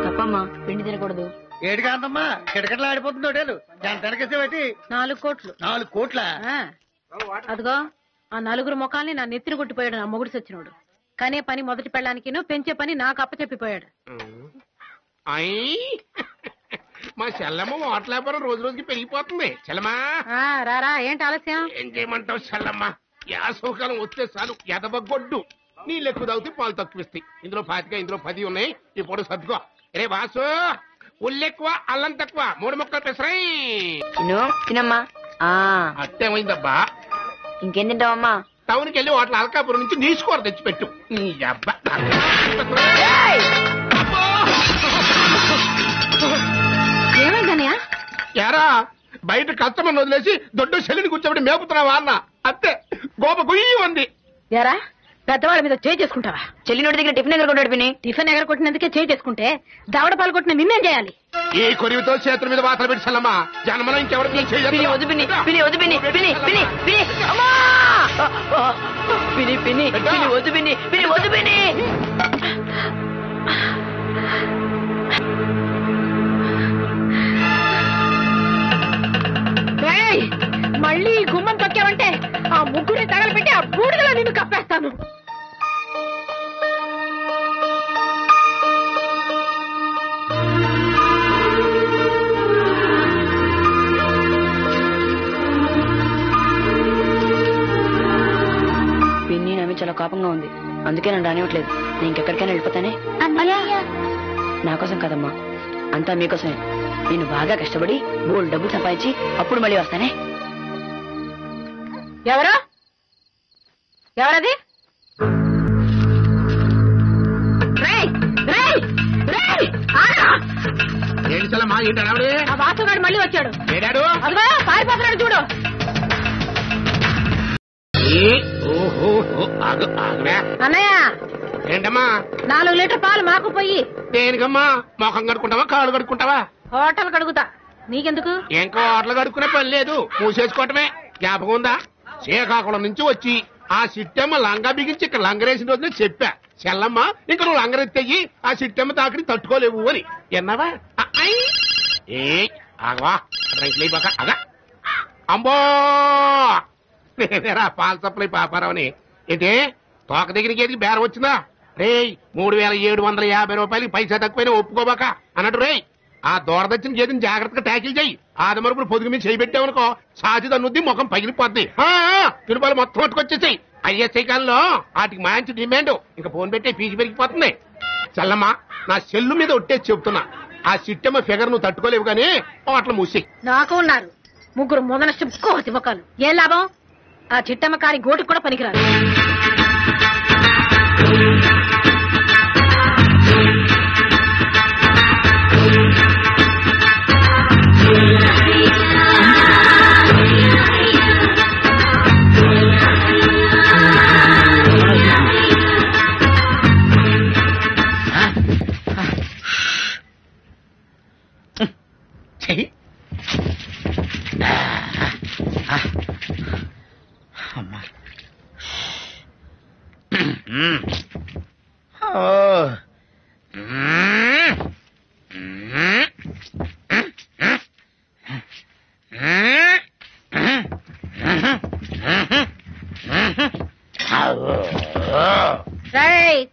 తప్పమ్మా, పిండి తినకూడదు. ఏడు కాదమ్మా, కిటకిటలు ఆడిపోతుంది హోటలు. దాని తనకేసేవాటి 4 కోట్లు. 4 కోట్ల? అదిగో ఆ 4 ముఖాల్ని నా నెత్తిని కొట్టిపోయాడు నా మొగుడు సచ్చినోడు. కనే పని మొదటి పెళ్ళానికి పెంచే పని నాకు అప్పచెప్పిపోయాడు. మా చెల్లమ్మ వాటర్ వ్యాపారం రోజు రోజుకి పెరిగిపోతుంది. చెల్లమ్మా రారా, ఏంటి ఆలస్యం? ఏం చేయమంటావు చెల్లమ్మ? యాసవకాలం వస్తే చాలు ఎదబగొడ్డు. నీళ్ళు ఎక్కువ తాగితే పాలు తక్కువిస్తాయి. ఇందులో 25 ఇందులో 10 ఉన్నాయి. ఇప్పుడు సర్దుకో. రే బాసు, ఉల్లెక్కువ అల్లం తక్కువ 3 ముక్కలు పెసరాయి. తినమ్మా. అట్టేమైందబ్బా? ఇంకేం తింటావమ్మా? టౌన్కి వెళ్ళి వాటి అల్కాపురం నుంచి నీసుకోర తెచ్చిపెట్టు. నీ అబ్బా ఏమైందన్నయ్య? ఎరా బయట కస్టమర్ వదిలేసి దొడ్డు చెల్లిని కూర్చోబెట్టి మేపుతున్నావా అన్న? అంతే గోప గుయ్యి ఉంది. ఎరా పెద్దవాళ్ళ మీద చేయి చేసుకుంటావా? చెల్లినోడి దగ్గర టిఫిన్ ఎగరకొట్టాడు పిని. టిఫిన్ ఎగరకొట్టినందుకే చేయి చేసుకుంటే దవడ పాలు కొట్టిన నిన్నేం చేయాలి? ఈ కొరివితో చేతుల మీద వాతలు పెట్టి చల్లమ్మా. జన్మలో ఇంకెవరికి మళ్ళీ గుమ్మం తొక్కావంటే ఆ ముగ్గురిని తగలబెట్టి ఆ బూడిదలో నిన్ను కప్పేస్తాను. పిన్ని నా మీద చాలా కోపంగా ఉంది, అందుకే నన్ను రానివ్వట్లేదు. నేను ఇంకెక్కడికైనా వెళ్ళిపోతానే. నా కోసం కదమ్మా, అంతా మీకోసమే. నేను బాగా కష్టపడి బోల్డ్ డబ్బులు సంపాదించి అప్పుడు మళ్ళీ వస్తానే. ఎవరు? ఎవరది? వాసుగాడు మళ్ళీ వచ్చాడు. అదిగో పారిపోతున్నాడు చూడు. అన్నయ్య, ఏంటమ్మా? 4 లీటర్ పాలు మాకు పోయి. దేనికమ్మా? మొఖం కడుక్కుంటావా కాళ్ళు కడుక్కుంటావా? హోటల్ కడుగుతా, నీకెందుకు? ఇంకా హోటల్ కడుక్కునే పని లేదు, మూసేసుకోవటమే. జ్ఞాపకం ఉందా? శ్రీకాకుళం నుంచి వచ్చి ఆ సిట్టమ్మ లంగా బిగించి ఇక్కడ లంగరేసిన రోజునే చెప్పా. చెల్లమ్మ ఇంక నువ్వు లంగరెత్తయ్యి ఆ సిట్టమ్మ తాకిడి తట్టుకోలేవు అని. ఎన్నావా? ఆగవా అగా అంబో నేనేరా పాల సప్లై పాపారావుని. ఏంటి తోక దగ్గరికి ఎదిగి బేరం వచ్చిందా? రే 3750 రూపాయలకి పైసా తక్కువైనా ఒప్పుకోబాక అన్నట్టు. రే ఆ దూరదచ్చిన గేదెని జాగ్రత్తగా ట్యాకిల్ చెయ్యి. ఆదమరుపుడు పొదుగు మీద చేయబెట్టావనుకో సాచి తన్నుద్ది, ముఖం పగిలిపోద్ది. తిరుపతి మొత్తం పట్టుకొచ్చేసాయి. ఐఎస్ఐ కాలంలో వాటికి మంచి డిమాండ్. ఇంకా ఫోన్ పెట్టే ఫీజు పెరిగిపోతుంది. చల్లమ్మా నా సెల్లు మీద ఒట్టేసి చెప్తున్నా, ఆ సిట్టమ్మ ఫిగర్ నువ్వు తట్టుకోలేవు గానీ అట్లా మూసి. నాకు ఉన్నారు 3 మొదల చెప్పుకోవచ్చు ముఖాలు. ఏం లాభం? ఆ చిట్టమ్మ కారి గోటుకు కూడా పనికిరాదు.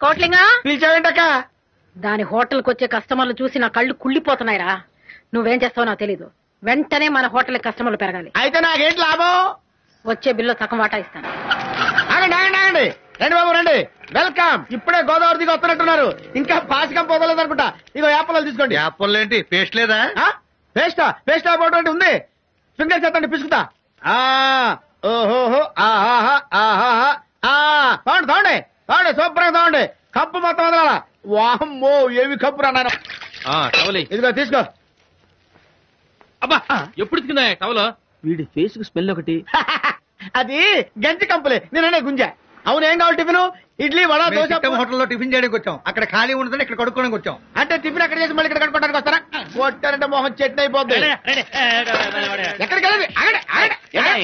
కోట్లింగా పిలిచావేంటక్క? దాని హోటల్కి వచ్చే కస్టమర్లు చూసి నా కళ్ళు కుళ్ళిపోతున్నాయిరా. నువ్వేం చేస్తావో నాకు తెలీదు. వెంటనే మన హోటల్ కస్టమర్లు పెరగాలి. అయితే నాకేంటి లాభం? వచ్చే బిల్లు సగం వాటా ఇస్తాను. ఆగండి ఆగండి ఆగండి, రండి బాబు రండి, వెల్కమ్. ఇప్పుడే గోదావరి దిగి వస్తున్నట్టున్నారు. ఇంకా పాసికం పోదలేదు అనుకుంటా. ఇగో యాపలు తీసుకోండి. యాపలు ఏంటి? పేస్ట్ లేదా? పేస్టా? పేస్ట్ అబౌట్ ఉంది. ఫింగర్ చేతండి పిసుకుతా. ఓహోహో ఆహాహా ఆహాహా. తోండి తోండి తోండి, శుభ్రంగా తోండి. కప్పు మొత్తం వదలాలా? వామ్మో ఏమి కప్పు రా నాయన. ఇదిగో తీసుకో. అబ్బా ఎప్పుడు తిందా టవలో? వీడి ఫేస్ కు స్మెల్ ఒకటి. అది గంజి కంపులే, నేననే గుంజా. అవును ఏం కావాలి టిఫిన్? ఇడ్లీ వడ దోశ. హోటల్లో టిఫిన్ చేయడానికి వచ్చాం, అక్కడ ఖాళీ ఉంటుంది, ఇక్కడ కడుక్కోడానికి వచ్చాం. అంటే టిఫిన్ అక్కడ చేసి మళ్ళీ ఇక్కడ కడుక్కోడానికి వస్తారా? కొట్టారంటే మొహం చట్నీ అయిపోద్ది. ఎక్కడికి వెళ్ళండి?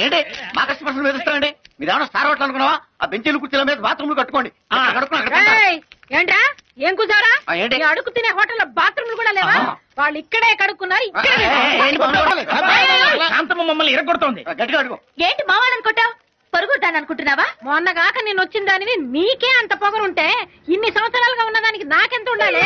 ఏంటి మా కస్టమర్స్ వేస్తారండి? మీరేమన్నా స్టార్ హోటల్ అనుకున్నావా? ఆ బెంచీలు కుర్చీల మీద బాత్రూమ్లు కట్టుకోండి ఏంట్రా ఏం కూర్చోరా ఏంటి? అడుగు తినే హోటల్లో బాత్రూమ్లు కూడా లేవా వాళ్ళు ఇక్కడే కడుక్కున్నారు మమ్మల్ని ఇరగొడుతోంది గట్టిగా అడుగు. ఏంటి మా వాళ్ళని కొట్టావు పొరుగుతాను అనుకుంటున్నావా మొన్నగాక నేను వచ్చిన దానిని నీకే అంత పొగరుంటే ఇన్ని సంవత్సరాలుగా ఉన్నదానికి నాకెంత ఉండాలి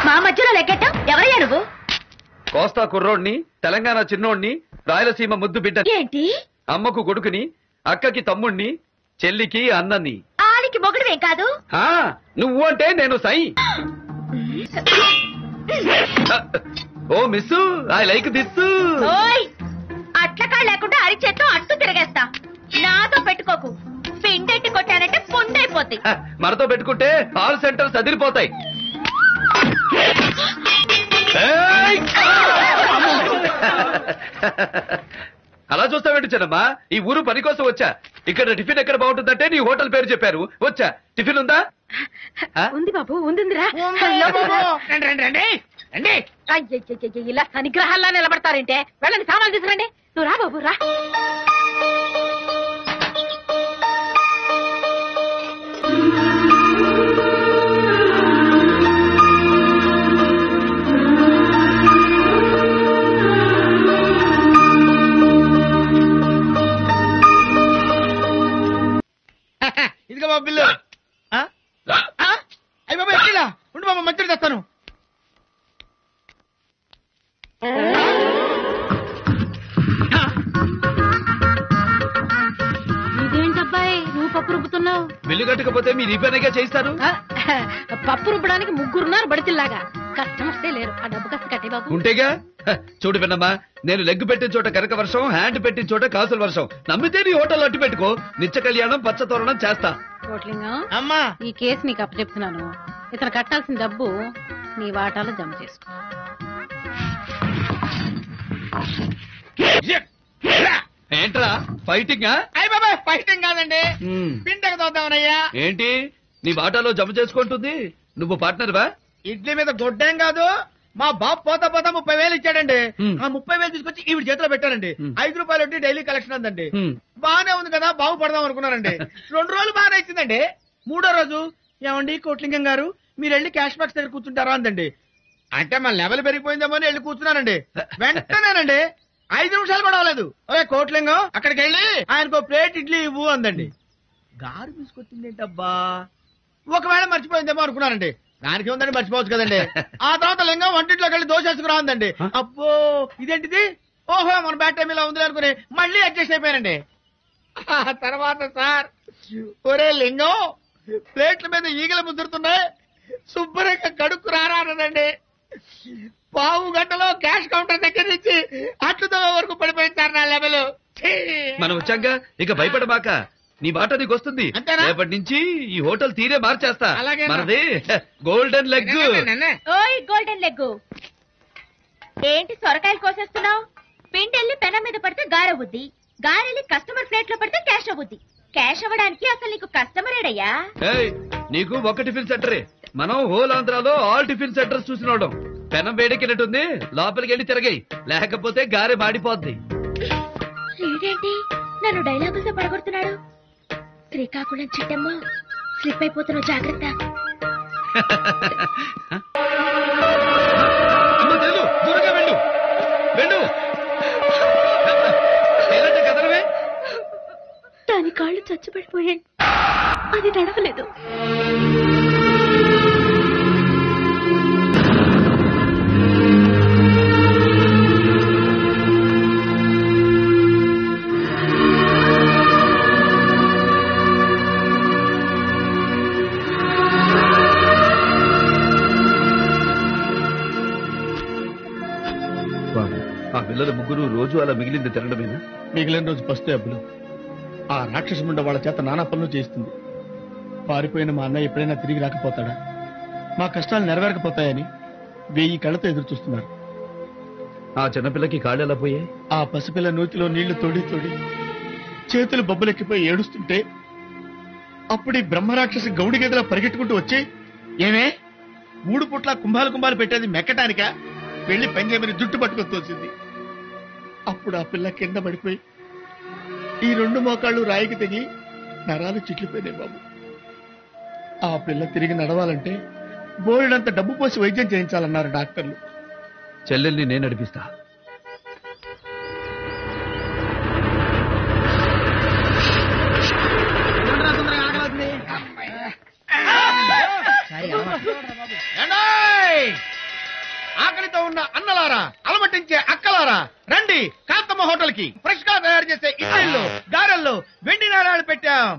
మా మధ్యలో లెక్కటం ఎవరయ్యా నువ్వు కోస్తా కుర్రోడ్ని, తెలంగాణ చిన్నోడ్ని, రాయలసీమ ముద్దు బిడ్డ, ఏంటి అమ్మకు కొడుకుని, అక్కకి తమ్ముణ్ణి, చెల్లికి అన్నని. ఆలికి మొగుడువేం కాదు ఆ, నువ్వు అంటే నేను సై. ఓ మిస్సు, ఐ లైక్ దిస్. ఓయ్ అట్లకా లేకుండా అరిచేత్తో అట్టు తిరగేస్తా నాతో పెట్టుకోకు పిండెట్టి కొట్టానంటే పుండైపోద్ది మనతో పెట్టుకుంటే ఆల్ సెంటర్స్ అదిరిపోతాయి. ఏయ్! అలా చూస్తావేంటి చెన్నమ్మా, ఈ ఊరు పని కోసం వచ్చా. ఇక్కడ టిఫిన్ ఎక్కడ బాగుంటుందంటే నీ హోటల్ పేరు చెప్పారు. వచ్చా, టిఫిన్ ఉందా? ఉంది బాబు ఉందిరా ఇలా సనిగ్రహాల్లో నిలబడతారంటే వెళ్ళండి సామాన్లు తీసుకురండి నువ్వు రా బాబు రా ఇదిగో బాబు బిల్లు. అయ్యి బాబా ఎట్లా ఉండు బాబా మంచిది తెస్తాను. ఇదేంటబ్బాయి నువ్వు పప్పు రుబ్బుతున్నావు బిల్లు కట్టకపోతే మీరు ఈ పనిగా చేస్తారు. పప్పు రుబ్బడానికి ముగ్గురున్నారు బడితిల్లాగా కస్టమర్సే లేరు ఆ డబ్బు కాస్త కట్టే బాబు ఉంటేగా. చూడు విన్నమ్మా, నేను లెగ్ పెట్టిన చోట కనక వర్షం, హ్యాండ్ పెట్టిన చోట కాసుల వర్షం. నమ్మితే నీ హోటల్ అట్టు పెట్టుకో, నిత్య కళ్యాణం పచ్చ తోరణం చేస్తా. కోట్లింగం అమ్మా ఈ కేసు నీకు అప్పచెప్తున్నాను ఇతను కట్టాల్సిన డబ్బు నీ వాటాలో జమ చేసుకో ఏంట్రా ఫైటింగ్? అయ్యి బాబా ఫైటింగ్ కాదండి పిండగ తోద్దామనయ్యా. ఏంటి నీ వాటాలో జమ చేసుకుంటుంది? నువ్వు పార్ట్నర్ వా? ఇడ్లీ మీద గొడ్డేం కాదు, మా బాబు పోతా పోతా 30,000 ఇచ్చాడండి. ఆ 30,000 తీసుకొచ్చి ఈవిడ చేతిలో పెట్టానండి. 5 రూపాయలు వడ్డీ డైలీ కలెక్షన్ అందండి. బానే ఉంది కదా, బాగుపడదాం అనుకున్నానండి. 2 రోజులు బాగానే ఇచ్చిందండి. 3వ రోజు ఏమండి కోట్లింగం గారు మీరు వెళ్ళి క్యాష్ బాక్స్ దగ్గర కూర్చుంటారా అందండి. అంటే మన లెవెల్ పెరిగిపోయిందేమో అని వెళ్ళి కూర్చున్నానండి. వెంటనేనండి 5 నిమిషాలు కూడా అవ్వలేదు, ఓకే కోట్లింగం అక్కడికి వెళ్ళి ఆయనకు ప్లేట్ ఇడ్లీ ఇవ్వు అందండి. గారు తీసుకొచ్చిందేంటబ్బా, ఒకవేళ మర్చిపోయిందేమో అనుకున్నానండి. దానికి ఉందండి, మర్చిపోవచ్చు కదండి. ఆ తర్వాత లింగం వంటింట్లోకి వెళ్ళి దోశ వేసుకురా ఉందండి. అబ్బో ఇదేంటిది, ఓహో మన బ్యాట్ టైం ఇలా ఉంది అనుకుని మళ్ళీ అడ్జస్ట్ అయిపోయానండి. ఆ తర్వాత సార్, ఒరే లింగం ప్లేట్ల మీద ఈగలు ముద్దురుతున్నాయి, శుభ్రంగా కడుక్కు రారానండి. పావు గంటలో క్యాష్ కౌంటర్ దగ్గర నుంచి అట్లుతో వరకు పడిపోయింది సార్ నా లెవెల్. మనం వచ్చాక ఇక భయపడబాక, నీ మాట నీకు వస్తుంది. అంతేనా? రేపటి నుంచి ఈ హోటల్ తీరే మార్చేస్తా. అలాగేనా? మనది గోల్డెన్ లెగ్. ఓయ్ గోల్డెన్ లెగ్ ఏంటి సొరకాయలు కోసేస్తున్నావు పిండెళ్ళి పెనం మీద పడితే గారవుద్ది, గారెళ్ళి కస్టమర్ ప్లేట్ లో పడితే క్యాష్ అవుద్ది. క్యాష్ అవ్వడానికి అసలు నీకు కస్టమర్ ఏడయ్యా? ఏయ్, నీకు ఒక టిఫిన్ సెంటరే, మనం హోల్ ఆంధ్రాలో ఆల్ టిఫిన్ సెంటర్స్ చూసినోడం. పెనం వేడెక్కినట్టుంది, లోపలికి వెళ్ళి తిరగాయి, లేకపోతే గారె మాడిపోద్ది. ఏంటి నన్ను డైలాగులతో పడగొడుతున్నాడు? శ్రీకాకుళం చిట్టమ్మ స్లిప్ అయిపోతున్నావు, జాగ్రత్త. అమ్మ తెలు, దూరంగా వెళ్ళు, వెళ్ళు. ఏంటంటే కదలవే? దాని కాళ్ళు చచ్చిపడిపోయాయి, అది నడవలేదు. ఆ పిల్లల ముగ్గురు రోజు అలా మిగిలింది తినడమేనా? మిగిలిన రోజు పస్తు అబ్బులు ఆ రాక్షసు ముండ వాళ్ళ చేత నానా పనులు చేయిస్తుంది. పారిపోయిన మా అన్నయ్య ఎప్పుడైనా తిరిగి రాకపోతాడా, మా కష్టాలు నెరవేరకపోతాయని 1000 కళ్ళతో ఎదురు చూస్తున్నారు. ఆ చిన్నపిల్లకి కాళ్ళు ఎలా పోయాయి? ఆ పసిపిల్ల నూతిలో నీళ్లు తోడి తోడి చేతులు బొబ్బలెక్కిపోయి ఏడుస్తుంటే అప్పుడు ఈ బ్రహ్మరాక్షసి గౌడి గదిలో పరిగెట్టుకుంటూ వచ్చి, ఏమే 3 పుట్ల కుంభాలు పెట్టేది మెక్కటానిక, వెళ్లి పని చేయమని జుట్టు పట్టుకొని తోసింది. అప్పుడు ఆ పిల్ల కింద పడిపోయి ఈ 2 మోకాళ్ళు రాయికి తెగి నరాలు చిట్లిపోయినాయి బాబు. ఆ పిల్ల తిరిగి నడవాలంటే బోలెడంత డబ్బు పోసి వైద్యం చేయించాలన్నారు డాక్టర్లు. చెల్లెల్ని నేను నడిపిస్తా. ఆకలితో ఉన్న అన్నలారా, అలమటించే అక్కలారా, రండి కాంతమ్మ హోటల్ కి. ఫ్రెష్ గా తయారు చేసే ఇడ్లీలు, గారెల్లో వెండి నారాయణ పెట్టాం.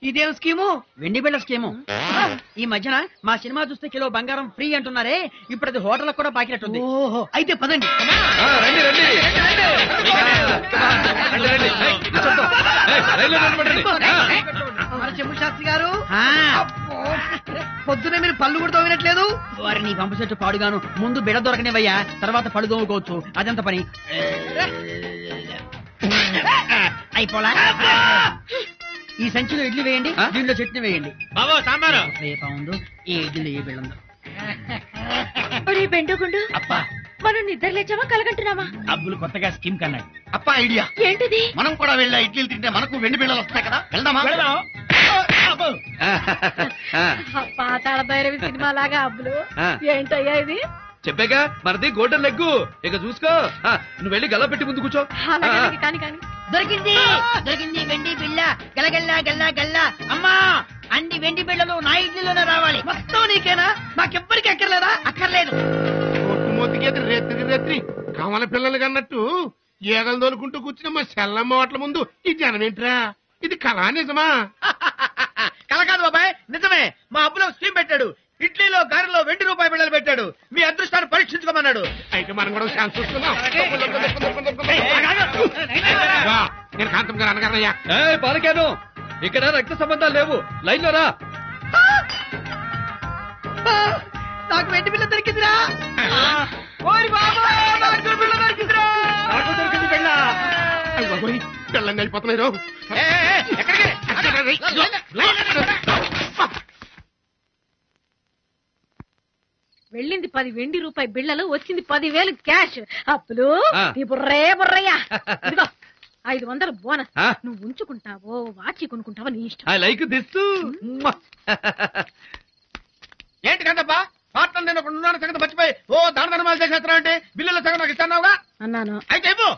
ఇదేం స్కీము? వెండి బిళ్ళ స్కీము. ఈ మధ్యన మా సినిమా చూస్తే కిలో బంగారం ఫ్రీ అంటున్నారే, ఇప్పుడు అది హోటల్ కూడా బాకినట్టుంది. ఓహో, అయితే పదండి. చెంబు శాస్త్రి గారు, పొద్దునే మీరు పళ్ళు కూడా తోమినట్లేదు. వారి నీ పంపు చెట్టు పాడుగాను. ముందు బిడ దొరకనివయ్యా, తర్వాత పళ్ళు తోముకోవచ్చు. అదంత పని అయిపోలా. ఈ సంచిలో ఇడ్లీ వేయండి, దీంట్లో చట్నీ వేయండి. బాబా సాంబారు ఉంది. ఈ ఇడ్లీ ఏ బిళ్ళందో. బెండుగుండు అప్పా, మనం నిద్ర లేచామా కలగంటున్నామా? అబ్బులు కొత్తగా స్కీమ్ కన్నాడు. అప్పా ఐడియా ఏంటిది? మనం కూడా వెళ్ళా ఇడ్లీలు తింటే మనకు వెండి బిళ్ళలు వస్తాయి కదా, వెళ్దామా? పాతాళ భైరవి సినిమా లాగా అబ్బులు. ఏంటయ్యా ఇది? చెప్పాగా మనది గోల్డెన్ లెగ్గు. ఇక చూసుకో. నువ్వు వెళ్ళి గల్ల పెట్టి ముందు కూర్చో. కాని దొరికింది దొరికింది వెండి బిళ్ళ. గలగల్లా గల్లా గల్లా. అమ్మా, అన్ని వెండి బిళ్ళలు నా ఇడ్లీలోనే రావాలి. మొత్తం నీకేనా? నాకెవ్వరికి అక్కర్లేదా? అక్కర్లేదు. మొత్తికేది రెత్తి కమల పిల్లలు కన్నట్టు ఈగలు తోలుకుంటూ కూర్చున్న మా సెల్లమ్మ వాట్ల ముందు ఈ జనమేంట్రా? ఇది కళా నిజమా? కల కాదు బాబాయ్, నిజమే. మా అబ్బులో స్కీమ్ పెట్టాడు. ఇడ్లీలో గారెలో ₹20 బిళ్ళలు పెట్టాడు. మీ అదృష్టాన్ని పరీక్షించుకోమన్నాడు. అయితే మనం కూడా ఛాన్స్ చూస్తున్నాం. నేను కాంతం గారు అనగారయ్యా. పాలకాను, ఇక్కడ రక్త సంబంధాలు లేవు. లైన్ లో రా. నాకు వెండి బిళ్ళ దొరికిందిరా. నాకు దొరికింది బిళ్ళ. అయ్య బాబోయ్, పిల్లల్ని అయిపోతున్నాయి. వెళ్ళింది 10 వెండి రూపాయి బిళ్ళలు, వచ్చింది 10,000 క్యాష్. అప్పులు ఈ బుర్రయ్యా. ఇదిగో 500 బోనస్. నువ్వు ఉంచుకుంటావో వాచి కొనుక్కుంటావో నీ ఇష్టం. I like this. ఏంటి కంటప్పా, పాటలు నేను ఒక ఉన్నాను సంగతి మర్చిపోయి దాన ధర్మాలు చేసేస్తున్నా అంటే బిల్లుల సగం నాకు ఇస్తాన్నావుగా? అన్నాను. అయితే ఇవ్వు.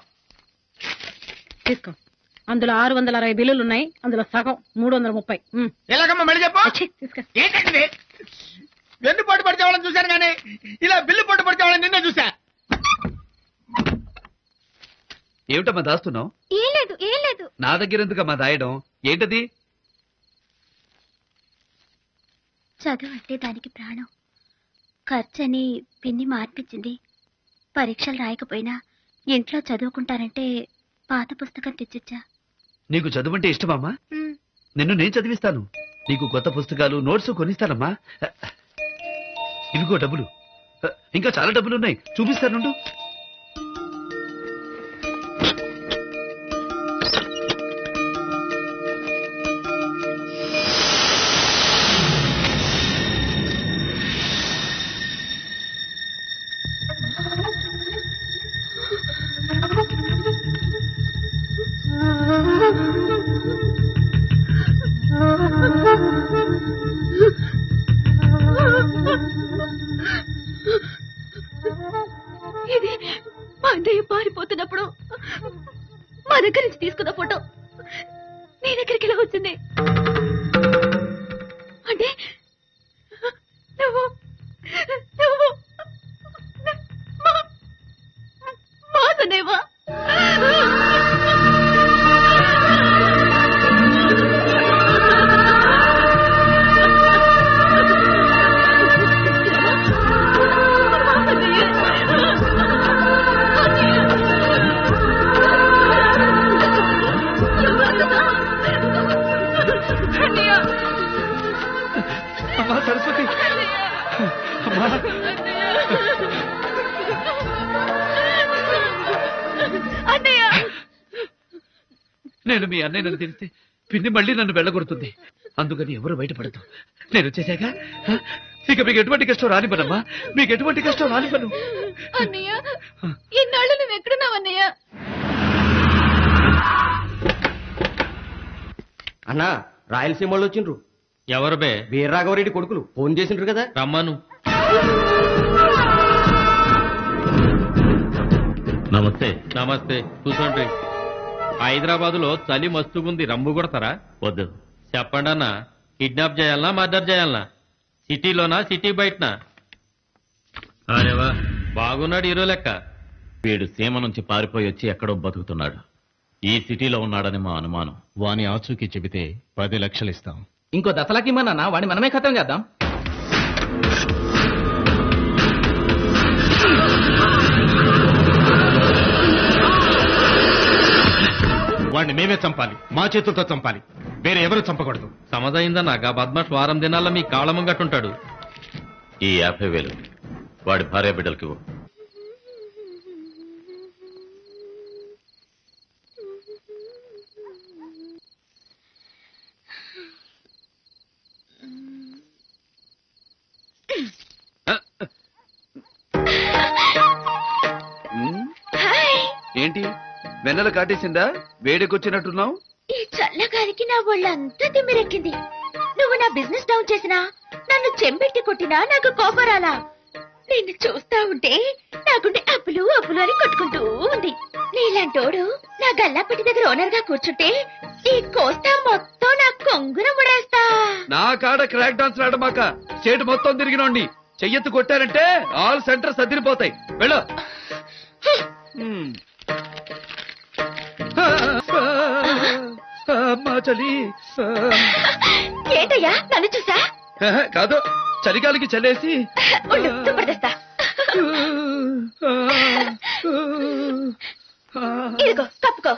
తీసుకో. అందులో 660 బిల్లులు ఉన్నాయి. అందులో సగం 330. ఎలాగమ్మా మళ్ళీ చెప్పు. తీసుకో. ఏంటంటే వెన్ను పోటు పడితే వాళ్ళని చూశాను కానీ ఇలా బిల్లు పోటు పడితే వాళ్ళని నిన్నే చూసా. ఏమిటమ్మా దాస్తున్నావు? ఏం లేదు. నా దగ్గర ఎందుకమ్మా దాయడం? ఏంటది? చదువు అంటే దానికి ప్రాణం. ఖర్చని పిన్ని మార్పించింది. పరీక్షలు రాయకపోయినా ఇంట్లో చదువుకుంటారంటే పాత పుస్తకం తెచ్చిచ్చా. నీకు చదువంటే ఇష్టమమ్మా? నిన్ను నేను చదివిస్తాను. నీకు కొత్త పుస్తకాలు నోట్స్ కొనిస్తానమ్మా. ఇవిగో డబ్బులు. ఇంకా చాలా డబ్బులున్నాయి, చూపిస్తానుండు. ఇది మా అన్నయ్య పారిపోతున్నప్పుడు మా దగ్గర నుంచి తీసుకున్న ఫోటో నీ దగ్గరికి ఎలా వచ్చింది? అంటే నువ్వు మా అన్నయ్యవా? నేను మీ అన్నయ్య నన్ను తెలిస్తే పిన్ని మళ్ళీ నన్ను వెళ్ళగొడుతుంది. అందుకని ఎవరు బయటపడదు. నేను వచ్చేసాక ఇక మీకు ఎటువంటి కష్టం రానివ్వనమ్మా, మీకు ఎటువంటి కష్టం రానివ్వను. అన్నయ్య ఇన్నాళ్ళు నువ్వు ఎక్కడున్నావన్నయ్య? అన్నా రాయలసీమ వాళ్ళు వచ్చిండ్రు. ఎవరు బే? వీరరాఘవరెడ్డి కొడుకులు ఫోన్ చేసిండ్రు కదా. రమ్మను. నమస్తే. నమస్తే, కూర్చోండి. హైదరాబాద్ లో చలి మస్తుగుంది, రమ్ము కొడతారా? వద్దు. చెప్పండి అన్న, కిడ్నాప్ చేయాలనా మర్డర్ చేయాలనా? సిటీలోనా సిటీ బయటనా? అరేవా, బాగున్నాడు హీరో లెక్క. వీడు సీమ నుంచి పారిపోయి వచ్చి ఎక్కడో బతుకుతున్నాడు. ఈ సిటీలో ఉన్నాడని మా అనుమానం. వాని ఆచూకీ చెబితే 10 లక్షలు ఇస్తాం. ఇంకో దశలకి మన వాడిని మనమే ఖతం చేద్దాం. వాడిని మేమే చంపాలి, మా చేతులతో చంపాలి, వేరే ఎవరు చంపకూడదు. సమజైందన్న, గా బద్మాష్ వారం దినాల్లో మీ కాళ్ళ ముంగట్టుంటాడు. ఈ 50,000 వాడి భార్య బిడ్డలకి ఇవ్వు. ఏంటి వెన్నెల కాటేసిందా? వేడికొచ్చినట్టున్నావు. ఈ చల్లగాలికి నా ఒళ్ళంతా తిమ్మిరెక్కింది. నువ్వు నా బిజినెస్ డౌన్ చేసినా, నన్ను చెంబెట్టి కొట్టినా నాకు కోపం రాలా. నిన్ను చూస్తా ఉంటే నాకుంటే అప్పులు అప్పులు అని కొట్టుకుంటూ ఉంది. నీలాంటోడు నా గల్లాపెట్టి దగ్గర ఓనర్ గా కూర్చుంటే ఈ కోస్తా మొత్తం నా కొంగున ముడేస్తా. నా కాడ క్రాక్ డాన్స్ ఆడమాక. స్టేట్ మొత్తం తిరిగినోండి. చెయ్యెత్తు కొట్టారంటే ఆల్ సెంటర్ సదిరిపోతాయి. వెళ్ళు. అమ్మా చలి. ఏంటయ్యా నన్ను చూసా? కాదు, చలిగాలికి చల్లేసి తెస్తా. ఇదిగో కప్పుకో.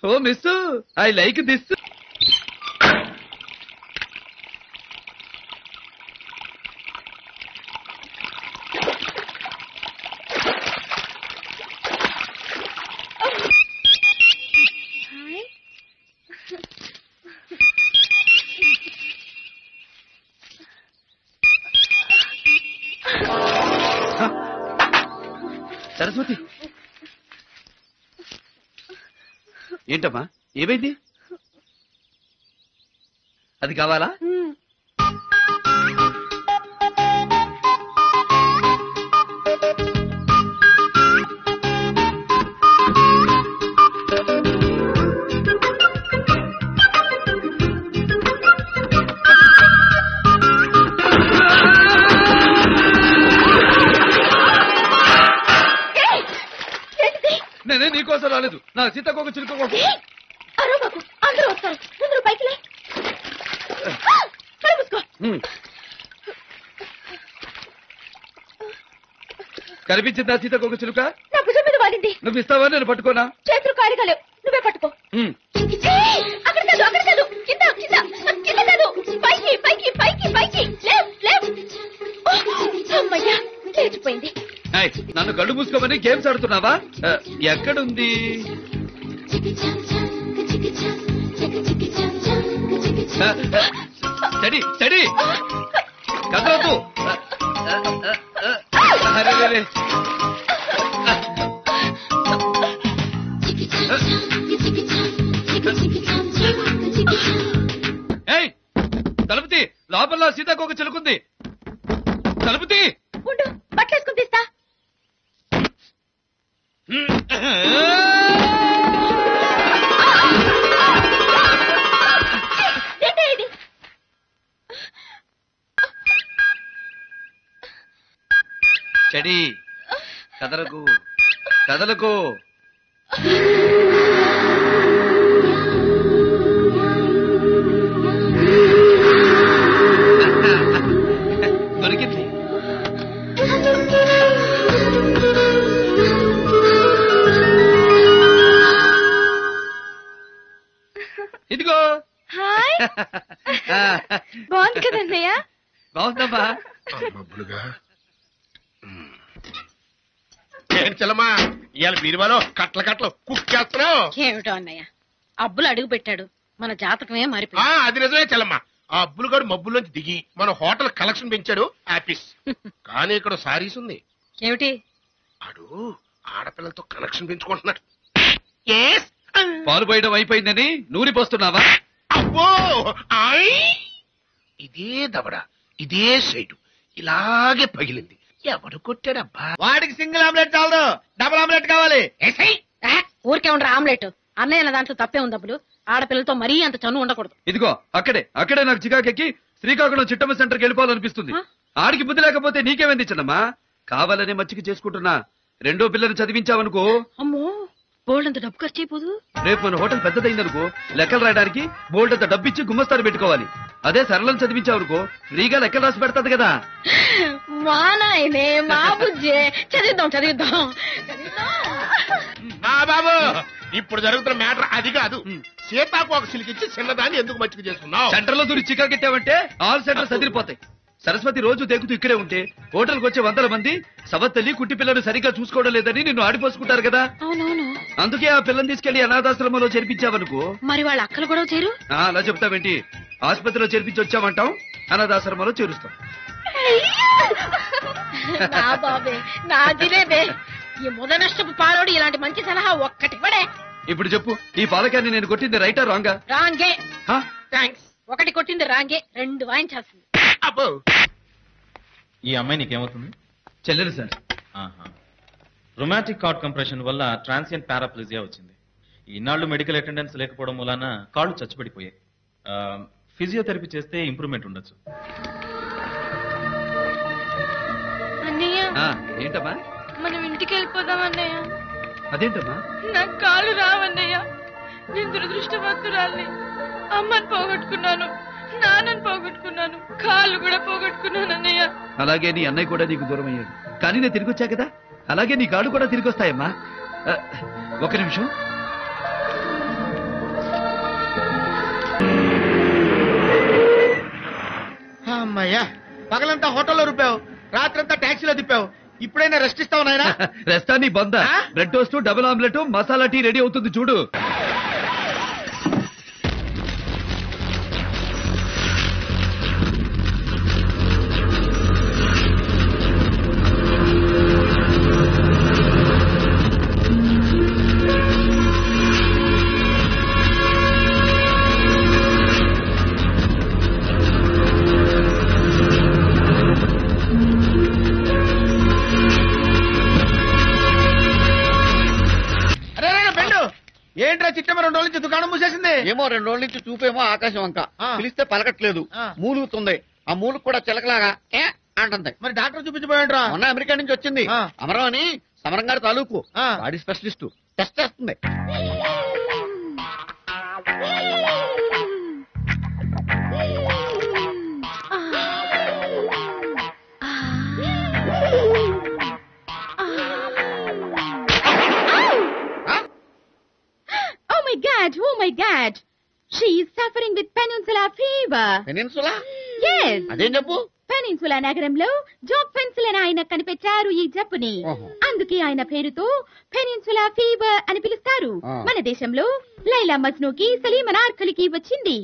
Oh miss, I like this. Saraswati, ఏంటమ్మా ఏమైంది? అది కావాలా? నేనే నీకోసం రాలేదు, నా సీతకొక చిలుక కోసం. అందరూ వస్తారు, ముందు పైకి లే. కనిపించిందా సీతకొక చిలుక? నా భుజం మీద వాలింది. నువ్వు ఇస్తావా? నేను పట్టుకోనా? చేతులు ఖాళీగా లేవు, నువ్వే పట్టుకో. అక్కడ కాదు, అక్కడ కాదు, కింద కింద కింద కాదు, పైకి పైకి పైకి పైకి. అమ్మయ్యా, లేచిపోయింది. నన్ను కళ్ళు మూసుకోమని గేమ్స్ ఆడుతున్నావా? ఎక్కడుంది? Study study, కదలొద్దు. తలుపుతి, లోపల సీతాకోక చిలుకుంది. తలుపుతి. బట్టలేసుకుని తీస్తా. చెడి, కదలకు కదలకు. దొరికింది. ఇదిగో. హాయ్, బాగుంది కదన్నయ్య? బాగుందమ్మా. చెల్లమ్మా ఇవాళ బీరువాలో కట్ల కట్టలు కుక్కేస్తున్నావు. ఏమిటో అన్నయ్య అబ్బులు అడుగు పెట్టాడు, మన జాతకమే మారిపోయింది. అది నిజమే చెల్లమ్మా. ఆ అబ్బులు గారు మబ్బుల్లోంచి దిగి మన హోటల్ కలెక్షన్ పెంచాడు. ఆఫీస్ కానీ ఇక్కడ సారీస్ ఉంది. ఏమిటి? అడు ఆడపిల్లలతో కనెక్షన్ పెంచుకుంటున్నాడు. పాలు పోయడం అయిపోయిందని నూరి పోస్తున్నావా? అబ్బో ఇదే దవడ ఇదే సైడు ఇలాగే పగిలింది. ఎవడు కొట్టాడబ్బా? వాడికి సింగిల్ ఆమ్లెట్ చాలదు, డబుల్ ఆమ్లెట్ కావాలి. ఊరికే ఉండరా ఆమ్లెట్. అన్నయ్య దాంట్లో తప్పే ఉంది అబ్బులు. ఆడపిల్లలతో మరీ అంత చనువు ఉండకూడదు. ఇదిగో అక్కడే నాకు చికాకెక్కి శ్రీకాకుళం చిట్టమ్మ సెంటర్కి వెళ్ళిపోవాలనిపిస్తుంది. ఆడికి బుద్ధి లేకపోతే నీకేమైంది చిన్నమ్మా? కావాలనే మచ్చికి చేసుకుంటున్నా. రెండో పిల్లని చదివించావనుకో, అమ్మో బోల్డంత డబ్బు ఖర్చు అయిపోదు. రేపు మన హోటల్ పెద్దదైందనుకో, లెక్కలు రాయడానికి బోల్డంత డబ్బు ఇచ్చి గుమ్మస్తాను పెట్టుకోవాలి. అదే సరళం చదివించావనుకో, ఫ్రీగా లెక్కలు రాసి పెడతాది కదా. మా నాయనే మా బుజ్జే, చదివిద్దాం. బాబు ఇప్పుడు జరుగుతున్న మ్యాటర్ అది కాదు. సీతాకు ఒక సిలికిచ్చి చిన్నదాన్ని ఎందుకు మచ్చిక చేసుకున్నావు? సెంటర్ లో దూరి చికాకెట్టావంటే ఆల్ సెంటర్ సదిరిపోతాయి. సరస్వతి రోజు దేకుతూ ఇక్కడే ఉంటే హోటల్కి వచ్చే 100 మంది సవత్తల్లి కుట్టి పిల్లను సరిగ్గా చూసుకోవడం లేదని నిన్ను ఆడిపోసుకుంటారు కదా. అవునవును. అందుకే ఆ పిల్లని తీసుకెళ్లి అనాథాశ్రమంలో చేర్పించావనుకో, మరి వాళ్ళ అక్కలు కూడా చేరు. అలా చెప్తావేంటి? ఆసుపత్రిలో చేర్పించి వచ్చామంటాం, అనాథాశ్రమంలో చేరుస్తాం. నా బాబే నా జిలేబే, ఈ ముద నష్టపు పాలోడు ఇలాంటి మంచి సలహా ఒక్కటి పడే. ఇప్పుడు చెప్పు, ఈ పాలకాన్ని నేను కొట్టింది రైటా రాంగా? రాంగే. థ్యాంక్స్. ఒకటి కొట్టింది రాంగే, 2 వాయించాల్సింది. అబ్బో ఈ అమ్మాయి నీకేమవుతుంది? చెల్లెలు సార్. రొమాటిక్ కార్డ్ కంప్రెషన్ వల్ల ట్రాన్సియెంట్ పారాప్లిజియా వచ్చింది. ఈనాళ్లు మెడికల్ అటెండెన్స్ లేకపోవడం వలన కాళ్ళు చచ్చుపడిపోయాయి. ఫిజియోథెరపీ చేస్తే ఇంప్రూవ్మెంట్ ఉండొచ్చు. అన్నయ్య ఏంటమ్మా? మనం ఇంటికి వెళ్ళిపోదాం అన్నయ్య. అదేంటమ్మా? నాకు కాళ్ళు రావన్నయ్య. నేను దురదృష్టవంతురాల్ని. అమ్మని పోగొట్టుకున్నాను, నాన్నని పోగొట్టుకున్నాను, కాళ్ళు కూడా పోగొట్టుకున్నాను అన్నయ్య. అలాగే నీ అన్నయ్య కూడా నీకు దూరం అయ్యాడు. కానీ నేను తిరిగి వచ్చా కదా, అలాగే నీ కాళ్ళు కూడా తిరిగి వస్తాయమ్మా. ఒక నిమిషం. అమ్మయ్యా, పగలంతా హోటల్లో రూపావు, రాత్రంతా టాక్సీలో తిప్పావు. ఇప్పుడైనా రెస్ట్ ఇస్తావు నాయనా? రెస్టా నీ బంద. Bread toast, double omelette, masala tea ready అవుతుంది చూడు. ఏంట్రా చిట్టమ్మ 2 రోజుల నుంచి దుకాణం మూసేసింది? ఏమో 2 రోజుల నుంచి చూపేమో ఆకాశం వంక, పిలిస్తే పలకట్లేదు, మూలుగుతుంది. ఆ మూలుగు కూడా చిలకలాగా అంటుంది. మరి డాక్టర్ చూపించబోయంట్రా? మొన్న అమెరికా నుంచి వచ్చింది అమరం అని, సమరం గారి తాలూకు బాడీ స్పెషలిస్ట్, టెస్ట్ చేస్తుంది. Oh my God! She is suffering with peninsular fever. Peninsula? Yes. అదేం చెప్పు? పెనిన్సులా నగరంలో జోక్ పెన్సిల్ అని ఆయన కనిపెట్టారు ఈ జబ్బుని. అందుకే ఆయన పేరుతో పెనిన్సులా ఫీవర్ అని పిలుస్తారు. మన దేశంలో లైలా మజ్నూకి, సలీం అనార్కలికి వచ్చింది.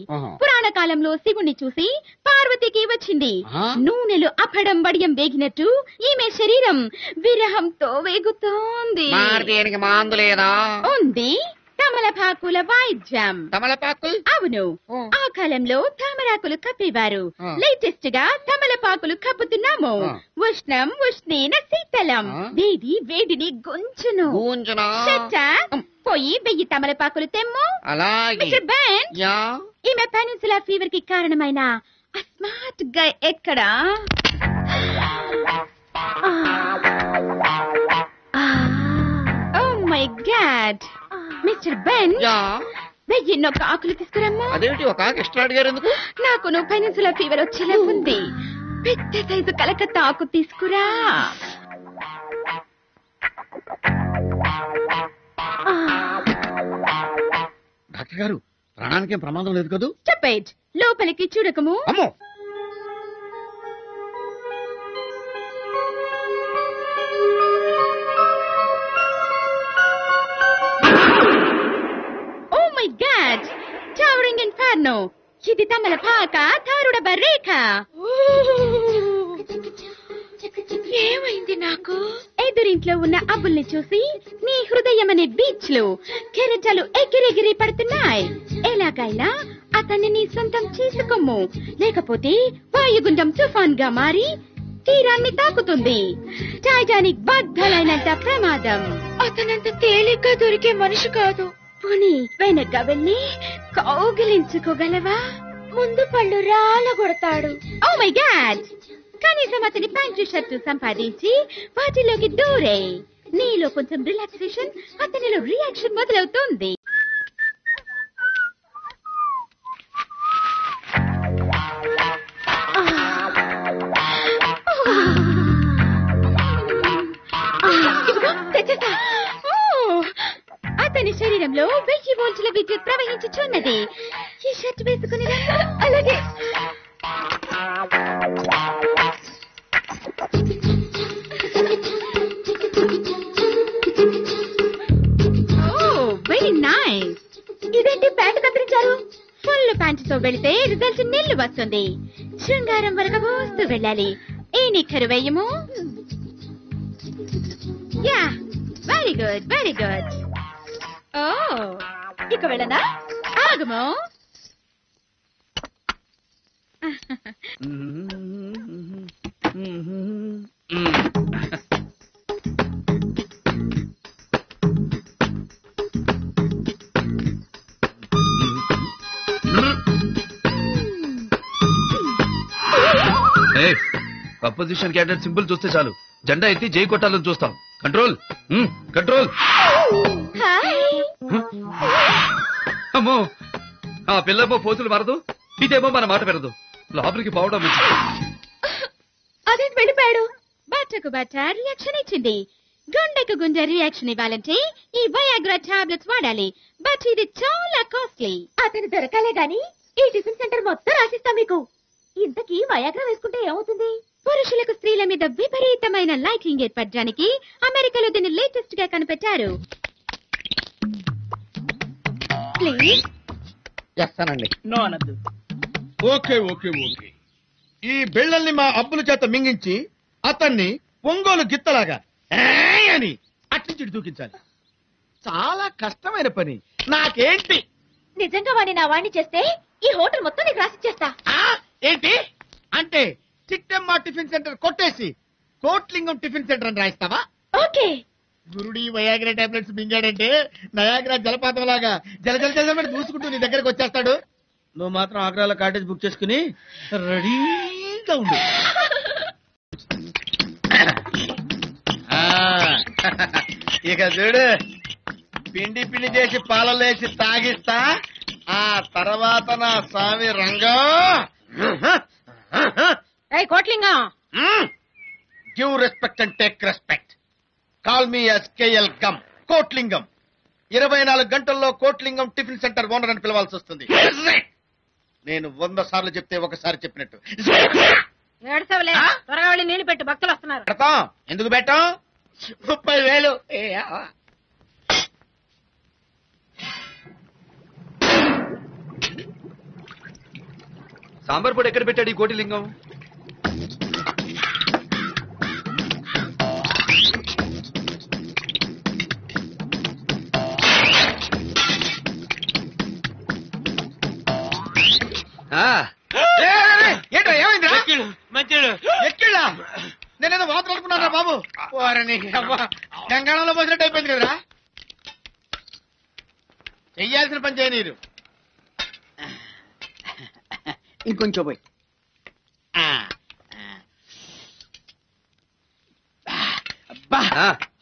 పురాణ కాలంలో శివుణ్ణి చూసి పార్వతికి వచ్చింది. నూనెలు అప్పడం బడియం వేగినట్టు ఈమె శరీరం విరహంతో వేగుతోంది. మాందు లేదా? ఉంది. తమలపాకుల వైద్యం. తమలపాకులు? అవును. ఆ కాలంలో తామరాకులు కప్పేవారు. లేటెస్ట్ గా తమలపాకులు కప్పుతున్నాము. ఉష్ణం ఉష్ణేన శీతలం. వేడి వేడిని గుంజును. పోయి 1000 తమలపాకులు తెమ్ము. అలాగే. ఈమె పెనిన్సులా ఫీవర్ కి కారణమైన స్మార్ట్ గా ఎక్కడా? Oh my God. Mister Ben, 1000 ఆకులు తీసుకురమ్మా. అదేంటి ఒక ఆకు ఎక్స్ట్రా అడిగారు ఎందుకు? నాకు నువ్వు పెనిన్సులా ఫీవర్ వచ్చేలా ఉంది. పెద్ద సైజు కలకత్తా ఆకు తీసుకురా. డాక్టర్ గారు, ప్రాణానికేం ప్రమాదం లేదు కదూ? చెప్పేట్, లోపలికి చూడకము. అమ్మో, ఇది తమలపాక తారుడ బర్రేక. ఏమైంది నాకు? ఎదురింట్లో ఉన్న అబ్బుల్ని చూసి నీ హృదయం అనే బీచ్ లో కెరటాలు ఎగిరెగిరి పడుతున్నాయి. ఎలాగైనా అతన్ని నీ సొంతం చేసుకోము, లేకపోతే వాయుగుండం తుఫాన్ గా మారి తీరాన్ని తాకుతుంది. టైటానిక్ బద్దలైనంత ప్రమాదం. అతనంత తేలిగ్గా దొరికే మనిషి కాదు. పోనీ వెనక వెళ్ళి కౌగిలించుకోగలవా? ముందు పళ్ళు రాలగొడతాడు. ఓ మై గాడ్! కనీసం అతని ప్యాంటు షర్టు సంపాదించి వాటిలోకి దూరే. నీలో కొంచెం రిలాక్సేషన్, అతనిలో రియాక్షన్ మొదలవుతుంది. అతని శరీరంలో 1000 వోల్టుల విద్యుత్ ప్రవహించుచున్నది. ఈ షర్ట్ వేసుకుని అలాగే. Very nice. ఇదేంటి ప్యాంటు కత్తిరించారు? ఫుల్ ప్యాంటుతో వెళితే రిజల్ట్ నీళ్లు వస్తుంది. శృంగారం వరకు వస్తూ వెళ్ళాలి. ఈ నిక్కరు వేయము. Yeah, very good, very good. ఓ, ఇక వెళ్ళనా? ఆగము. అపోజిషన్ క్యాండిడేట్ సింపుల్ చూస్తే చాలు, జెండా ఎత్తి జై కొట్టాలని చూస్తాం. Control, control. అమ్మో, ఆ పిల్లేమో పోతులు మారదు, ఇదేమో మన మాట పెరదు. లోపలికి పోవడం అదే వెళ్ళిపోయాడు. బట్టకు బట్ట రియాక్షన్ ఇచ్చింది. గుండెకు గుండె రియాక్షన్ ఇవ్వాలంటే ఈ వయాగ్రా టాబ్లెట్స్ వాడాలి. బట్ ఇది చాలా కాస్ట్లీ. అతను దొరకాలే గాని ఈ టిఫిన్ సెంటర్ మొత్తం రాసిస్తాం మీకు. ఇంతకీ వయాగ్రా వేసుకుంటే ఏమవుతుంది? పురుషులకు స్త్రీల మీద విపరీతమైన లైకింగ్ ఏర్పడడానికి అమెరికాలో దీన్ని లేటెస్ట్ గా కనిపెట్టారు. ప్లీజ్. చేస్తానండి. నో అనద్దు. Okay okay okay. ఈ బిళ్ళల్ని మా అబ్బుల చేత మింగించి అతన్ని ఒంగోలు గిత్తలాగా అని అట్నుంచి దూకించాలి. చాలా కష్టమైన పని. నాకేంటి? నిజంగా వాడిని నా వాణ్ణి చేస్తే ఈ హోటల్ మొత్తం నీకు రాసిచ్చేస్తా. ఏంటి అంటే చిట్టమ్మ టిఫిన్ సెంటర్ కొట్టేసి కోట్లింగం టిఫిన్ సెంటర్ అని రాయిస్తావా? ఓకే. గురుడి వయాగ్రా టాబ్లెట్స్ మింగాడంటే నయాగ్రా జలపాతం లాగా జల జల జలమని దూసుకుంటూ నీ దగ్గరకు వచ్చేస్తాడు. నువ్వు మాత్రం ఆగ్రాలో కాటేజ్ బుక్ చేసుకుని రెడీగా ఉండు. ఇక చూడు, పిండి పిండి చేసి పాలలేసి తాగిస్తా. ఆ తర్వాత నా స్వామి రంగం. Kotlingam, give respect and take respect. Call me as KL gum. Kotlingam. 24 గంటల్లో కోట్లింగం టిఫిన్ సెంటర్ ఓనర్ అని పిలవాల్సి వస్తుంది. నేను 100 సార్లు చెప్తే ఒకసారి చెప్పినట్టు. ఏడ్చవలే, త్వరగా వెళ్ళి నీళ్లు పెట్టు, భక్తులు వస్తున్నారు. పెడతాం. ఎందుకు పెట్టాం? 30,000. సాంబార్ పొడి ఎక్కడ పెట్టాడు ఈ కోటిలింగం? ఏంటో ఏమైంది? ఎక్కిళ్ళ నేనేదో వాతలు అనుకున్నారా బాబు? వారని గంగాళంలో పోసినట్టు అయిపోయింది కదరా. చెయ్యాల్సిన పని చేయనీరు. ఇంకొంచెం పోయి.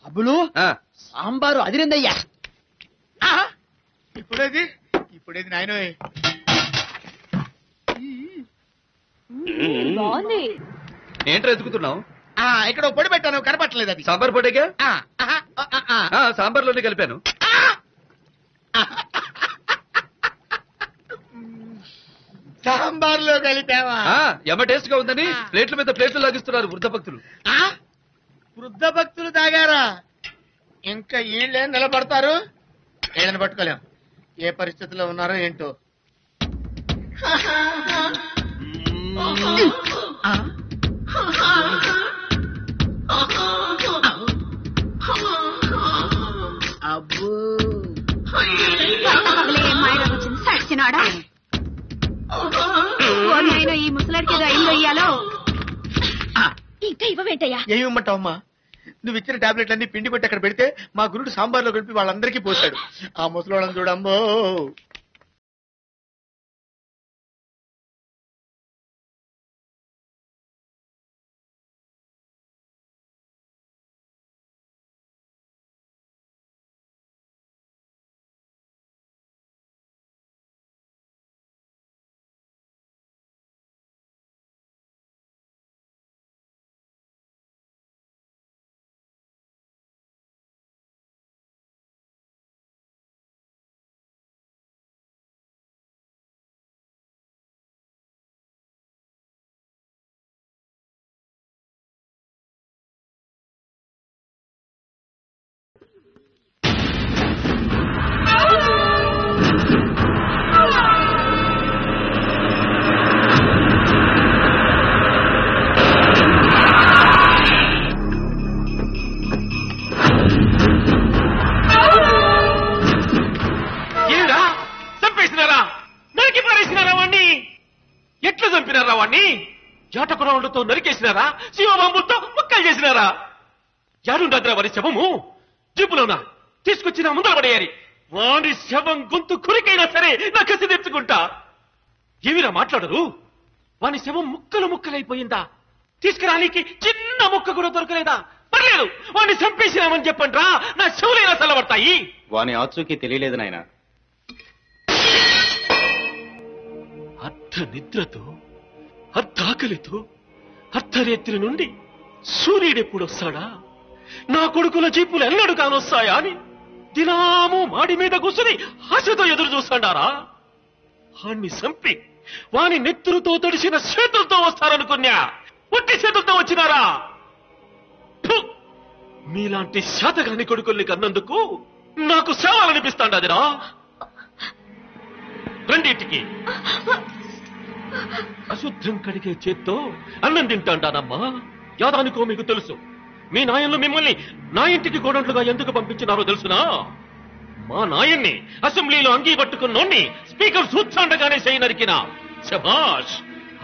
అబ్బులు సాంబారు అదిరిందయ్యా. ఇప్పుడేది నాయన. ఏంట్రా ఎత్తుకుతున్నావు? ఇక్కడ పొడి పెట్టాను, కనపట్టలేదు. అది సాంబార్ పొడిగా? సాంబార్లోనే కలిపాను. సాంబార్లో కలిపావా? ఎమ్మ టేస్ట్ గా ఉందని ప్లేట్ల మీద ప్లేట్లు లాగిస్తున్నారు వృద్ధ భక్తులు. వృద్ధ భక్తులు తాగారా? ఇంకా వీళ్ళేం నిలబడతారు? వీళ్ళని పట్టుకోలేం. ఏ పరిస్థితిలో ఉన్నారో ఏంటో. అబ్బో సచ్చినాడా ఈ ముసలాడికి ఏదో అయిందో ఇయ్యాలో ఇంకా ఇవ్వవేంటయ్యా? ఏమిమ్మంటావమ్మా, నువ్వు ఇచ్చిన టాబ్లెట్లన్నీ పిండి కొట్టి అక్కడ పెడితే మా గురుడు సాంబార్లో కలిపి వాళ్ళందరికీ పోసాడు. ఆ ముసలోళ్ళని చూడమ్మో. ఎట్లా చంపినారా వాణ్ణి? జాటకురావులతో నరికేసినారా? శివబాంబులతో ముక్కలు చేసినారా? యాడుండద్రా వారి శవము? జీపులోనా తీసుకొచ్చిన ముందర పడేయాలి. వాడి శవం గొంతు కురికైనా సరే నా కసి తెచ్చుకుంటా. ఏమిరా మాట్లాడరు? వాని శవం ముక్కలు ముక్కలైపోయిందా? తీసుకురానికి చిన్న ముక్క కూడా దొరకలేదా? పర్లేదు, వాడిని చంపేసినామని చెప్పండి రా, నా చెవులైనా చల్లబడతాయి. వాని ఆచూకీ తెలియలేదు నాయన. అర్ధ నిద్రతో, అర్ధాకలితో, అర్ధరేత్రి నుండి సూర్యుడెప్పుడు వస్తాడా? నా కొడుకుల జీపులు ఎన్నడు కానొస్తాయా అని దినాము మాడి మీద కూర్చుని ఆశతో ఎదురు చూస్తాడారా? వాణ్ణి చంపి వాని నెత్తురుతో తడిసిన చేతులతో వస్తారనుకున్నా, ఒట్టి చేతులతో వచ్చినారా? మీలాంటి శాతగాని కొడుకుల్ని కన్నందుకు నాకు సేవాలనిపిస్తాండదిరా. రెండింటికి అశుద్ధం కడిగే చేత్తో అన్నం తింటాండానమ్మా. యాదానికో మీకు తెలుసు. మీ నాయన్లు మిమ్మల్ని నా ఇంటికి గోడంట్లుగా ఎందుకు పంపించినారో తెలుసునా? మా నాయన్ని అసెంబ్లీలో అంగీ పట్టుకున్నోన్ని స్పీకర్ సూత్సాండగానే చేయనరికినా. శభాష్,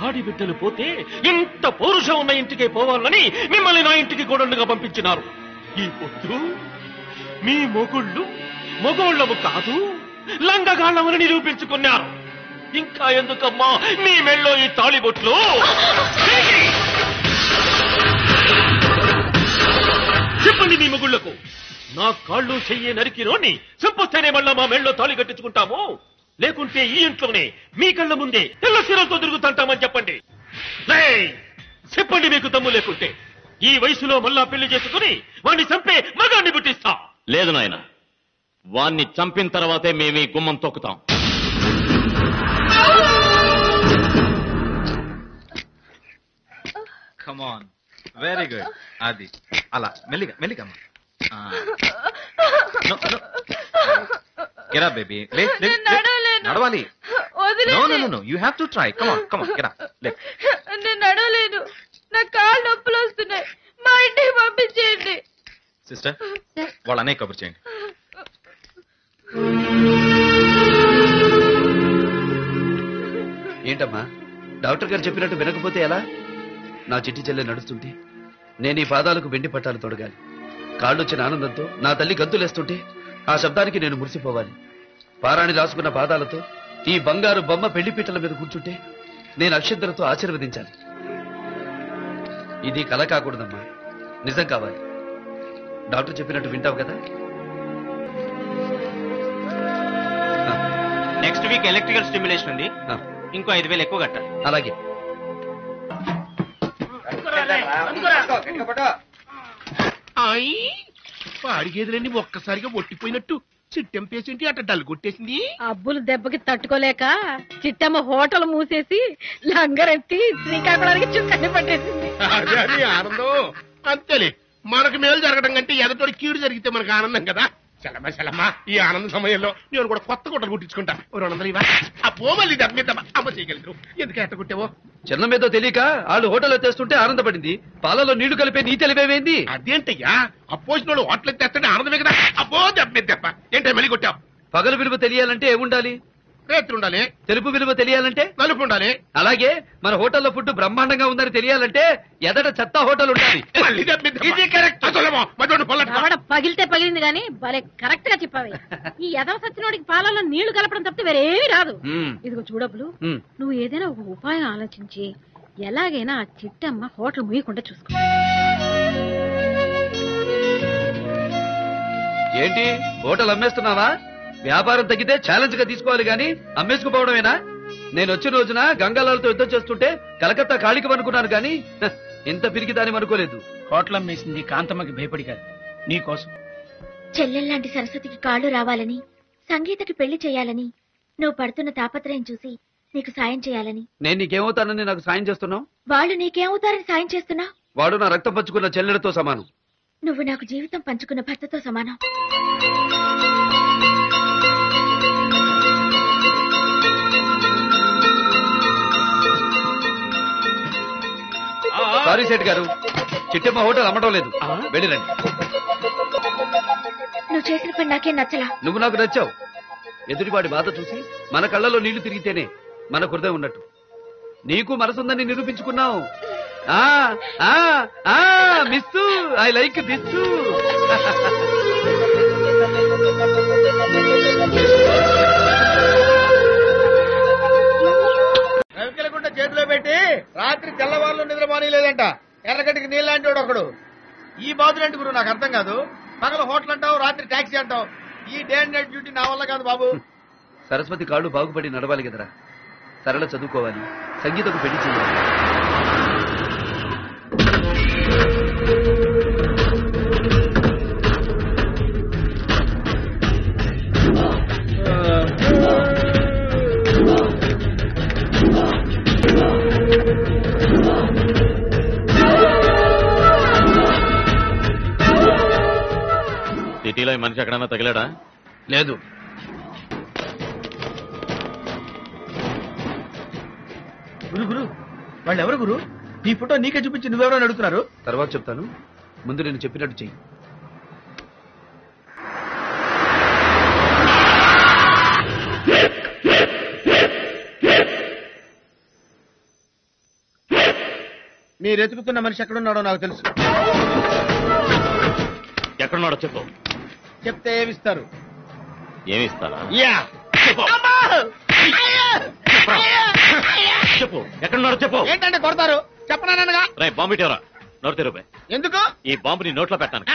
ఆడిబిడ్డలు పోతే ఇంత పౌరుషం ఉన్న ఇంటికే పోవాలని మిమ్మల్ని నా ఇంటికి గోడంట్లుగా పంపించినారు. ఈ పొద్దు మీ మొగుళ్ళు మొగోళ్ళము కాదు, లంగగాళ్ళమని నిరూపించుకున్నారు. ఇంకా ఎందుకమ్మా మీ మెళ్ళో ఈ తాళిబొట్లు? చెప్పండి మీ మొగుళ్లకు, నా కాళ్ళు చెయ్యి నరికినోని చంపొస్తేనే మళ్ళా మా మెళ్ళో తాళి కట్టించుకుంటాము, లేకుంటే ఈ ఇంట్లోనే మీ కళ్ళ ముందే తెల్ల చీరలతో తిరుగుతుంటామని చెప్పండి. చెప్పండి మీకు దమ్ము లేకుంటే. ఈ వయసులో మళ్ళా పెళ్లి చేసుకుని వాణ్ణి చంపే మగాన్ని పుట్టిస్తా. లేదు నాయన, వాణ్ణి చంపిన తర్వాతే మేము ఈ గుమ్మం తొక్కుతాం. Come on, very good. అది అలా మెల్లిగా మెల్లిగా. Get up, baby. నడవాలి. No, no, no, no. You have to try. Come on, come on. Get up. నేను నడవలేను, నా కాళ్ళు నొప్పులు వస్తున్నాయి, మా ఇంటికి పంపించేయండి. సిస్టర్, వాళ్ళ అన్నయ్య కబుర్ చేయండి. ఏంటమ్మా, డాక్టర్ గారు చెప్పినట్టు వినకపోతే ఎలా? నా చిట్టి చెల్లె నడుస్తుంటే నేను ఈ పాదాలకు వెండి పట్టాలు తొడగాలి. కాళ్ళొచ్చిన ఆనందంతో నా తల్లి గంతులేస్తుంటే ఆ శబ్దానికి నేను మురిసిపోవాలి. పారాణి రాసుకున్న పాదాలతో ఈ బంగారు బొమ్మ పెళ్లిపీటల మీద కూర్చుంటే నేను అక్షంతలతో ఆశీర్వదించాలి. ఇది కల కాకూడదమ్మా, నిజం కావాలి. డాక్టర్ చెప్పినట్టు వింటావు కదా? నెక్స్ట్ వీక్ ఎలక్ట్రికల్ స్టిమ్యులేషన్ ఉంది, ఇంకో 5,000 ఎక్కువ కట్టాలి. అలాగే. పాడిగేదులన్నీ ఒక్కసారిగా ఒట్టిపోయినట్టు చిట్టెం పేషెంట్ అట్ట డల్ కొట్టేసింది. అబ్బులు దెబ్బకి తట్టుకోలేక చిట్టమ్మ హోటల్ మూసేసి లంగరెత్తి శ్రీకాకుళానికి చుక్కని పట్టేసింది. అదే ఆనందం. అంతేలే, మనకు మేలు జరగడం కంటే ఎదటోడి కీడు జరిగితే మనకు ఆనందం కదా. చలమ్మా ఈ ఆనంద సమయంలో నేను కూడా కొత్త గుట్టలు కుట్టించుకుంటా 200 ఇవ్వ. అబ్బో మళ్ళీ దమ్మిద్దామా అమ్మ చేయగలరు ఎందుకు ఎట్ట కుట్టావో చిన్న మీద తెలియక వాళ్ళు హోటల్ తెస్తుంటే ఆనందపడింది. పాలలో నీళ్లు కలిపే నీ తెలివేమైంది? అదేంటయ్యా అపోజిట్ వాళ్ళు హోటల్ తెస్తుంటే ఆనందమే కదా. అబ్బో దెబ్బ ఏంటో మళ్ళీ కొట్టావు. పగలు విలువ తెలియాలంటే ఏముండాలి? రేత్రి ఉండాలి. తెలుపు విలువ తెలియాలంటే నలుపు ఉండాలి. అలాగే మన హోటల్లో ఫుడ్ బ్రహ్మాండంగా ఉందని తెలియాలంటే ఎదట చెత్త హోటల్ ఉండాలి. ఇది కరెక్ట్. పగిలితే పగిలింది గాని భలే కరెక్ట్ గా చెప్పావి. ఈ యదవ సచ్చినోడికి పాలలో నీళ్లు కలపడం తప్పితే వేరేమీ రాదు. ఇదిగో చూడబ్బులు, నువ్వు ఏదైనా ఒక ఉపాయం ఆలోచించి ఎలాగైనా ఆ చిట్టమ్మ హోటల్ ముయ్యకుండా చూసుకో. ఏంటి హోటల్ అమ్మేస్తున్నావా? వ్యాపారం తగ్గితే ఛాలెంజ్ గా తీసుకోవాలి గాని అమ్మేసుకుపోవడమేనా? నేను వచ్చిన రోజున గంగాలాలతో యుద్ధం చేస్తుంటే కలకత్తా ఖాళీకి అనుకున్నాను గాని ఇంత పిరికిదాని అనుకోలేదు. హోటల్ అమ్మేసింది కాంతమ్మకి భయపడి కాదు, నీకోసం. చెల్లెల్లాంటి సరస్వతికి కాళ్ళు రావాలని, సంగీతకి పెళ్లి చేయాలని, నువ్వు పడుతున్న తాపత్రయం చూసి నీకు సాయం చేయాలని. నేను నీకేమవుతానని నాకు సాయం చేస్తున్నావు? వాళ్ళు నీకేమవుతారని సాయం చేస్తున్నా? వాడు నా రక్తం పంచుకున్న చెల్లెలతో సమానం. నువ్వు నాకు జీవితం పంచుకున్న భర్తతో సమానం. సారీ సేట్ గారు, చిట్టమ్మ హోటల్ అమ్మడం లేదు, వెళ్ళిరండి. నువ్వు చేసిన పని నాకేం నచ్చలా. నువ్వు నాకు నచ్చావు. ఎదుటివాడి బాధ చూసి మన కళ్ళలో నీళ్లు తిరిగితేనే మన హృదయం ఉన్నట్టు. నీకు మనసుందని నిరూపించుకున్నావు. Miss I like this. రవికెలకుంట చేతిలో పెట్టి రాత్రి తెల్లవాళ్ళు నిద్రమానీ లేదంట. ఎర్రగడ్డికి నీళ్ళంటే ఒకడు. ఈ బాధులంటే గురు నాకు అర్థం కాదు. పగల హోటల్ అంటావు, రాత్రి టాక్సీ అంటావు. ఈ డే అండ్ నైట్ డ్యూటీ నా వల్ల కాదు బాబు. సరస్వతి కాళ్ళు బాగుపడి నడవాలి కదరా. సరళ చదువుకోవాలి, సంగీతకు పెళ్లి చేయాలి. సిటీలో ఈ మనిషి ఎక్కడన్నా తగిలాడా? లేదు. గురు గురు వాళ్ళు ఎవరు గురు? నీ ఫోటో నీకే చూపించి నువ్వెవరో అడుగుతున్నారు. తర్వాత చెప్తాను, ముందు నేను చెప్పినట్టు చెయ్యి. మీరు ఎతుకుతున్న మనిషి ఎక్కడున్నాడో నాకు తెలుసు. ఎక్కడున్నాడో చెప్పు. చెప్తే ఏమిస్తారు? ఏమిస్తారా? యా చెప్పు, ఎక్కడున్నాడో చెప్పు. ఏంటంటే కొడతారు? చెప్పనానగా. రే బాంబు ఇటీవరా, నోరు తెరుపే. ఎందుకు? ఈ బాంబు నీ నోట్లో పెట్టాను.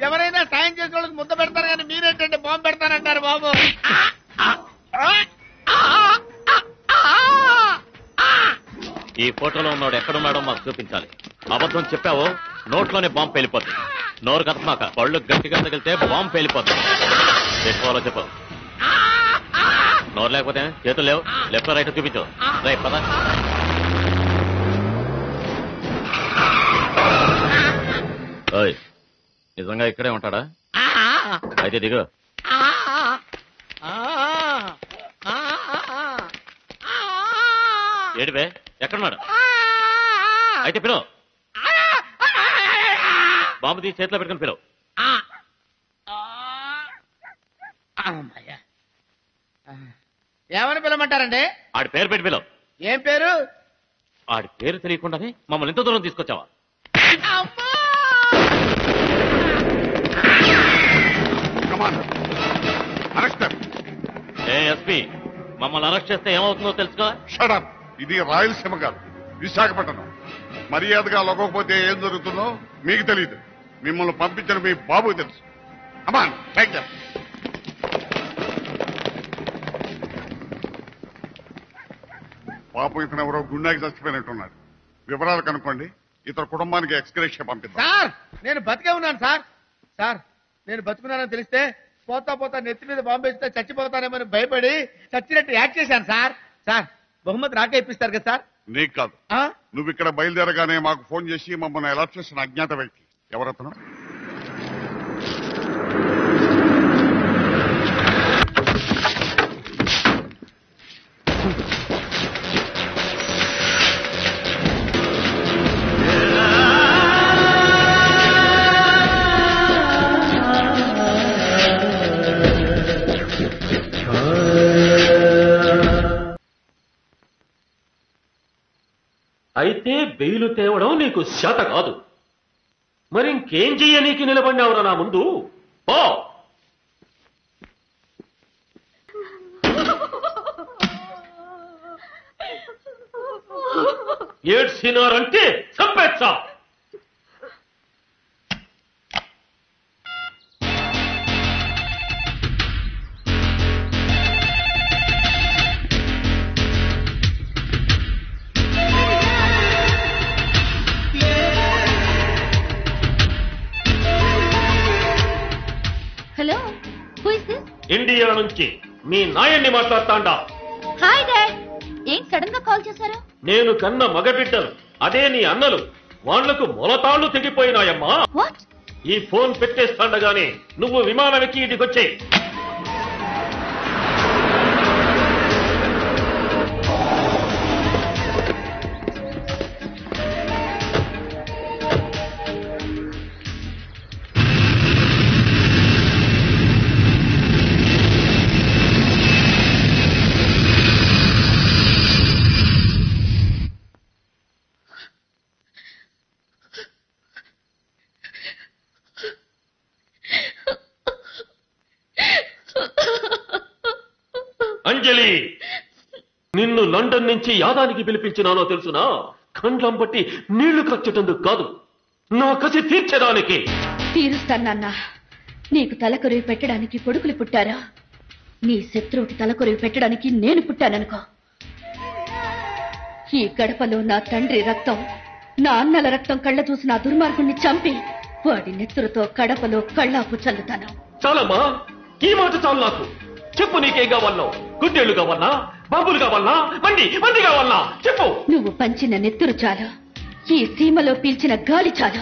ఎవరైనా సాయం చేసిన వాళ్ళకి ముద్ద పెడతారు కానీ మీరేంటంటే బాంబు పెడతానంటారు బాబు. ఈ ఫోటోలో ఉన్నాడు ఎక్కడున్నాడో మాకు చూపించాలి. అబద్ధం చెప్పావో నోట్లోనే బాంబు పేలిపోతుంది. నోరు కట్టమాక, పళ్ళు గట్టిగా తగిలితే బాంబు పేలిపోతుంది. చెప్పుకోవాలో చెప్పు. నోరు లేకపోతే చేతులు లేవు, లెఫ్ట్ రైట్ చూపించు. రైట్ పద. ఓయ్, నిజంగా ఇక్కడే ఉంటాడా? అయితే దిగు. ఏడివే, ఎక్కడున్నాడు? అయితే పిలువు. బాంబు తీసి చేతిలో పెట్టుకుని పిలువు. ఏమని పిలవమంటారండి? ఆడి పేరు పెట్టి పిలువు. ఏం పేరు? ఆడి పేరు తెలియకుండానే మమ్మల్ని ఎంత దూరం తీసుకొచ్చావా? ఏ ఎస్పీ, మమ్మల్ని అరెస్ట్ చేస్తే ఏమవుతుందో తెలుసుకో. షడప్. ఇది రాయలసీమ కాదు, విశాఖపట్నం. మర్యాదగా లొక్కకపోతే ఏం జరుగుతుందో మీకు తెలియదు. మిమ్మల్ని పంపించిన మీ బాబుకి తెలుసు. Amman take care. పాపం ఇతను ఎవరో గుండాకి చచ్చిపోయినట్టున్నాడు. వివరాలు కనుక్కోండి. ఇతర కుటుంబానికి ఎక్స్గ్రేషియా పంపిద్దాం. సార్ నేను బతికే ఉన్నాను సార్. సార్ నేను బతుకున్నానని తెలిస్తే పోతా పోతా నెత్తి మీద బాంబు వేస్తే చచ్చిపోతానేమని భయపడి చచ్చినట్టు యాక్ట్ చేశాను సార్. సార్ బహుమతి నాకే ఇప్పిస్తారు కదా సార్? నీకు కాదు. నువ్వు ఇక్కడ బయలుదేరగానే మాకు ఫోన్ చేసి మమ్మల్ని అలర్ట్ చేసిన అజ్ఞాత వ్యక్తి ఎవరతను? బెయిలు తేవడం నీకు శాత కాదు. మరి ఇంకేం చెయ్యనీకి నిలబడినావురా నా ముందు? ఓ ఏడ్చినారంటే చంపేచ్చా. Hello, who is this? India నుంచి మీ నాయన్ని మాట్లాడతాండా. Hi dad. ఏం సడన్ గా కాల్ చేశారు? నేను కన్న మగబిడ్డలు, అదే నీ అన్నలు, వాళ్లకు మొలతాళ్లు తెగిపోయినాయమ్మా. ఈ ఫోన్ పెట్టేస్తాండగానే నువ్వు విమానం ఎక్కి ఇటుకొచ్చే. అంజలి, నిన్ను లండన్ నుంచి యాదానికి పిలిపించినానో తెలుసునా? కండ్లం బట్టి నీళ్లు కచ్చటందుకు కాదు, నా కసి తీర్చడానికి. తీరుస్తానన్నా. నీకు తలకొరివి పెట్టడానికి కొడుకులు పుట్టారా? నీ శత్రువుకి తలకొరివి పెట్టడానికి నేను పుట్టాననుకో. ఈ గడపలో నా తండ్రి రక్తం, నా అన్నల రక్తం కళ్ళ చూసి నా దుర్మార్గుణ్ణి చంపి వాడి నెత్తురుతో కడపలో కళ్ళాపు చల్లుతాను. చాలమ్మా, ఈ మాట చాలు నాకు. చెప్పు, నీకేం కావాలన్నా? గుడ్డేళ్లు కావాలన్నా? బాబులు కావాలన్నా? మంది కావాలన్నా? చెప్పు. నువ్వు పంచిన నెత్తురు చాలు, ఈ సీమలో పీల్చిన గాలి చాలు.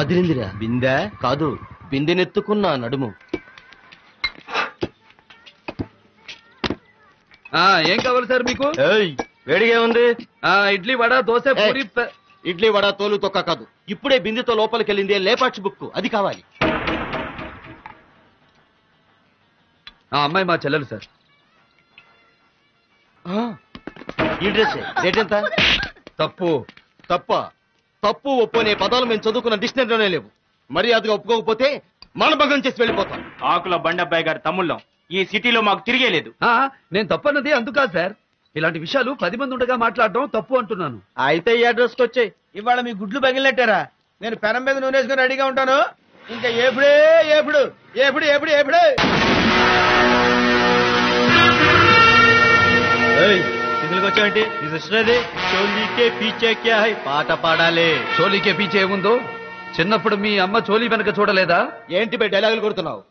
అదిరిందిరా. బిందె కాదు, బిందెనెత్తుకున్న నడుము. ఏం కావాలి సార్ మీకు? వేడిగా ఉంది. ఇడ్లీ వడ దోశ పూరి. ఇడ్లీ వడ తోలు తొక్క కాదు, ఇప్పుడే బిందెతో లోపలికెళ్ళింది లేపాక్షి బుక్, అది కావాలి. అమ్మాయి మా చెల్లెలు సార్. ఈ డ్రెస్ రేట్ ఎంత? తప్పు. తప్పు ఒప్పు అనే పదాలు మేము చదువుకున్న డిక్షనరీలోనే లేవు. మర్యాదగా ఒప్పుకోకపోతే మనభంగం చేసి వెళ్ళిపోతాం. ఆకుల బండబ్బాయి గారి తమ్ముళ్ళం ఈ సిటీలో మాకు తిరిగేలేదు. నేను తప్పన్నది అందుకాదు సార్. ఇలాంటి విషయాలు 10 మంది ఉండగా మాట్లాడడం తప్పు అంటున్నాను. అయితే ఈ అడ్రస్ కి వచ్చాయి. ఇవాళ మీ గుడ్లు పగిలినట్టారా? నేను పెనం మీద నూనె వేసుకుని రెడీగా ఉంటాను. ఇంకా ఏపుడు. ఇందులోకి వచ్చామంటే చోలీకే పీచే క్యా హై పాట పాడాలి. చోలీకే పీచే ఏముందో? చిన్నప్పుడు మీ అమ్మ చోలీ వెనక చూడలేదా? ఏంటి బై డైలాగులు కొడుతున్నావు?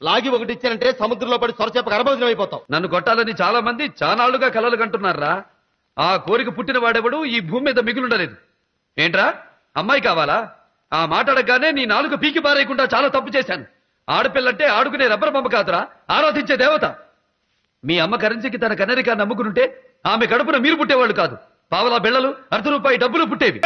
లాగి ఒకటి ఇచ్చానంటే సముద్రంలో పడి సొరచేప గర్భవతిని అయిపోతావు. నన్ను కొట్టాలని చాలా మంది చానాళ్లుగా కలలు కంటున్నారా? ఆ కోరిక పుట్టిన వాడెవడు ఈ భూమి మీద మిగులుండలేదు. ఏంట్రా, అమ్మాయి కావాలా? ఆ మాట్లాడగానే నీ నాలుగు పీకి పారేయకుండా చాలా తప్పు చేశాను. ఆడపిల్లంటే ఆడుకునే రబ్బర్ బొమ్మ కాదురా, ఆరాధించే దేవత. మీ అమ్మ కరెన్సీకి తన కన్నరికాన్ని నమ్ముకుంటే ఆమె కడుపున మీరు పుట్టేవాళ్ళు కాదు. పావలా బిళ్ళలు, ₹1 డబ్బులు పుట్టేవి.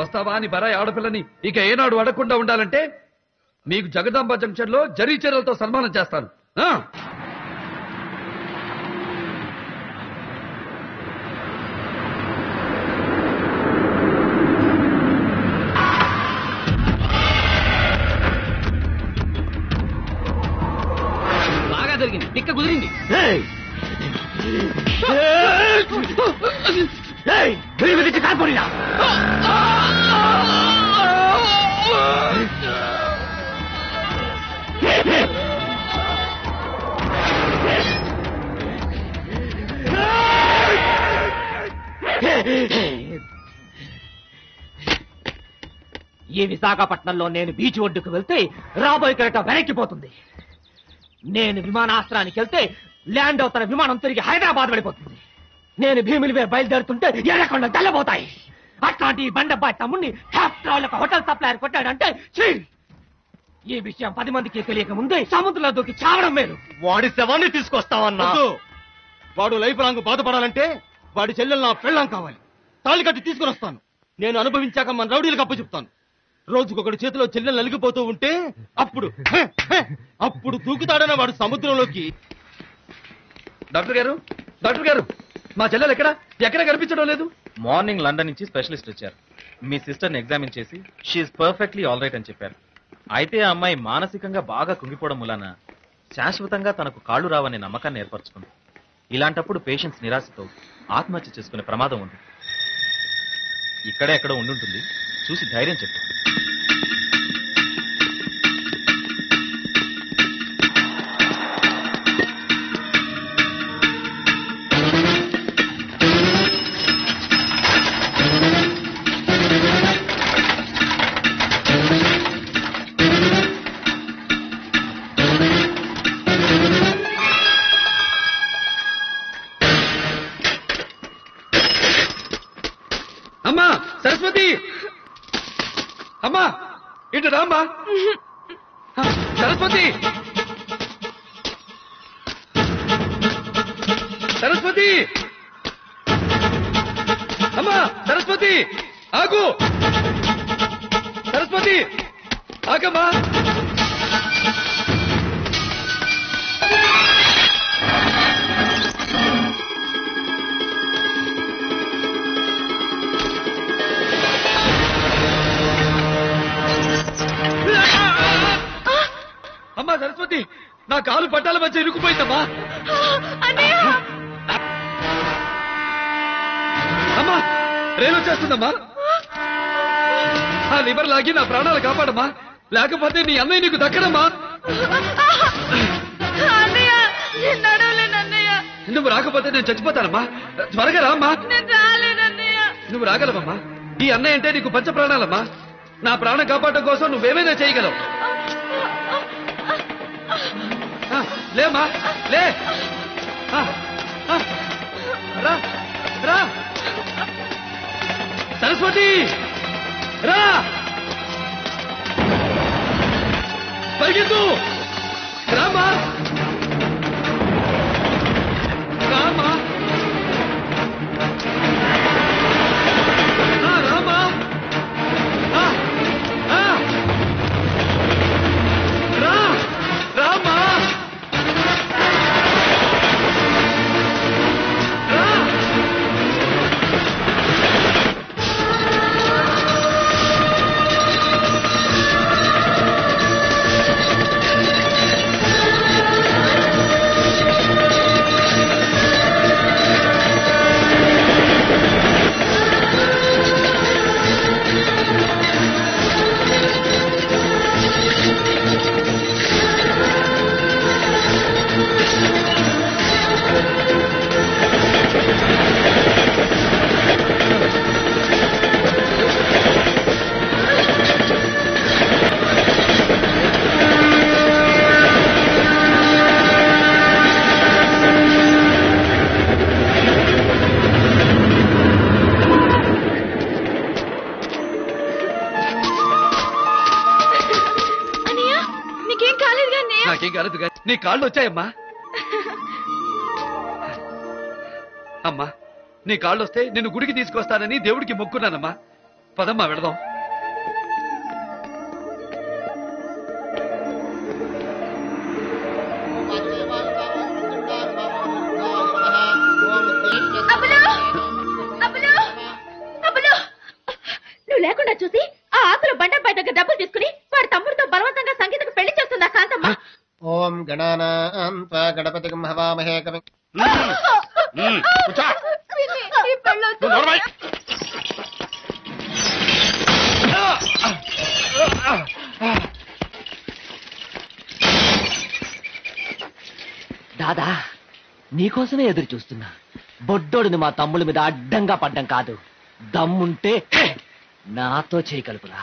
వస్తావా అని బరాయి ఆడపిల్లని ఇక ఏనాడు అడగకుండా ఉండాలంటే మీకు జగదాంబ జంక్షన్ లో జరీ చీరలతో సన్మానం చేస్తాను. బాగా జరిగింది, టిక్క కుదిరింది. కాల్పోయినా ఈ విశాఖపట్నంలో నేను బీచ్ ఒడ్డుకు వెళ్తే రాబోయే కెరటం వెనక్కిపోతుంది. నేను విమానాశ్రయానికి వెళ్తే ల్యాండ్ అవుతున్న విమానం తిరిగి హైదరాబాద్ వెళ్ళిపోతుంది. నేను భీమిలి బయలుదేరుతుంటే ఎర్రకొండ తెల్లబోతాయి. అట్లాంటి బండబ్బాయి తమ్ముడిని హోటల్ సప్లైర్ కొట్టాడంటే ఈ విషయం 10 మందికి తెలియక ముందే సముద్రంలో దూకి చావడం మేలు. వాడి శవాన్ని తీసుకొస్తావన్నా? వాడు లైఫ్ లాంగ్ బాధపడాలంటే వాడి చెల్లెలు నా పెళ్ళాం కావాలి. తాళి కట్టి తీసుకుని వస్తాను. నేను అనుభవించాక మన రౌడీలకు అప్పు చెప్తాను. రోజుకొకటి చేతిలో చెల్లెలు నలిగిపోతూ ఉంటే అప్పుడు దూకుతాడన్న వాడు సముద్రంలోకి. డాక్టర్ గారు మా చెల్లెలు ఎక్కడ కనిపించడం లేదు. మార్నింగ్ లండన్ నుంచి స్పెషలిస్ట్ వచ్చారు. మీ సిస్టర్ని ఎగ్జామిన్ చేసి షీఈస్ పర్ఫెక్ట్లీ ఆల్ రైట్ అని చెప్పారు. అయితే ఆ అమ్మాయి మానసికంగా బాగా కుంగిపోవడం మూలాన శాశ్వతంగా తనకు కాళ్ళు రావనే నమ్మకాన్ని ఏర్పరచుకుంది. ఇలాంటప్పుడు పేషెంట్స్ నిరాశతో ఆత్మహత్య చేసుకునే ప్రమాదం ఉంది. ఇక్కడే ఎక్కడో ఉండుంటుంది, చూసి ధైర్యం చెప్పు. అమ్మా సరస్వతి, అమ్మా ఇటు రామ్మా. సరస్వతి, సరస్వతి, అమ్మా సరస్వతి ఆగు. సరస్వతి ఆగమ్మా. అమ్మా సరస్వతి, నా కాలు పట్టాల మధ్య ఇరుక్కుపోయిందమ్మా. అమ్మా రైలు వచ్చేస్తుందమ్మా. ఆ లివర్ లాగి నా ప్రాణాలు కాపాడమ్మా, లేకపోతే నీ అన్నయ్య నీకు దక్కడమ్మా. నువ్వు రాకపోతే నేను చచ్చిపోతానమ్మా. త్వరగా రామ్మా. నువ్వు రాగలవమ్మా. ఈ అన్నయ్య అంటే నీకు పంచ ప్రాణాలమ్మా. నా ప్రాణం కాపాడటం కోసం నువ్వేమైనా చేయగలవు. లేమ్మా లే. రా రా సరస్వతి, రా పరిగెత్తు. రామ్మా రామ్మా రామ్మా. రా రామ్మా. నాకేం కాలేదు, నీ కాళ్ళు వచ్చాయమ్మా. అమ్మా నీ కాళ్ళు వస్తే నిన్ను గుడికి తీసుకొస్తానని దేవుడికి మొక్కున్నానమ్మా. పదమ్మా వెళదాం. నువ్వు లేకుండా చూసి ఆ ఆకులు బండపై దగ్గర డబ్బులు తీసుకుని వాడి తమ్ముడితో బలవంతంగా సంగీతకు పెళ్లి చేస్తుందా కాంతమ్మ. ఓం గణానాంత గణపతిం హవామహే కవిం. దాదా నీకోసమే ఎదురు చూస్తున్నా. బొడ్డోడిని మా తమ్ముడి మీద అడ్డంగా పడ్డం కాదు, దమ్ముంటే నాతో చేయగలుపురా.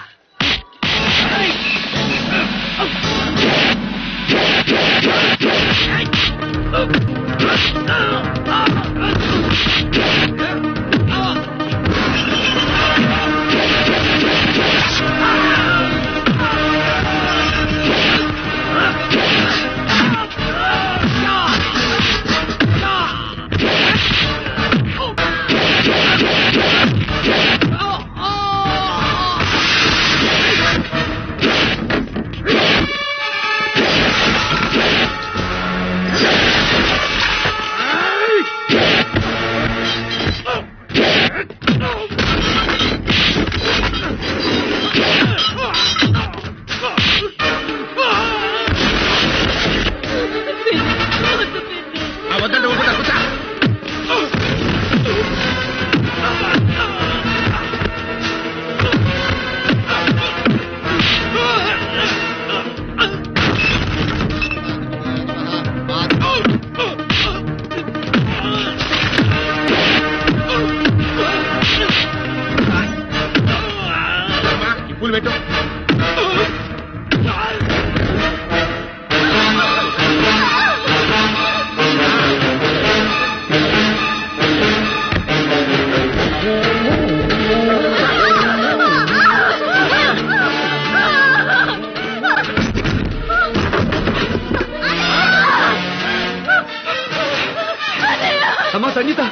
సంగీత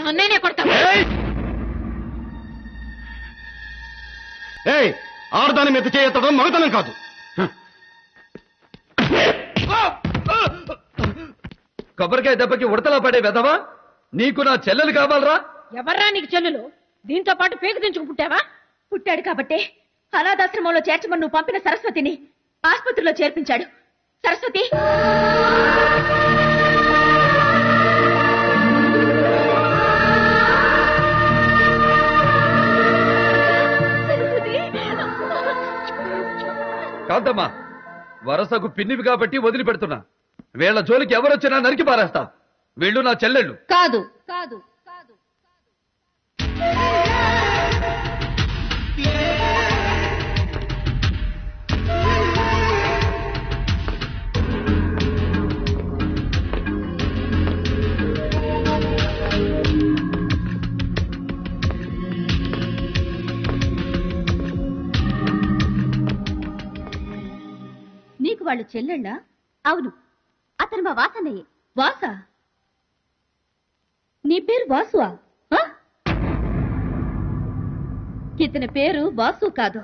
అన్నయ్యనే కొడతా. ఆడదాని మీద చేయడం మగతనం కాదు. కొబ్బరికాయ దెబ్బకి ఉడతలా పడే వెదవా, నీకు నా చెల్లెలు కావాలరా? ఎవర్రా నీకు చెల్లెలు? దీంతో పాటు పేగు తెంచుకు పుట్టావా? పుట్టాడు కాబట్టే అనాథాశ్రమంలో చేర్చమని నువ్వు పంపిన సరస్వతిని ఆసుపత్రిలో చేర్పించాడు. సరస్వతి కాంతమ్మా, వరసకు పిన్నివి కాబట్టి వదిలిపెడుతున్నా. వీళ్ళ జోలికి ఎవరొచ్చినా నరికి పారేస్తా. వీళ్ళు నా చెల్లెళ్ళు కాదు. కాదు నీకు వాళ్ళు చెల్లెళ్ళా? అవును, అతను మా వాసన్నయ్యే. వాసా? నీ పేరు వాసువా? ఇతని పేరు వాసు కాదు,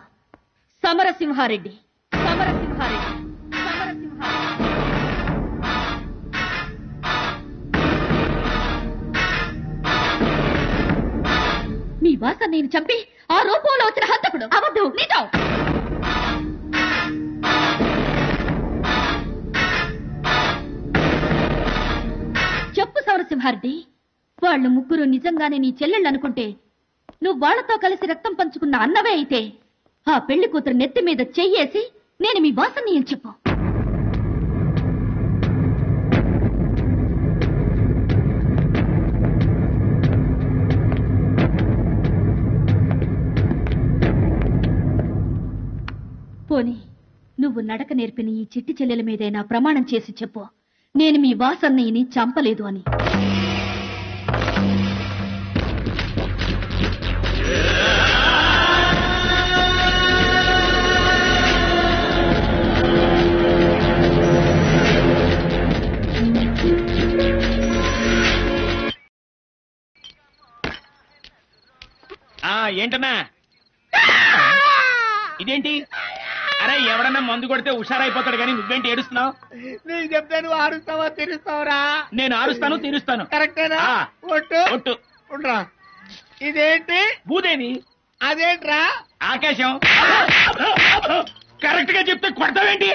సమరసింహారెడ్డి. సమరసింహారెడ్డి. మీ వాసన్నయ్యని చంపి ఆ రూపంలో వచ్చిన హంతకుడు. అవద్దు, నిజం. చెప్పు సమరసింహారెడ్డి, వాళ్ళు ముగ్గురు నిజంగానే నీ చెల్లెళ్ళు అనుకుంటే, నువ్వు వాళ్లతో కలిసి రక్తం పంచుకున్న అన్నవే అయితే, ఆ పెళ్లి కూతురు నెత్తి మీద చెయ్యేసి నేను మీ వాసని అని చెప్పు. పోనీ నువ్వు నడక నేర్పిన ఈ చిట్టి చెల్లెల మీదైనా ప్రమాణం చేసి చెప్పు, నేను మీ వాసన్నయ్యని చంపలేదు అని. ఏంటన్నా ఇదేంటి? అరే ఎవడన్నా మందు కొడితే హుషారైపోతాడు కానీ నువ్వేంటి ఏడుస్తున్నావు? నీకు చెప్తే నువ్వు ఆరుస్తావా తీరుస్తావురా? నేను ఆరుస్తాను తీరుస్తాను. కరెక్టేనా? ఒట్టు ఒట్టు ఉండ్రా. ఇదేంటి? భూదేవి. అదేంట్రా? ఆకాశం. కరెక్ట్ గా చెప్తే కొడతావేంటి?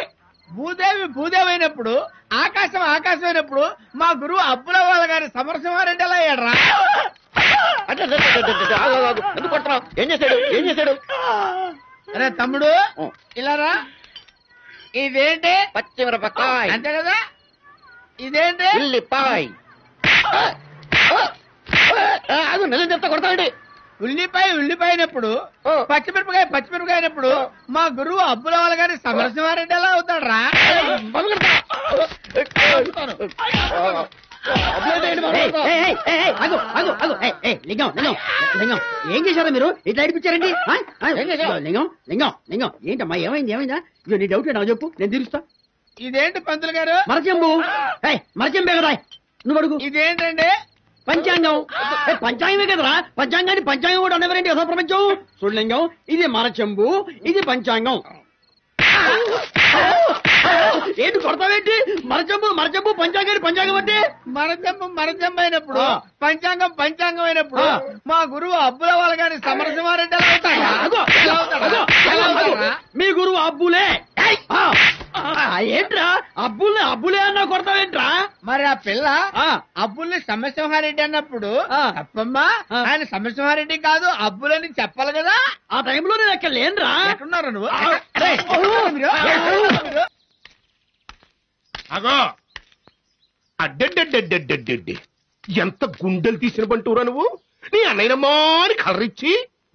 భూదేవి భూదేవి అయినప్పుడు ఆకాశం ఆకాశం అయినప్పుడు మా గురువు అబ్బుల వాళ్ళ గారి సమరసింహారెడ్డి ఎలా అయ్యాడ్రా? ఏం చేశాడు ఏం చేశాడు? అరే తమ్ముడు ఇలారా. ఇదేంటి? పచ్చిమిరపకాయ. అంతే కదా. ఇదేంటి? ఉల్లిపాయ. అది నిజం చెప్తా కొడతాండి. ఉల్లిపాయ అయినప్పుడు పచ్చిమిరపకాయ అయినప్పుడు మా గురువు అబ్బుల వాళ్ళ గారి సమరసింహారెడ్డి ఎలా అవుతాడ్రా? ఏం చేశారా మీరు? ఇట్లా అడిపించారండి. లింగం లింగం లింగం ఏంటమ్మా? ఏమైందా? నీ డౌట్ నాకు చెప్పు, నేను తీరుస్తా. ఇదేంటి పంతులు గారు? మరచెంబు. మరచెంబే కదా నువ్వు అడుగు. ఇదేంటండి? పంచాంగం. పంచాంగమే కదరా. పంచాంగాన్ని పంచాంగం కూడా అనేవరేంటి అసలు ప్రపంచం? చూడలింగం, ఇది మరచెంబు, ఇది పంచాంగం. ఏంటి కొడతావేంటి? మరచెంబు పంచాంగం అంటే మరచెంబు అయినప్పుడు పంచాంగం అయినప్పుడు మా గురువు అబ్బుల వాళ్ళ గారి సమరసింహారెడ్డి ఎలా అవుతాడా? మీ గురువు అబ్బులే. ఏంట్రా అబ్బులే అన్నా కొడతావేంట్రా? మరి ఆ పిల్ల అబ్బుల్ని సమరసింహారెడ్డి అన్నప్పుడు తప్పమ్మా, ఆయన సమరసింహారెడ్డి కాదు అబ్బులని చెప్పాలి కదా. ఆ టైంలో నేను ఎక్కడ లేనురా. ఎక్కడున్నారా నువ్వు? అగో అడ్డెడ్డెడ్డెడ్డెడ్డెడ్డెడ్డి ఎంత గుండెలు తీసిన బంటూరా నువ్వు. నీ అన్నయ్యనమ్మాని కలరిచ్చి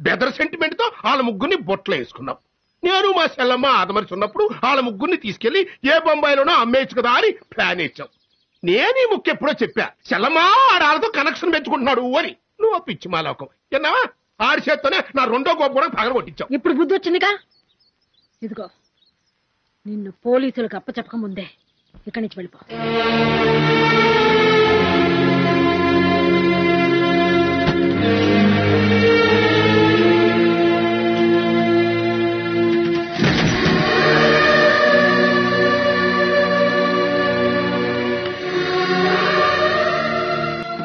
బెదర్ సెంటిమెంట్ తో వాళ్ళ ముగ్గురిని బొట్లో వేసుకున్నావు. నేను మా సెల్లమ్మ ఆదమరిచి ఉన్నప్పుడు వాళ్ళ ముగ్గురిని తీసుకెళ్లి ఏ బొంబాయిలోనో అమ్మేయచ్చు కదా అని ప్లాన్ వేసావు. నేను ఈ ముఖ్య ఎప్పుడో చెప్పా, సెల్లమ్మ ఆడాలతో కనెక్షన్ పెంచుకుంటున్నాడు అని. నువ్వు పిచ్చి మాలోకం విన్నావా? ఆడి చేత్తోనే నా రెండో గోపు కూడా పగల కొట్టించావు. ఇప్పుడు బుద్ధి వచ్చిందిగా. ఇదిగో నిన్ను పోలీసులకు అప్పచెప్పక ముందే ఇక్కడి నుంచి వెళ్ళిపో.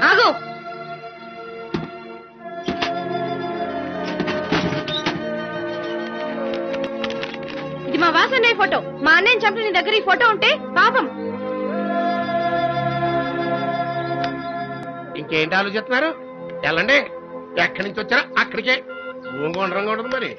ఆగు. ఇది మా వాసన్నయ్య ఫోటో. మా అన్నయ్యని చంపిన నీ దగ్గర ఈ ఫోటో ఉంటే పాపం. ఇంకేంటి ఆలోచిస్తున్నారు? వెళ్ళండి. ఎక్కడి నుంచి వచ్చారా అక్కడికే. గుండ్రంగా ఉండదు మరి.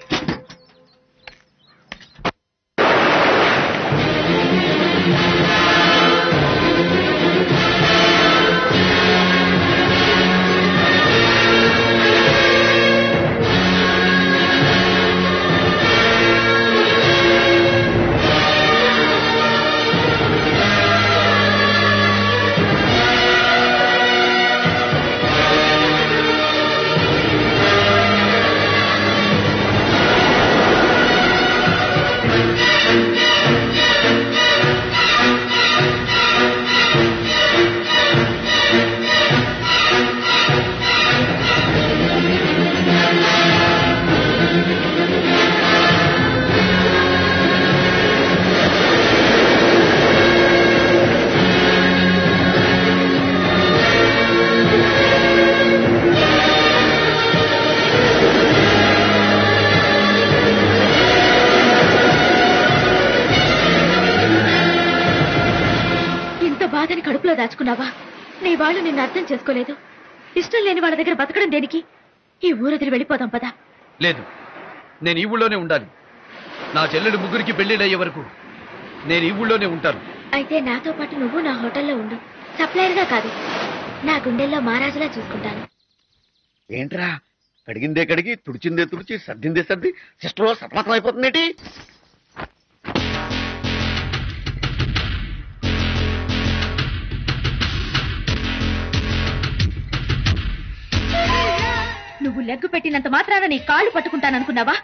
బాధని కడుపులో దాచుకున్నావా? నీ వాళ్ళు నిన్ను అర్థం చేసుకోలేదు. ఇష్టం లేని వాళ్ళ దగ్గర బతకడం దేనికి? ఈ ఊరదిరి వెళ్ళిపోదాం పదా. లేదు, నేను ఈ ఊళ్ళోనే ఉండాలి. నా చెల్లెలు ముగ్గురికి పెళ్లిళ్ళయ్యే వరకు నేను ఈ ఊళ్ళోనే ఉంటాను. అయితే నాతో పాటు నువ్వు నా హోటల్లో ఉండు. సప్లైర్ గా కాదు, నా గుండెల్లో మహారాజులా చూసుకుంటాను. ఏంట్రా కడిగిందే కడిగి తుడిచిందే తుడిచి సర్దిందే సర్ది సిస్టర్ సతమతం అయిపోతుందేటి? నువ్వు లెగ్గు పెట్టినంత మాత్రాన నీ కాళ్ళు పట్టుకుంటాననుకున్నావా?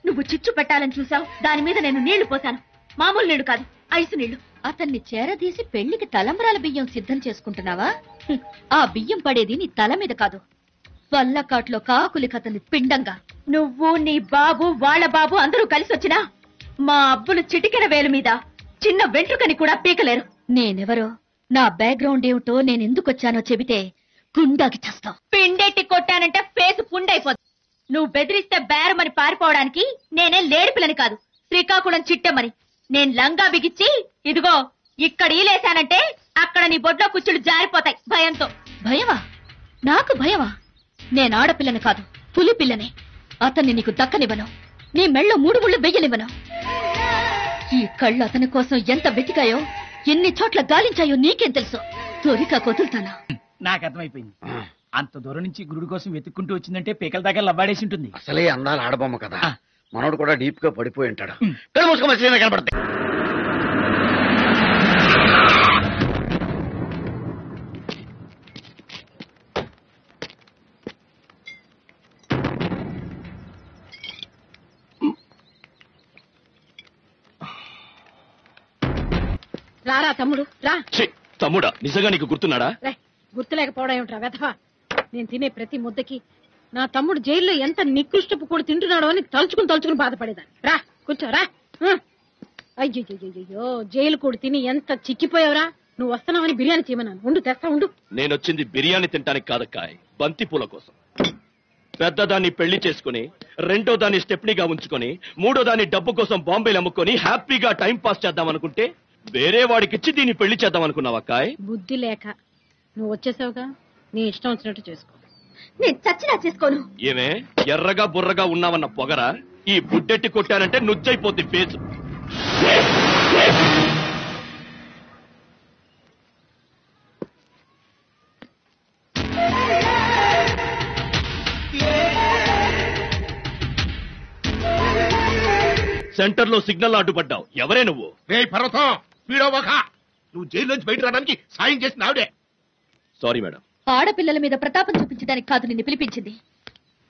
నువ్వు చిచ్చు పెట్టాలని చూసావు, దాని మీద నేను నీళ్లు పోసాను. మామూలు నీళ్లు కాదు, ఐసు నీళ్లు. అతన్ని చేరదీసి పెళ్లికి తలంబ్రాల బియ్యం సిద్ధం చేసుకుంటున్నావా? ఆ బియ్యం పడేది నీ తల మీద కాదు, వల్లకాట్లో కాకులి కథని పిండంగా నువ్వు నీ బాబు వాళ్ళ బాబు అందరూ కలిసి వచ్చినా మా అబ్బులు చిటికెన వేలు మీద చిన్న వెంట్రుకని కూడా పీకలేరు. నేనెవరో, నా బ్యాక్గ్రౌండ్ ఏమిటో, నేనెందుకొచ్చానో చెబితే గుండాకి చేస్తావు. పిండెట్టి కొట్టానంటే ఫేస్ పుండైపోతుంది. నువ్వు బెదిరిస్తే బేరమని పారిపోవడానికి నేనే లేడిపిల్లని కాదు, శ్రీకాకుళం చిట్టెమ్మని. నేను లంగా బిగిచ్చి ఇదిగో ఇక్కడ ఈలేశానంటే అక్కడ నీ బొడ్లో కుచ్చులు జారిపోతాయి భయంతో. భయమా? నాకు భయమా? నేను ఆడపిల్లని కాదు, పులి పిల్లని. అతన్ని నీకు దక్కనివ్వను, నీ మెళ్ళో 3 ముళ్ళు వెయ్యనివ్వను. ఈ కళ్ళు అతని కోసం ఎంత వెతికాయో, ఎన్ని చోట్ల గాలించాయో నీకేం తెలుసు. తొరికా కొదులుతానా? నాకు అర్థమైపోయింది. అంత దూరం నుంచి గురుడు కోసం వెతుక్కుంటూ వచ్చిందంటే పీకల దగ్గర లబ్బాడేసి ఉంటుంది. అసలే అందాల ఆడబొమ్మ కదా, మనోడు కూడా డీప్ గా పడిపోయి ఉంటాడు. కళ్ళు మూసుకో కనపడతాయి. రారా తమ్ముడు రా. తమ్ముడా, నిజంగా నీకు గుర్తున్నాడా? గుర్తులేకపోవడం ఏమిట్రా వెధవా. నేను తినే ప్రతి ముద్దకి నా తమ్ముడు జైల్లో ఎంత నికృష్టపు కూడా తింటున్నాడో అని తలుచుకుని బాధపడేదాన్ని. రా కూర్చో రా. అయ్యో జైలు కూడా తిని ఎంత చిక్కిపోయావురా. నువ్వు వస్తున్నావని బిర్యానీ చేయమన్నాను. ఉండు తెస్తా ఉండు. నేనొచ్చింది బిర్యానీ తింటానికి కాదక్కాయ్, బంతి పూల కోసం. పెద్దదాన్ని పెళ్లి చేసుకుని, రెండో దాన్ని స్టెప్నీగా ఉంచుకొని, మూడో దాన్ని డబ్బు కోసం బాంబేలు అమ్ముకొని హ్యాపీగా టైం పాస్ చేద్దాం అనుకుంటే వేరే వాడికిచ్చి దీన్ని పెళ్లి చేద్దాం అనుకున్నావక్కాయ్. బుద్ధి లేక నువ్వు వచ్చేసావుగా, నీ ఇష్టం వచ్చినట్టు చేసుకో. నేను చచ్చినా చేసుకోను. ఏమే ఎర్రగా బుర్రగా ఉన్నావన్న పొగరా? ఈ బుడ్డెట్టి కొట్టానంటే నుజ్జైపోద్ది ఫేసు. సెంటర్ లో సిగ్నల్ అడ్డుపడ్డావు. ఎవరే నువ్వు? రే పర్వతం, వీడోవక. నువ్వు జైలు నుంచి బయట రావడానికి సాయం చేసిన ఆవిడే. Sorry madam. ఆడపిల్లల మీద ప్రతాపం చూపించడానికి కాదు నిన్ను పిలిపించింది.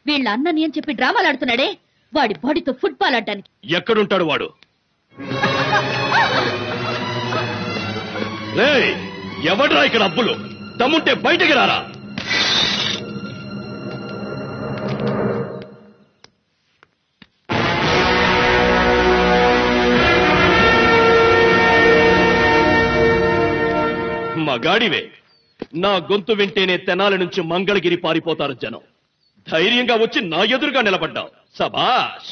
వీళ్ళ అన్నని అని చెప్పి డ్రామాలు ఆడుతున్నాడే, వాడి బాడీతో ఫుట్బాల్ ఆడడానికి. ఎక్కడుంటాడు వాడు? రేయ్, ఎవడ్రా ఇక్కడ అబ్బులు? దమ్ముంటే బయటికి రారా. మగాడివే. నా గొంతు వింటేనే తెనాలి నుంచి మంగళగిరి పారిపోతారు జనం. ధైర్యంగా వచ్చి నా ఎదురుగా నిలబడ్డావు. సబాష్.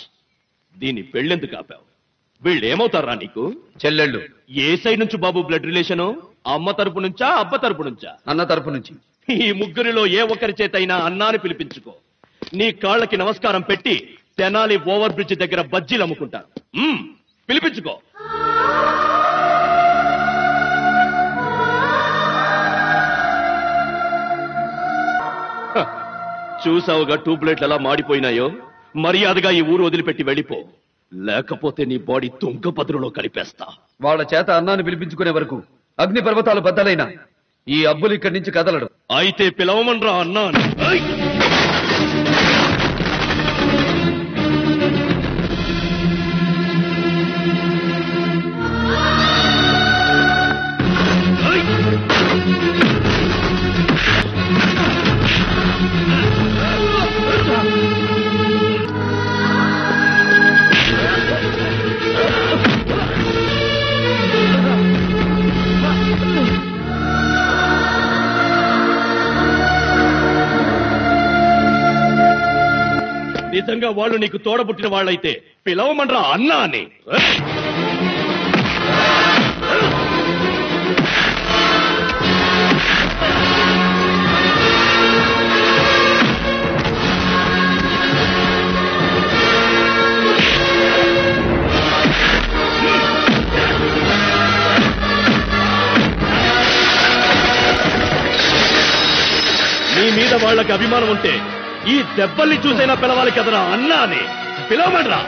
దీని పెళ్ళెందుకు ఆపావు? వీళ్ళేమవుతారా నీకు? చెల్లెళ్ళు. ఏ సైడ్ నుంచి బాబు బ్లడ్ రిలేషను? అమ్మ తరపు నుంచా, అబ్బ తరపు నుంచా? అన్న తరపు నుంచి. ఈ ముగ్గురిలో ఏ ఒక్కరి చేతైనా అన్నాని పిలిపించుకో. నీ కాళ్ళకి నమస్కారం పెట్టి తెనాలి ఓవర్ బ్రిడ్జ్ దగ్గర బజ్జీలు అమ్ముకుంటారు. పిలిపించుకో. చూసావుగా ట్యూబ్లైట్లు ఎలా మాడిపోయినాయో. మర్యాదగా ఈ ఊరు వదిలిపెట్టి వెళ్ళిపో, లేకపోతే నీ బాడీ తుంగపదురులో కలిపేస్తా. వాళ్ళ చేత అన్నాన్ని పిలిపించుకునే వరకు అగ్ని పర్వతాలు బద్దలైనా ఈ అబ్బులు ఇక్కడి నుంచి కదలడు. అయితే పిలవమన్రా అన్నా అని. నిజంగా వాళ్ళు నీకు తోడబుట్టిన వాళ్ళైతే పిలవమన్రా అన్నా అని. నీ మీద వాళ్ళకి అభిమానం ఉంటే ఈ దెబ్బల్ని చూసైనా పిలవాలి కదరా అన్నా అని. పిలవమన్రా.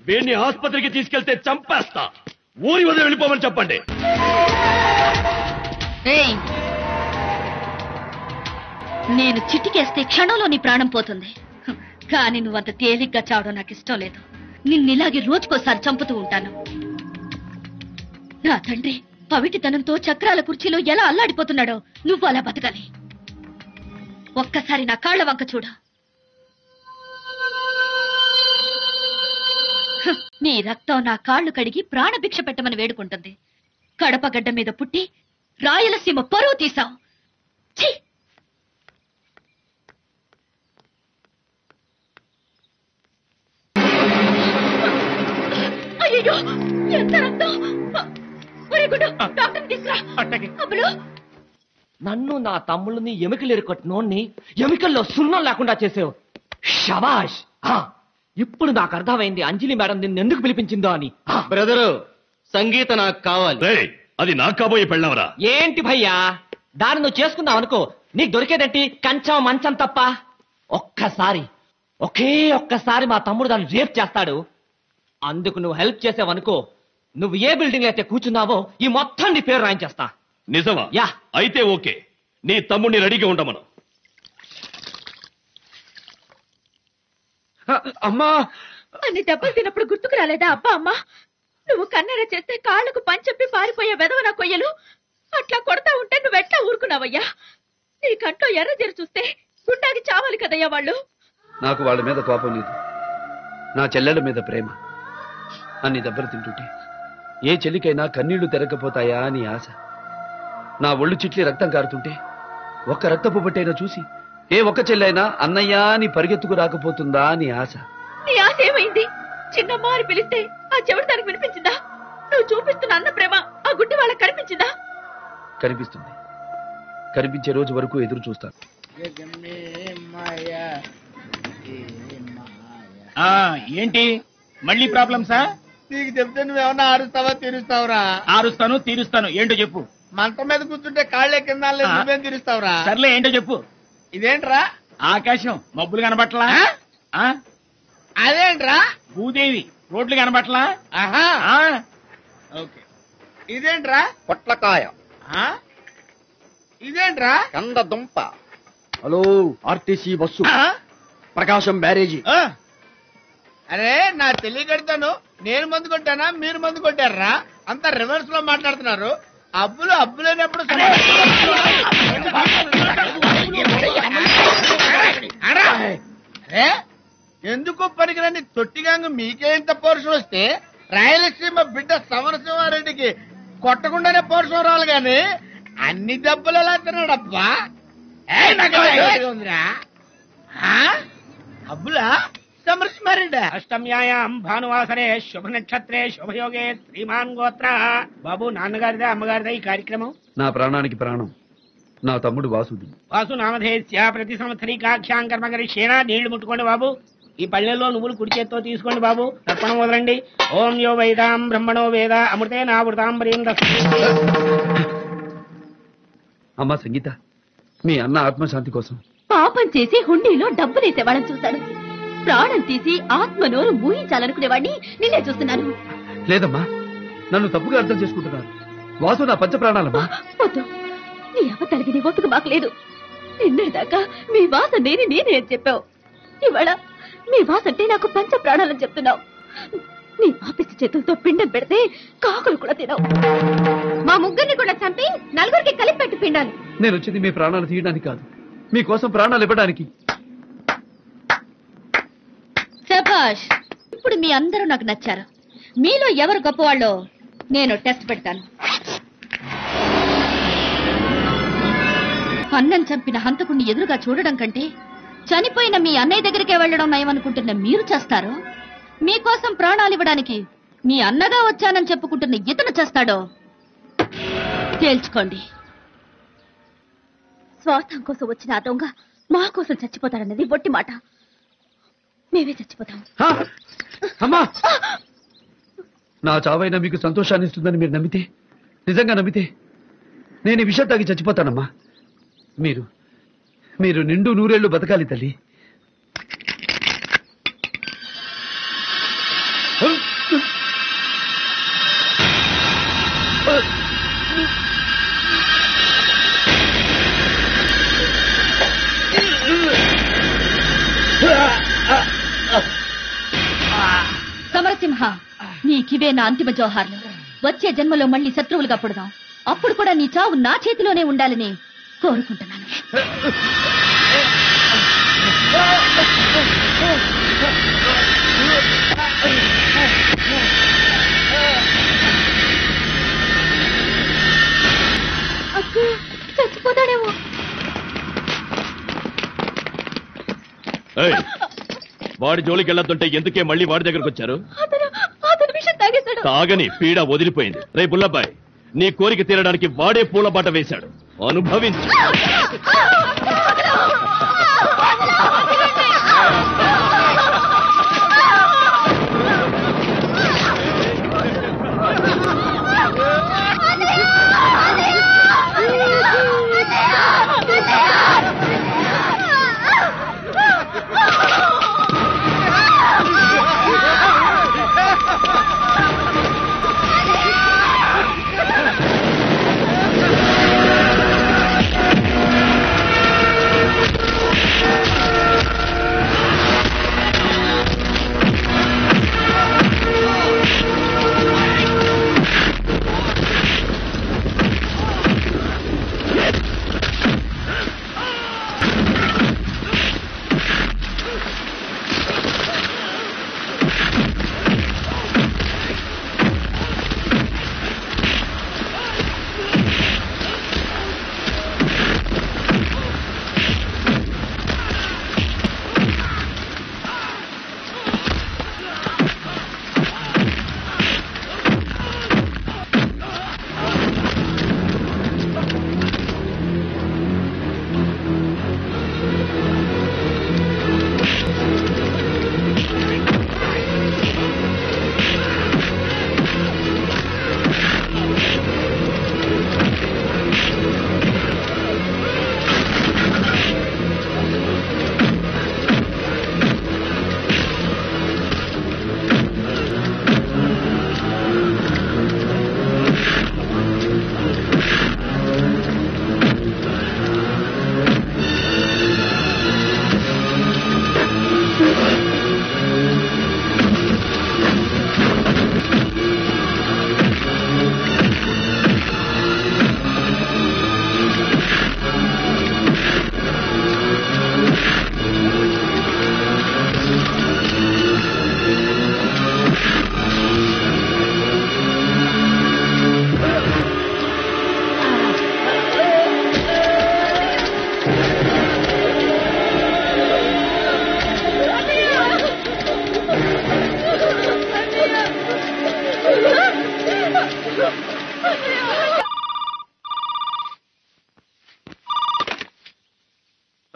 వీడిని ఆసుపత్రికి తీసుకెళ్తే చంపేస్తా. ఊరి వదిలి వెళ్ళిపోమని చెప్పండి. నేను చిటికేస్తే క్షణంలో నీ ప్రాణం పోతుంది. కానీ నువ్వంత తేలిగ్గా చావడం నాకు ఇష్టం లేదు. నిన్నిలాగే రోజుకోసారి చంపుతూ ఉంటాను. నా తండ్రి పవిటితనంతో చక్రాల కుర్చీలో ఎలా అల్లాడిపోతున్నాడో నువ్వు అలా బతకాలి. ఒక్కసారి నా కాళ్ల వంక చూడు. నీ రక్తం నా కాళ్లు కడిగి ప్రాణభిక్ష పెట్టమని వేడుకుంటుంది. కడపగడ్డ మీద పుట్టి రాయలసీమ పరువు తీశావు. అయ్యో ఎంత రక్తం! నన్ను నా తమ్ముళ్ళని ఎముకలు ఎరుకొట్టినోన్ని ఎముకల్లో సున్నం లేకుండా చేసావు. షబాష్. ఇప్పుడు నాకు అర్థమైంది అంజలి మేడం నిన్ను ఎందుకు పిలిపించిందో అని. బ్రదరు, సంగీత నాకు కావాలి. అది నాకు కాబోయే పెళ్ళవరా? ఏంటి భయ్యా, దాన్ని నువ్వు చేసుకున్నావు అనుకో, నీకు దొరికేదేంటి కంచం మంచం తప్ప. ఒకే ఒక్కసారి మా తమ్ముడు దాన్ని రేప్ చేస్తాడు. అందుకు నువ్వు హెల్ప్ చేసావనుకో, నువ్వు ఏ బిల్డింగ్ అయితే కూర్చున్నావో ఈ మొత్తం నీ పేరు రాయించేస్తా. నిజమా? యా. అయితే ఓకే, నీ తమ్ముడిని రెడీగా ఉండమను. అమ్మా, అన్ని దెబ్బలు తిన్నప్పుడు గుర్తుకు రాలేదా అబ్బా అమ్మా? నువ్వు కన్నెర చేస్తే కాళ్ళకు పంచెప్పి పారిపోయే వెదవన కొయ్యలు అట్లా కొడతా ఉంటే నువ్వెట్లా ఊరుకున్నావయ్యా? నీ కంట్లో ఎర్ర జరి చూస్తే గుండాకి చావాలి కదయ్యా వాళ్ళు. నాకు వాళ్ళ మీద కోపం లేదు, నా చెల్లెల మీద ప్రేమ. అన్ని దెబ్బలు తింటుంటే ఏ చెల్లికైనా కన్నీళ్లు తెరకపోతాయా అని ఆశ. నా ఒళ్ళు చిట్లి రక్తం కారుతుంటే ఒక్క రక్తపు బొట్టైనా చూసి ఏ ఒక్క చెల్లైనా అన్నయ్యా అని పరిగెత్తుకు రాకపోతుందా అని ఆశ. నీ ఆశ ఏమైంది? చిన్నమ్మ అని పిలిస్తే ఆ చెవిటి దానికి వినిపించిందా? నువ్వు చూపిస్తున్న అన్న ప్రేమ ఆ గుడ్డి వాళ్ళకి కనిపించిందా? కనిపిస్తుంది. కనిపించే రోజు వరకు ఎదురు చూస్తాను. ఏంటి మళ్ళీ ప్రాబ్లమ్సా? నీకు చెప్తే నువ్వేమన్నా ఆరుస్తావా తీరుస్తావురా? ఆరుస్తాను తీరుస్తాను. ఏంటో చెప్పు. మంట మీద కూర్చుంటే కాళ్లే కింద నువ్వేం తీరుస్తావురా? సర్లే ఏంటో చెప్పు. ఇదేంట్రా? ఆకాశం మబ్బులు కనబట్లా? అదేంట్రా? భూదేవి రోడ్లు కనబట్లా? ఓకే. ఇదేంట్రా? పొట్లకాయ. ఇదేంట్రా? కంద దుంప. హలో, ఆర్టీసీ బస్సు, ప్రకాశం బ్యారేజీ. అరే నా తెలియకడతాను. నేను మందు కొట్టానా మీరు మందు కొట్టారా? అంతా రివర్స్ లో మాట్లాడుతున్నారు. అబ్బులేనప్పుడు అరే ఎందుకు పనికిరాని తొట్టిగాంగ మీకే ఇంత పౌరుషం వస్తే రాయలసీమ బిడ్డ సమరసింహారెడ్డికి కొట్టకుండానే పౌరుషం రావాలి గాని అన్ని దెబ్బలు ఎలా తిన్నాడబ్బా? ఉందిరా అబ్బులా సమరసింహారెడ్డి. అష్టమ్యాయాం భానువాసరే శుభ నక్షత్రే శుభయోగే శ్రీమాన్ గోత్ర. బాబు, నాన్నగారిదే అమ్మగారిదే ఈ కార్యక్రమం? నా ప్రాణానికి ప్రాణం నా తమ్ముడు వాసుది. వాసు నామధేస్య ప్రతి సంవత్సరీకాఖ్యాం కర్మకరిష్యేణ. నీళ్లు ముట్టుకోండి బాబు. ఈ పళ్ళెల్లో నువ్వులు కుడి చేత్తో తీసుకోండి బాబు. తర్పణం వదలండి. ఓం యో వైదాం బ్రహ్మణో వేద అమృతే నావృతాంబరీం. అమ్మా సంగీత, మీ అన్న ఆత్మశాంతి కోసం పాపం చేసి హుండీలో డబ్బులేసేవాళ్ళని చూశాను. ప్రాణం తీసి ఆత్మ నోరు మూయించాలనుకునేవాడిని నిన్నే చూస్తున్నాను. లేదమ్మా, నన్ను తప్పుగా అర్థం చేసుకుంటున్నారు. వాసు నా పంచ ప్రాణాలమ్మా. వద్దు, నీ అవతలికి నీ ఒత్తుకు మాకు లేదు. నిన్నటిదాకా మీ వాస నేనే అని చెప్పావు. ఇవాళ మీ వాస అంటే నాకు పంచ ప్రాణాలని చెప్తున్నావు. నీ పాపిష్టి చేతులతో పిండం పెడితే కాకులు కూడా తినవు. మా ముగ్గురిని కూడా చంపి నలుగురికి కలిపి పెట్టి పిండాలి. నేను వచ్చింది మీ ప్రాణాలు తీయడానికి కాదు, మీకోసం ప్రాణాలు ఇవ్వడానికి. శభాష్, ఇప్పుడు మీ అందరూ నాకు నచ్చారు. మీలో ఎవరు గొప్పవాళ్ళో నేను టెస్ట్ పెడతాను. అన్నం చంపిన హంతకుణ్ణి ఎదురుగా చూడడం కంటే చనిపోయిన మీ అన్నయ్య దగ్గరికే వెళ్లడం నయమనుకుంటున్న మీరు చేస్తారో, మీకోసం ప్రాణాలు ఇవ్వడానికి మీ అన్నగా వచ్చానని చెప్పుకుంటున్న ఇతను చేస్తాడో తేల్చుకోండి. స్వార్థం కోసం వచ్చిన ఆ దొంగ మా కోసం చచ్చిపోతాడన్నది బొట్టి మాట. మేమే చచ్చిపోతాం. అమ్మా, నా చావైనా మీకు సంతోషాన్ని ఇస్తుందని మీరు నమ్మితే, నిజంగా నమ్మితే నేను ఈ విషయం తాగి చచ్చిపోతానమ్మా. మీరు నిండు నూరేళ్లు బతకాలి తల్లి. సింహ, నీకివే నా అంతిమ జోహార్లు. వచ్చే జన్మలో మళ్ళీ శత్రువులుగా పుడదాం. అప్పుడు కూడా నీ చావు నా చేతిలోనే ఉండాలని కోరుకుంటున్నాను. అక్కు చచ్చిపోతాడేమో. వాడి జోలికి వెళ్ళొద్దంటే ఎందుకే మళ్ళీ వాడి దగ్గరకు వచ్చారు? అతను విషయం తాగేశాడు. తాగని పీడ వదిలిపోయింది. రే బుల్లబ్బాయ్, నీ కోరిక తీరడానికి వాడే పూల బాట వేశాడు. అనుభవించు.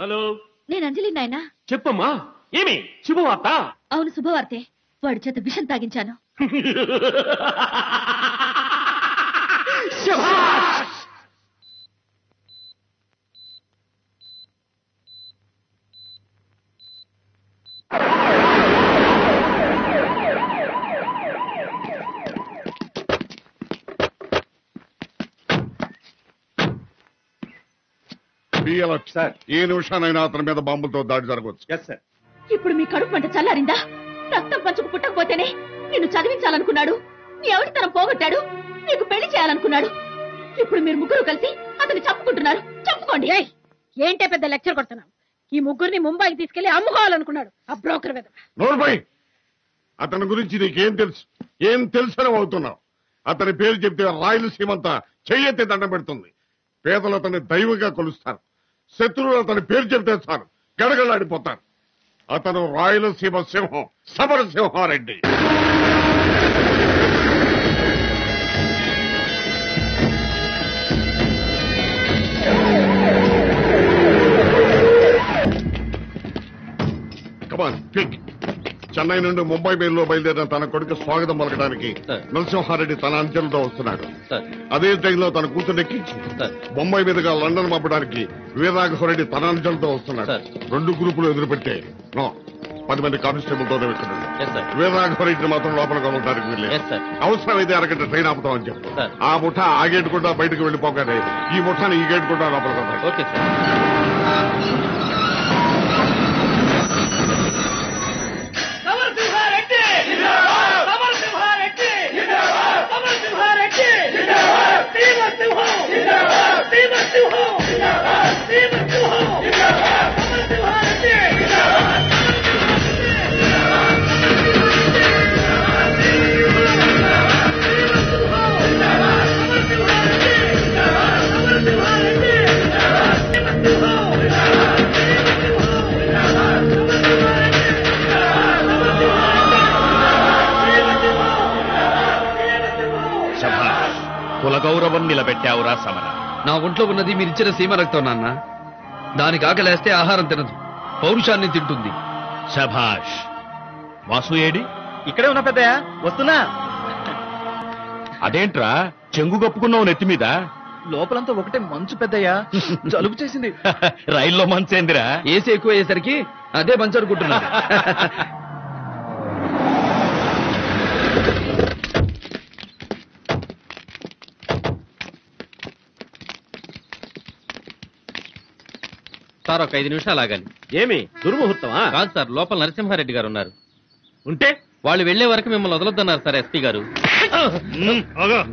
హలో, నేను అంజలి నాయనా. చెప్పమ్మా, ఏమి శుభవార్త? అవును, శుభవార్తే. వాడి చేత విషం తాగించాను. సార్, ఏ నిమిషానైనా అతని మీద బాంబులతో దాడి జరగవచ్చు. ఇప్పుడు మీ కడుపు మంట చల్లారిందా? రక్తం పంచుకు పుట్టకపోతేనే నిన్ను చదివించాలనుకున్నాడు, నీ ఎవరితనం పోగొట్టాడు, నీకు పెళ్లి చేయాలనుకున్నాడు. ఇప్పుడు మీరు ముగ్గురు కలిసి అతన్ని చంపుకుంటున్నారు. చంపుకోండి. ఏంటే పెద్ద లెక్చర్ కొడుతున్నావు? ఈ ముగ్గురిని ముంబైకి తీసుకెళ్లి అమ్ముకోవాలనుకున్నాడు ఆ బ్రోకర్ మీద. నోర్మై, అతని గురించి నీకేం తెలుసు? ఏం తెలుసని అవుతున్నావు? అతని పేరు చెప్తే రాయలసీమంతా చెయ్యెత్తి దండం పెడుతుంది. పేదలు అతన్ని దైవంగా కొలుస్తారు. శత్రువులు అతని పేరు చెప్తే చాలు గడగలాడిపోతారు. అతను రాయలసీమ సింహం, సమరసింహారెడ్డి. Come on quick. చెన్నై నుండి ముంబై మెయిల్లో బయలుదేరిన తన కొడుకు స్వాగతం పలకడానికి నరసింహారెడ్డి తన అంచెలతో వస్తున్నాడు. అదే ట్రైన్లో తన కూతురెక్కించి బొంబాయి మీదుగా లండన్ పంపడానికి వీరరాఘవరెడ్డి తన అంచెలతో వస్తున్నాడు. 2 గ్రూపులు ఎదురుపెట్టే 10 మంది కానిస్టేబుల్తోనే వెళ్తున్నాడు. వీరరాఘవరెడ్డిని మాత్రం లోపలికి వెళ్ళడానికి వెళ్ళలేదు. అవసరమైతే అరగంట ట్రైన్ ఆపుతామని చెప్పు. ఆ ముఠా ఆ గేటు కూడా బయటకు వెళ్ళిపోగానే ఈ ముఠాని ఈ గేటు కూడా లోపలికి వెళ్తాడు. కులగౌరవం నిలబెట్టావురా సమర. నా ఒంట్లో ఉన్నది మీరిచ్చిన సీమ రక్తం నాన్న. దానికి ఆకలేస్తే ఆహారం తినదు, పౌరుషాన్ని తింటుంది. శభాష్. వాసు ఏడి? ఇక్కడే ఉన్నా పెద్దయ్య, వస్తున్నా. అదేంట్రా చెంగు కప్పుకున్నావు నెత్తి మీద? లోపలంతా ఒకటే మంచు పెద్దయ్యా, జలుబు చేసింది. రైల్లో మంచేందిరా? ఏసీ ఎక్కువ అయ్యేసరికి అదే మంచి అనుకుంటున్నా. సార్ ఒక 5 నిమిషాలు ఆగాలి. ఏమి దుర్ముహూర్తమా? కాదు సార్, లోపల నరసింహారెడ్డి గారు ఉన్నారు. ఉంటే వాళ్ళు వెళ్లే వరకు మిమ్మల్ని వదలొద్దన్నారు సార్ ఎస్పీ గారు.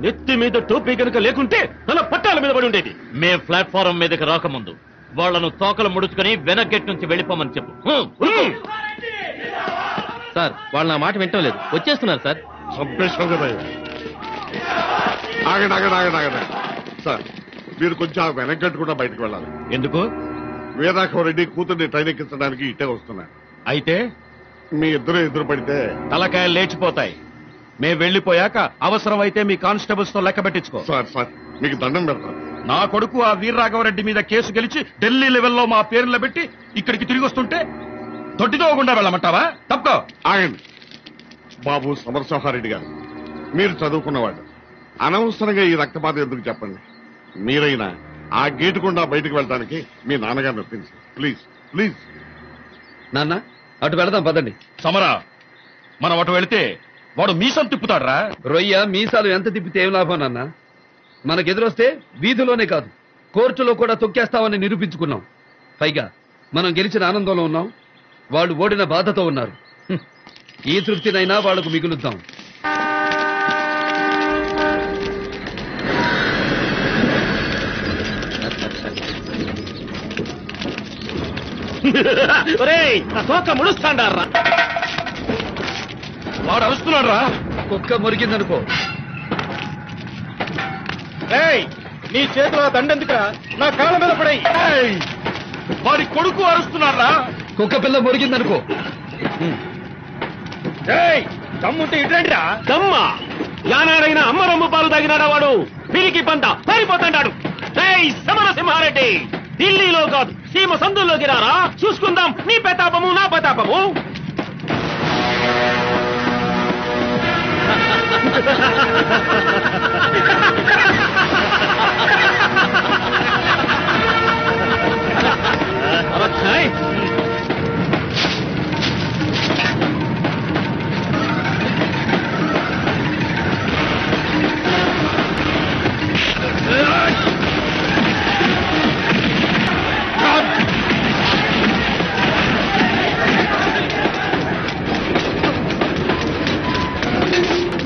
నెత్తి మీద టోపీ కనుక లేకుంటే తన పట్టాల మీద పడి ఉండేది. మే ప్లాట్ఫారం మీదకి రాకముందు వాళ్లను తోకలు ముడుచుకుని వెనక్ గేట్ నుంచి వెళ్ళిపోమని చెప్పు. సార్ వాళ్ళు నా మాట వింటం లేదు, వచ్చేస్తున్నారు సార్. ఆగండి సార్, మీరు కొంచెం వెనకట్టుకుండా బయటకు వెళ్ళాలి. ఎందుకు? వీరాఘవరెడ్డి కూతుర్ని ట్రైన్ ఎక్కించడానికి ఇట్టే వస్తున్నారు. అయితే మీ ఇద్దరు ఎదురు పడితే తలకాయలు లేచిపోతాయి. మేము వెళ్లిపోయాక అవసరమైతే మీ కానిస్టేబుల్స్ తో లెక్క పెట్టించుకో. సార్ మీకు దండం పెడతాను. నా కొడుకు ఆ వీర్రాఘవరెడ్డి మీద కేసు గెలిచి ఢిల్లీ లెవెల్లో మా పేర్లు పెట్టి ఇక్కడికి తిరిగి వస్తుంటే దొడ్డిదోకుండా వెళ్ళమంటావా? తప్పుకో. ఆగండి బాబు సమరసింహారెడ్డి గారు, మీరు చదువుకున్నవాడు. అనవసరంగా ఈ రక్తపాత ఎందుకు చెప్పండి. మీరైనా ఆ గేటు గుండా బయటకు వెళ్ళడానికి మీ నాన్నగారిని ఒప్పించండి ప్లీజ్. నాన్న అటు వెళదాం పదండి. సమరా, మనం అటు వెళితే వాడు మీసం తిప్పుతాడ్రా. రొయ్య మీసాలు ఎంత తిప్పితే ఏం లాభం నాన్న? మనకెదురొస్తే వీధిలోనే కాదు కోర్టులో కూడా తొక్కేస్తామని నిరూపించుకున్నాం. పైగా మనం గెలిచిన ఆనందంలో ఉన్నాం, వాళ్ళు ఓడిన బాధతో ఉన్నారు. ఈ తృప్తినైనా వాళ్లకు మిగులుద్దాం. తోక ముడుస్తాండారా? వాడు అరుస్తున్నాడు రా. కుక్క మురిగిందనుకో. నీ చేతిలో దండెందుకురా? నా కాళ్ళ మీద పడాయి. వాడి కొడుకు అరుస్తున్నారా? కుక్క పిల్ల మురిగిందనుకో. దమ్ముంటే ఇట్లండిరా. దమ్మా యానాడైనా అమ్మ రొమ్ము పాలు తాగినాడా వాడు? పిరికి పంట పారిపోతాడు. సమరసింహారెడ్డి, ఢిల్లీలో కాదు సీమ సందుల్లోకి రారా, చూసుకుందాం నీ ప్రతాపము నా ప్రతాపము.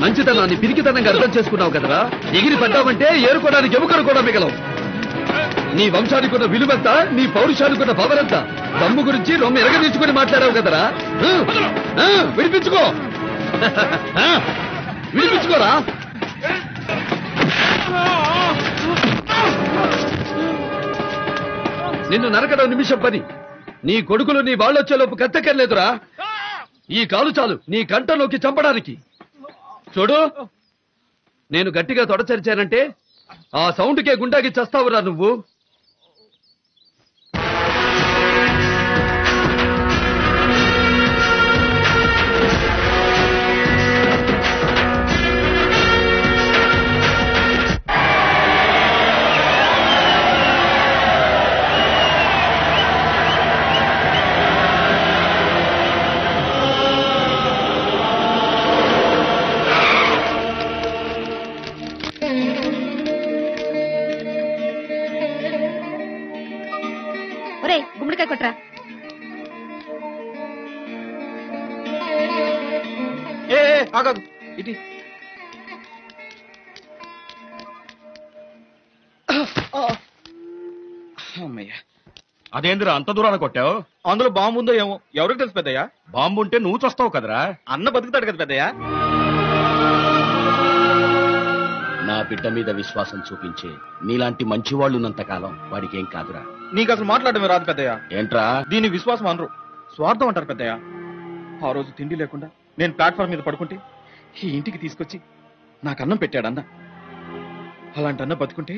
మంచితనాన్ని పిరికితనంగా అర్థం చేసుకున్నావు కదరా. ఎగిరి పడ్డావంటే ఏరుకోవడానికి ఎముకలు కూడా మిగలవు. నీ వంశానికి ఉన్న విలువెంత, నీ పౌరుషానికి ఉన్న పవరెంత. దమ్ము గురించి రొమ్మ ఎరగదీసుకుని మాట్లాడావు కదరా. విడిపించుకోరా. నిన్ను నరకడం నిమిషం పని. నీ కొడుకులు నీ వాళ్ళొచ్చేలోపు కత్తెక్కర్లేదురా. ఈ కాలు చాలు నీ కంటలోకి చంపడానికి. చూడు, నేను గట్టిగా తొడచరిచానంటే ఆ సౌండ్కే గుండాకి చస్తావురా నువ్వు. గుమ్మడికాయ కొట్రా. ఆగదు ఇది. అదేందిరా అంత దూరాన కొట్టావు? అందులో బాంబు ఉందో ఏమో, ఎవరికి తెలుసు పెద్దయ్యా? బాంబు ఉంటే నువ్వు చస్తావు కదరా. అన్న బతుకుతాడు కదా పెద్దయ్యా. నా బిడ్డ మీద విశ్వాసం చూపించే నీలాంటి మంచివాళ్ళు ఉన్నంతకాలం వాడికి ఏం కాదురా. నీకు అసలు మాట్లాడమే రాదు పెద్దయ్యా. ఏంట్రా? దీన్ని విశ్వాసం అనరు, స్వార్థం అంటారు పెద్దయ్యా. ఆ రోజు తిండి లేకుండా నేను ప్లాట్ఫామ్ మీద పడుకుంటే ఈ ఇంటికి తీసుకొచ్చి నాకు అన్నం పెట్టాడు అన్న. అలాంటి అన్న బతుకుంటే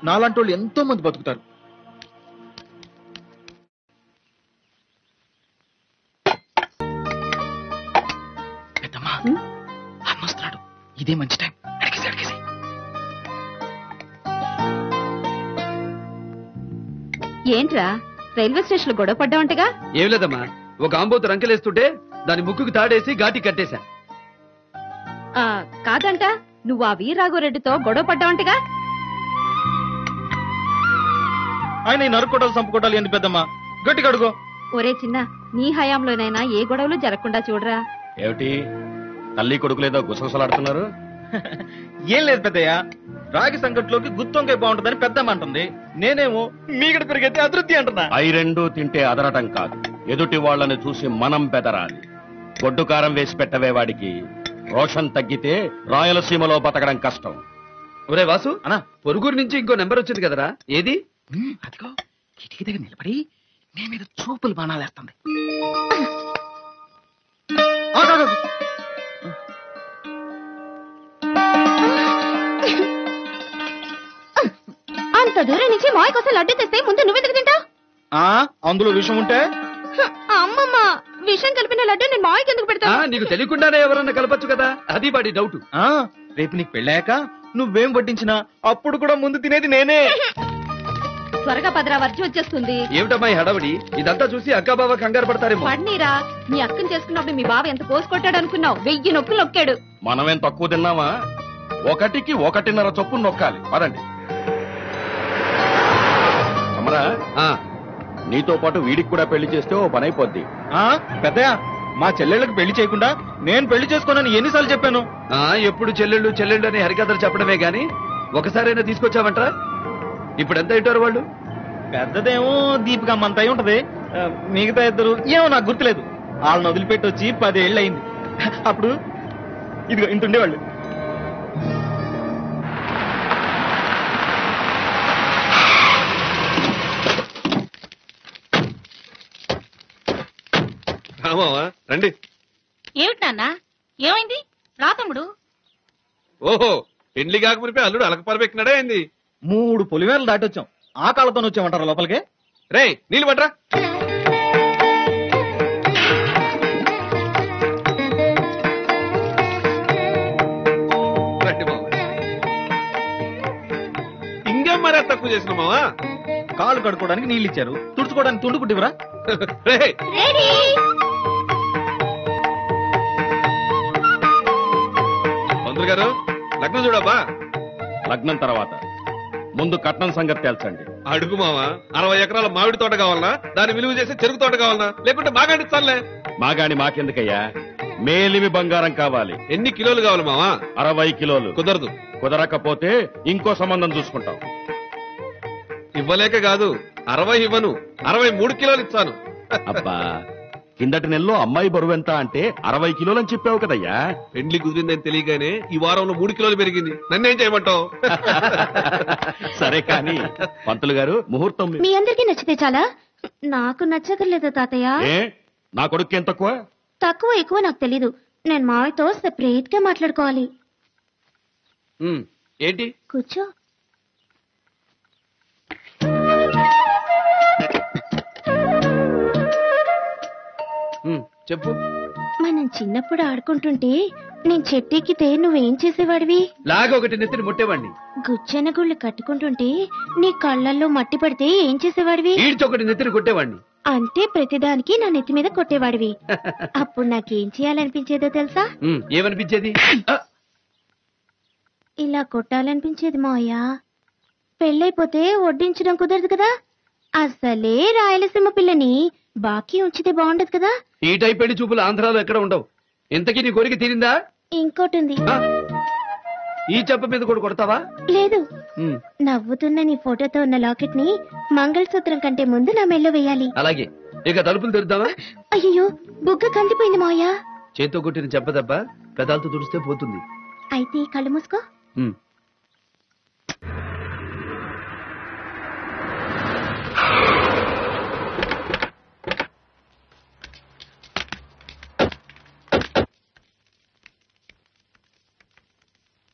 నాలాంటి వాళ్ళు ఎంతో మంది బతుకుతారు. పెద్దమ్మా అన్నొస్తున్నాడు, ఇదే మంచి టైం. అడిగేసి అడిగేసి. ఏంట్రా రైల్వే స్టేషన్ లో గొడవ పడ్డావంటగా? ఏం లేదమ్మా, ఒక ఆంబోతు రంకెలేస్తుంటే దాని ముక్కుకు తాడేసి ఘాటి కట్టేశా. కాదంట, నువ్వు ఆ వీరరాఘవరెడ్డితో గొడవ పడ్డావంటగా? ఆయన ఈ నరుక్కోటాలు చంపుకోటాలు ఎందుకు పెద్దమ్మా? గట్టిగా అడుగు. ఒరే చిన్న, నీ హయాంలోనైనా ఏ గొడవలు జరగకుండా చూడరా. ఏమిటి తల్లి కొడుకులేదో గుసగుసలాడుతున్నారు? ఏం లేదు పెద్దయ్య, రాగి సంకట్లోకి గుత్తొంకాయ బాగుంటుందని పెద్దమ్మ అంటుంది. నేనేమో మీగడ పెరిగైతే అతృప్తి అంటున్నా. అయి రెండూ తింటే అదరటం కాదు, ఎదుటి వాళ్ళని చూసి మనం బెదరాలి. గొడ్డు కారం వేసి పెట్టవే వాడికి. రోషన్ తగ్గితే రాయలసీమలో బతకడం కష్టం. ఒరే వాసు అన్నా, పొరుగురు నుంచి ఇంకో నెంబర్ వచ్చింది కదరా, ఏది? అదిగో కిటికీ దగ్గర నిలబడి నీ మీద చూపులు బాణాలేస్తుంది. అంత దూరం నుంచి మాయ కోసం లడ్డు తెస్తే ముందు నువ్వెందుకు తింటావు? అందులో విషయం ఉంటే అమ్మమ్మ, విషం కలిపిన లడ్డు నేను మాయకి ఎందుకు పెడతా? నీకు తెలియకుండానే ఎవరన్నా కలపచ్చు కదా, అది వాడి డౌట్. రేపు నీకు పెళ్ళాక నువ్వేం పట్టించినా అప్పుడు కూడా ముందు తినేది నేనే. త్వరగా పదరా, వర్జి వచ్చేస్తుంది. ఏమిటమ్మా ఈ హడావిడి? ఇదంతా చూసి అక్కా బావ కంగారు పడతారేమో. పడ్నీరా, నీ అక్కని చేసుకున్నప్పుడు మీ బావ ఎంత కోసుకొట్టాడు అనుకున్నావు? 1000 నొక్కులు నొక్కాడు. మనమేం తక్కువ తిన్నామా? 1కి 1.5 చొప్పున నొక్కాలి. పదండి. సమరా, నీతో పాటు వీడికి కూడా పెళ్లి చేస్తే ఓ పని అయిపోద్ది. పెద్దయ్య, మా చెల్లెళ్ళకి పెళ్లి చేయకుండా నేను పెళ్లి చేసుకోనని ఎన్నిసార్లు చెప్పాను? ఎప్పుడు చెల్లెళ్ళు చెల్లెళ్ళు అని హరికథలు చెప్పడమే గాని ఒకసారైనా తీసుకొచ్చావంటరా? ఇప్పుడు ఎంత ఇట్టారు వాళ్ళు? పెద్దదేమో దీపికమ్మ అంత అయి ఉంటది, మిగతా ఇద్దరు ఏమో నాకు గుర్తులేదు. వాళ్ళని వదిలిపెట్టి వచ్చి 10 ఏళ్ళు అయింది. అప్పుడు ఇదిగో ఇంత ఉండేవాళ్ళు. రండి. ఏమిటి నాన్న, ఏమైంది? రా తమ్ముడు. ఓహో, పెండ్లి కాకమునిపై అల్లుడు అలకపరబెక్కినాడే అయింది. 3 పొలిమేరలు దాటొచ్చాం. ఆ కాళ్ళతో వచ్చామంటారా లోపలికి? రే నీళ్ళు పట్రా. ఇంకేం మరే తక్కువ చేసిన మావా? కాళ్ళు కడుక్కోవడానికి నీళ్ళు ఇచ్చారు, తుడుచుకోవడానికి తుండు కుట్టివరా? మంత్రులు గారు, లగ్నం చూడబ్బా. లగ్నం తర్వాత ముందు కట్నం సంగతి తేల్చండి. అడుగు మావా, 60 ఎకరాల మామిడి తోట కావాలనా, దాన్ని విలువ చేసి చెరుకు తోట కావాలనా, లేకుంటే మాగాడి చాలే? మాగాని మాకెందుకయ్యా, మేలిమి బంగారం కావాలి. ఎన్ని కిలోలు కావాలి మావా? 60 కిలోలు. కుదరదు. కుదరకపోతే ఇంకో సంబంధం చూసుకుంటాం. ఇవ్వలేక కాదు, 60 ఇవ్వను, 63 కిలోలు ఇస్తాను. అబ్బా, కిందటి నెలలో అమ్మాయి బరువు ఎంత అంటే 60 కిలోలని చెప్పావు కదయ్యా. పెండ్లి కుదిరిందని తెలియగానే ఈ వారంలో 3 కిలోలు పెరిగింది. నన్నేం చేయమంటావు? సరే కానీ పంతులు గారు, ముహూర్తం మీ అందరికీ నచ్చితే చాలా, నాకు నచ్చకర్లేదు తాతయ్య. ఏ, నా కొడుకు ఏం తక్కువ? తక్కువ ఎక్కువ నాకు తెలీదు. నేను మావితో సెపరేట్ గా మాట్లాడుకోవాలి. ఏంటి? కూర్చో. చెప్పు. మనం చిన్నప్పుడు ఆడుకుంటుంటే నేను చెట్టెక్కితే నువ్వేం చేసేవాడివి? లాగా ఒకటి నెత్తిని ముట్టేవాడిని. గుచ్చెన గుళ్ళు కట్టుకుంటుంటే నీ కళ్ళల్లో మట్టి పడితే ఏం చేసేవాడివి? ఈడ్చొకటి నెత్తిని కొట్టేవాడిని. అంటే ప్రతిదానికి నా నెత్తి మీద కొట్టేవాడివి. అప్పుడు నాకేం చేయాలనిపించేదో తెలుసా? ఏమనిపించేది? ఇలా కొట్టాలనిపించేది మావయ్య. పెళ్ళైపోతే వడ్డించడం కుదరదు కదా. అసలే రాయలసీమ పిల్లని బాకీ ఉంచితే బాగుండదు కదా. ఈ టైప్ పెళ్లి చూపులు ఆంధ్రాలో ఎక్కడ ఉండవు. ఇంతకీ నీ కోరిక తీరిందా? ఇంకోటి ఉంది. ఈ చెప్ప మీద కూడా కొడతావా? లేదు, నవ్వుతున్న నీ ఫోటోతో ఉన్న లాకెట్ ని మంగళసూత్రం కంటే ముందు నా మెల్లో వేయాలి. అలాగే. ఇక తలుపులు తెరుద్దామా? అయ్యో, బుగ్గ కందిపోయింది మావయ్య. చేత్తో కొట్టిన చెప్పదబ్బ పెదాలతో తుడిస్తే పోతుంది. అయితే కళ్ళు మూసుకో.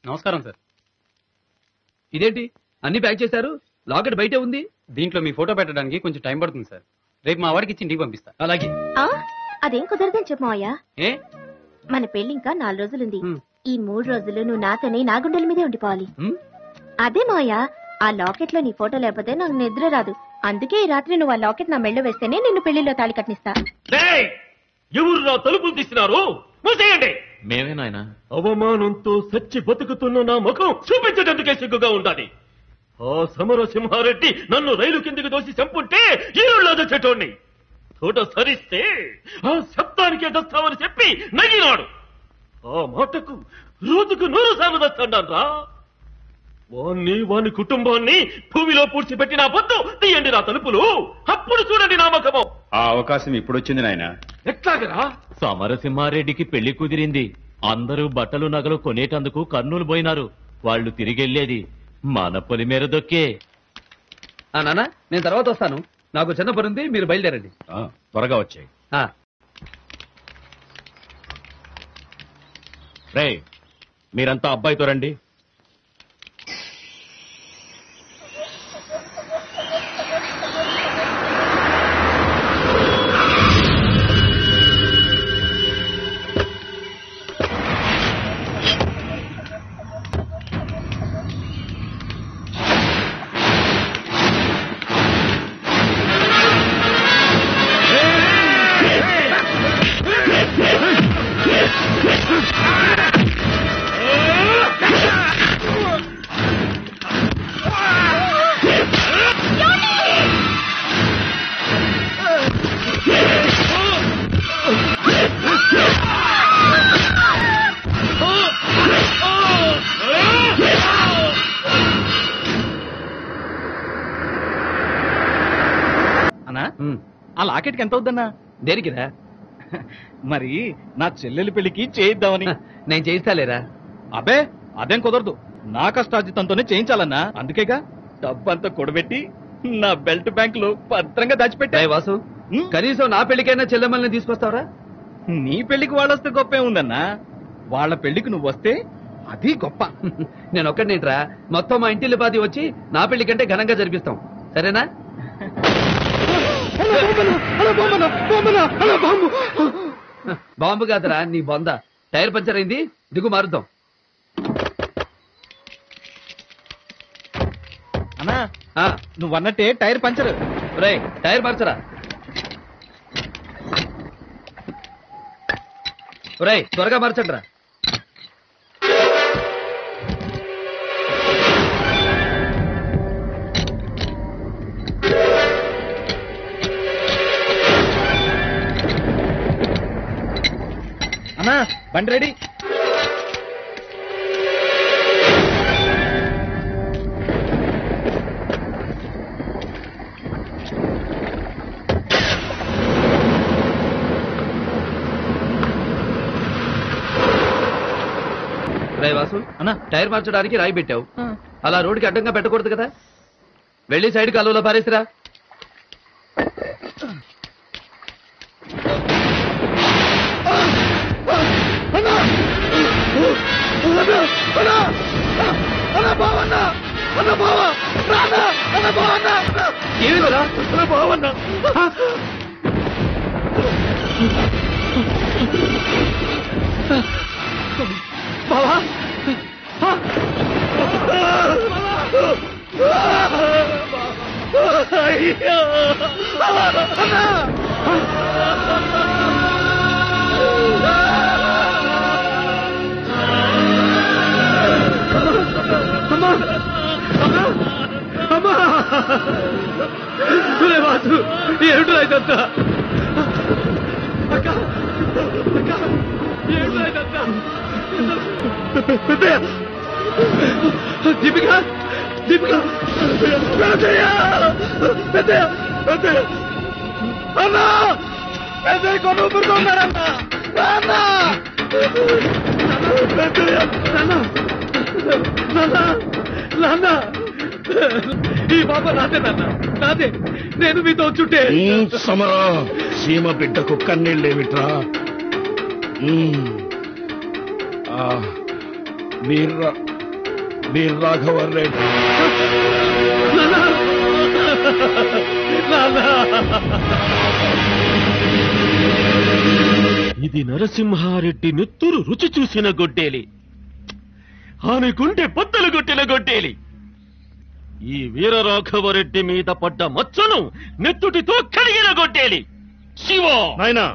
నమస్కారం సార్. ఇదేంటి అన్ని ప్యాక్ చేశారు? లాకెట్ బయటే ఉంది. దీంట్లో మీ ఫోటో పెట్టడానికి కొంచెం టైం పడుతుంది సార్. రేపు మా వాడికి ఇచ్చి ఇంటికి పంపిస్తా. అలాగే. అదేం కుదరదని చెప్పు మావయ్య. ఏ మన పెళ్లి ఇంకా 4 రోజులుంది. ఈ 3 రోజులు నువ్వు నాతోనే నా గుండెల మీదే ఉండిపోవాలి. అదే మావయ్య, ఆ లాకెట్ లో నీ ఫోటో లేకపోతే నాకు నిద్ర రాదు. అందుకే ఈ రాత్రి నువ్వు ఆ లాకెట్ నా మెళ్ళో వేస్తేనే నిన్ను పెళ్లిలో తాళి కట్టిస్తా. ఎవరు నా తలుపులు తీసినారు? మూసేయండి. మేమే నాయనా. అవమానంతో సచ్చి బతుకుతున్న నా ముఖం చూపించడానికి సిగ్గుగా ఉండాలి. ఆ సమరసింహారెడ్డి నన్ను రైలు కిందకి దోసి చంపుంటే ఈరుల్లో తెచ్చేటోడిని. తోట సరిస్తే ఆ శబ్దానికే దస్తామని చెప్పి నగినాడు. ఆ మాటకు రోజుకు 100 సార్లు దస్తాడా. వాని కుటుంబాన్ని భూమిలో పూడ్చిపెట్టి నా పొద్దు తీయండి నా తలుపులు. అప్పుడు చూడండి నా ముఖము. ఆ అవకాశం ఇప్పుడు వచ్చింది నాయన. ఎట్లాగరా? సమరసింహారెడ్డికి పెళ్లి కుదిరింది. అందరూ బట్టలు నగలు కొనేటందుకు కర్నూలు పోయినారు. వాళ్ళు తిరిగెళ్లేది మన పొలి మేర దొక్కే. నాన్న నేను తర్వాత వస్తాను. నాకు చిన్న పని ఉంది, మీరు బయలుదేరండి. త్వరగా వచ్చాయి. రేయ్, మీరంతా అబ్బాయితో రండి. ఆ లాకెట్కి ఎంత అవుద్దన్నా? దేనికిరా? మరి నా చెల్లెలి పెళ్లికి చేయిద్దామని. నేను చేయిస్తాలేరా? అబ్బే అదేం కుదరదు. నా కష్టార్జితంతోనే చేయించాలన్నా. అందుకేగా డబ్బంతా కూడబెట్టి నా బెల్ట్ బ్యాంక్ లో భద్రంగా దాచిపెట్టా. వాసు, కనీసం నా పెళ్లికైనా చెల్లెమ్మల్ని తీసుకొస్తావరా? నీ పెళ్లికి వాళ్ళొస్తే గొప్పే ఉందన్నా. వాళ్ళ పెళ్లికి నువ్వు వస్తే అది గొప్ప. నేను ఒక్కడినేంట్రా, మొత్తం మా ఇంటిల్లి పాది వచ్చి నా పెళ్లి కంటే ఘనంగా జరిపిస్తాం. సరేనా? బాంబు కాదురా, నీ బొంద. టైర్ పంచర్ అయింది, దిగు మారుద్దాం. అన్నా నువ్వన్నట్టే టైర్ పంచర్. రే టైర్ పంచరా? రే త్వరగా మార్చండి రా. అన్నా బండి రెడీ. రే వాసు, అన్న టైర్ మార్చడానికి రాయి పెట్టావు. అలా రోడ్డుకి అడ్డంగా పెట్టకూడదు కదా. వెళ్ళి సైడ్ కాలువలో పారేసిరా. ఏమిరా బావన్నా? బావా వాసు, ఏమిటో ఇదంతా? దీపిక, దీపిక, అన్నా పెద్ద కొను ఊరుకున్నారన్నా. ఈ బాబా నాదే నాన్న, నాదే. నేను మీతో వచ్చుంటే. సమరా, సీమ బిడ్డకు కన్నీళ్ళేమిట్రా? వీర్ర వీర రాఘవన్ రెడ్డి. ఇది నరసింహారెడ్డి నెత్తురు రుచి చూసిన గొడ్డేలి, ఆమెకుంటే పొత్తలు కొట్టిన గొడ్డేలి. ఈ వీరరాఘవరెడ్డి మీద పడ్డ మచ్చను నెత్తుటితో కడిగిన గొడ్డేలి. శివ నాయనా,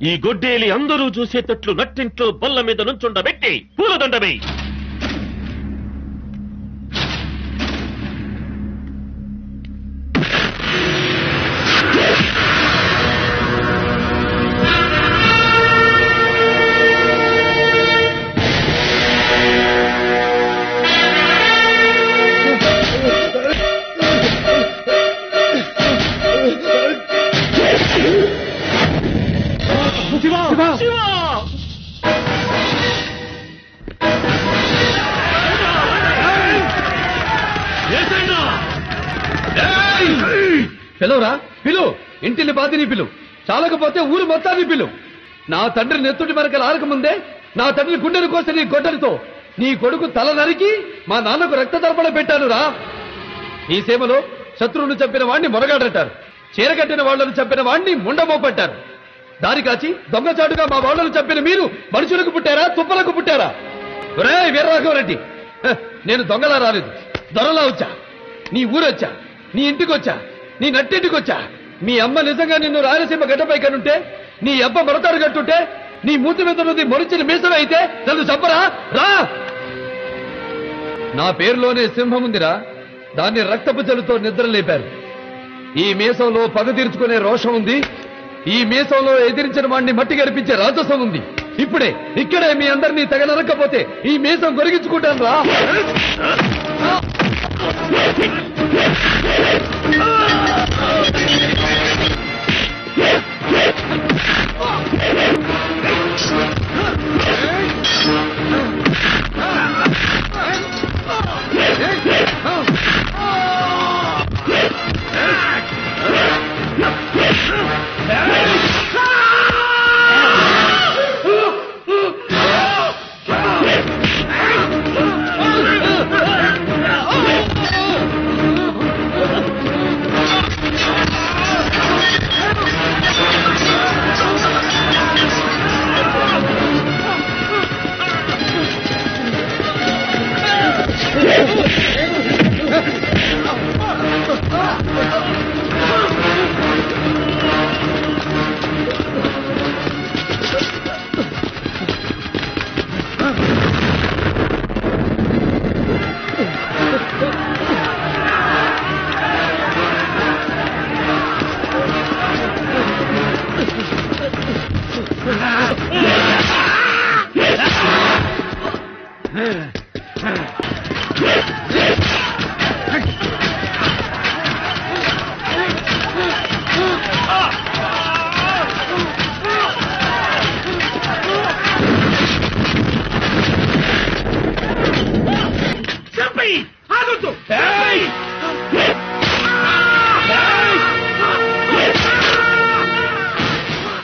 ఈ గొడ్డేలి అందరూ చూసేటట్లు నట్టింట్లో బల్ల మీద నుంచుండబెట్టి పూలదండమే. పిలువురా, పిలు. ఇంటిని బాధిని పిలు, చాలకపోతే ఊరు మొత్తాన్ని పిలు. నా తండ్రి నెత్తుటి మరకలు ఆరకముందే నా తండ్రి గుండెను కోసి నీ గొడ్డలితో నీ కొడుకు తల నరికి మా నాన్నకు రక్త తర్పణ పెట్టాను రా. ఈ సేవలో శత్రువును చంపిన వాణ్ణి మొరగాడంటారు, చీరగట్టిన వాళ్లను చంపిన వాణ్ణి ముండమోపంటారు. దారి కాచి దొంగచాటుగా మా వాళ్లను చంపిన మీరు మనుషులకు పుట్టారా, తుప్పలకు పుట్టారా? ఒరే వీరరాఘవరెడ్డి, నేను దొంగలా రాలేదు, దొరలా వచ్చా. నీ ఊరొచ్చా, నీ ఇంటికొచ్చా, నీ నట్టింటికొచ్చా. మీ అమ్మ నిజంగా నిన్ను రాయలసీమ గడ్డపై కనుంటే, నీ అబ్బ మొరతాడు కట్టుంటే, నీ మూతి మీద నుండి మొరిచిన మీసరం అయితే నన్ను చంపరా? రా. నా పేరులోనే సింహం ఉందిరా, దాన్ని రక్తపు జలుతో నిద్ర లేపారు. ఈ మీసంలో పగ తీర్చుకునే రోషం ఉంది, ఈ మీసంలో ఎదిరించిన వాడిని మట్టి గడిపించే రాజసం ఉంది. ఇప్పుడే ఇక్కడే మీ అందరినీ తగనరకపోతే ఈ మీసం గొరిగించుకుంటాను రా.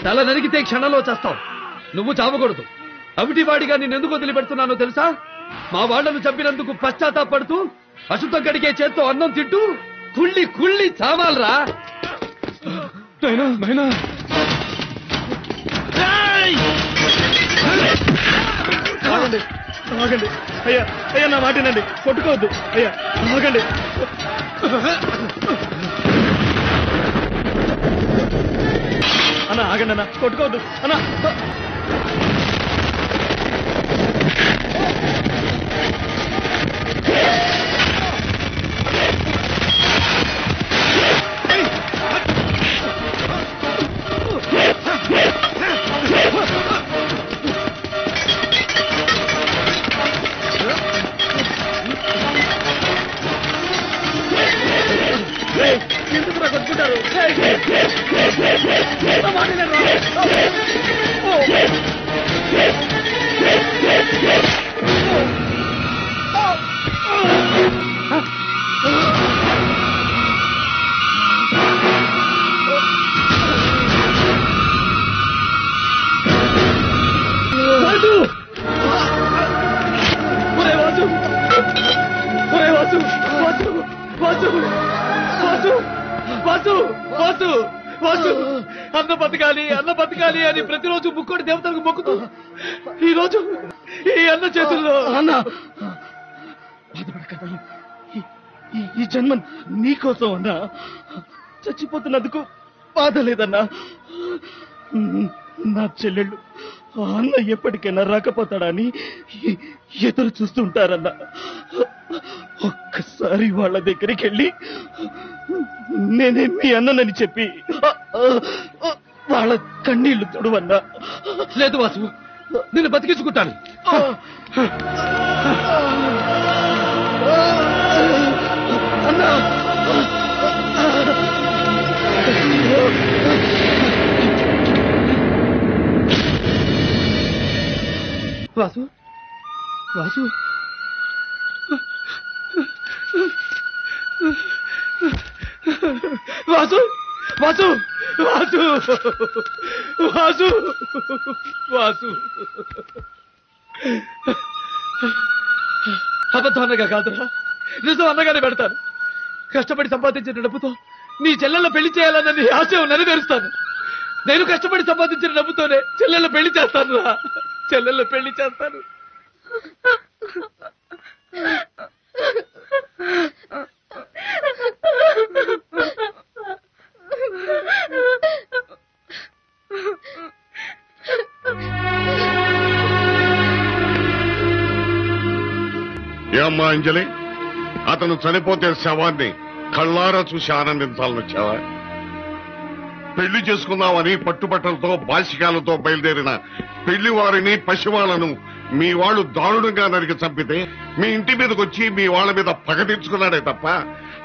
తల నరికితే క్షణంలో చేస్తావు, నువ్వు చావకూడదు. అవిటివాడిగా నేనెందుకు వదిలిపెడుతున్నానో తెలుసా? మా వాళ్లను చంపినందుకు పశ్చాత్తాపడుతూ అశుద్ధం కడిగే చేత్తో అన్నం తింటూ కుళ్ళి కుళ్ళి చావాలరా. ఆగండి, ఆగండి అయ్యా, అయ్యా నా మాటేనండి, కొట్టుకోవద్దు అయ్యా, ఆగండి. అన్నా ఆగండి అన్న, కొట్టుకోవద్దు అన్నా. ఎందుకు కొట్టుకుంటారు? వాసు వాసు వాసు వాసు వాసు అన్న బతకాలి అని ప్రతిరోజు ముక్కోటి దేవతలకు మొక్కుతూ ఈ రోజు ఈ అన్న చేతుల్లో అన్న బాధపడకన్నా ఈ జన్మ నీకోసం అన్నా చచ్చిపోతున్నందుకు బాధ లేదన్నా నా చెల్లెళ్ళు అన్న ఎప్పటికైనా రాకపోతాడని ఎదురు చూస్తుంటారన్నా ఒక్కసారి వాళ్ళ దగ్గరికి వెళ్ళి నేనే మీ అన్ననని చెప్పి వాళ్ళ కన్నీళ్లు తుడవన్నా. లేదు వాసు, నిన్ను బతికించుకుంటాను. అన్నా వాసు వాసు వాసు వాసు వాసు వాసు వాసు అబద్ధం అన్నగా కాదురా, నిజం అన్నగానే పెడతాను. కష్టపడి సంపాదించిన డబ్బుతో నీ చెల్లెళ్ళ పెళ్లి చేయాలన్న నీ ఆశయం నెరవేరుస్తాను. నేను కష్టపడి సంపాదించిన డబ్బుతోనే చెల్లెళ్ళ పెళ్లి చేస్తాను రా, చెల్లెళ్ళ పెళ్లి చేస్తాను. ఏమ్మా అంజలి, అతను చనిపోతే శవాన్ని కళ్ళారా చూసి ఆనందించాలని వచ్చావా? పెళ్లి చేసుకుందామని పట్టుబట్టలతో బాసికాలతో బయలుదేరిన పెళ్లి వారిని పసివాళ్లను మీ వాళ్ళు దారుణంగా నరికి చంపితే మీ ఇంటి మీదకి వచ్చి మీ వాళ్ళ మీద పగ తెచ్చుకున్నాడే తప్ప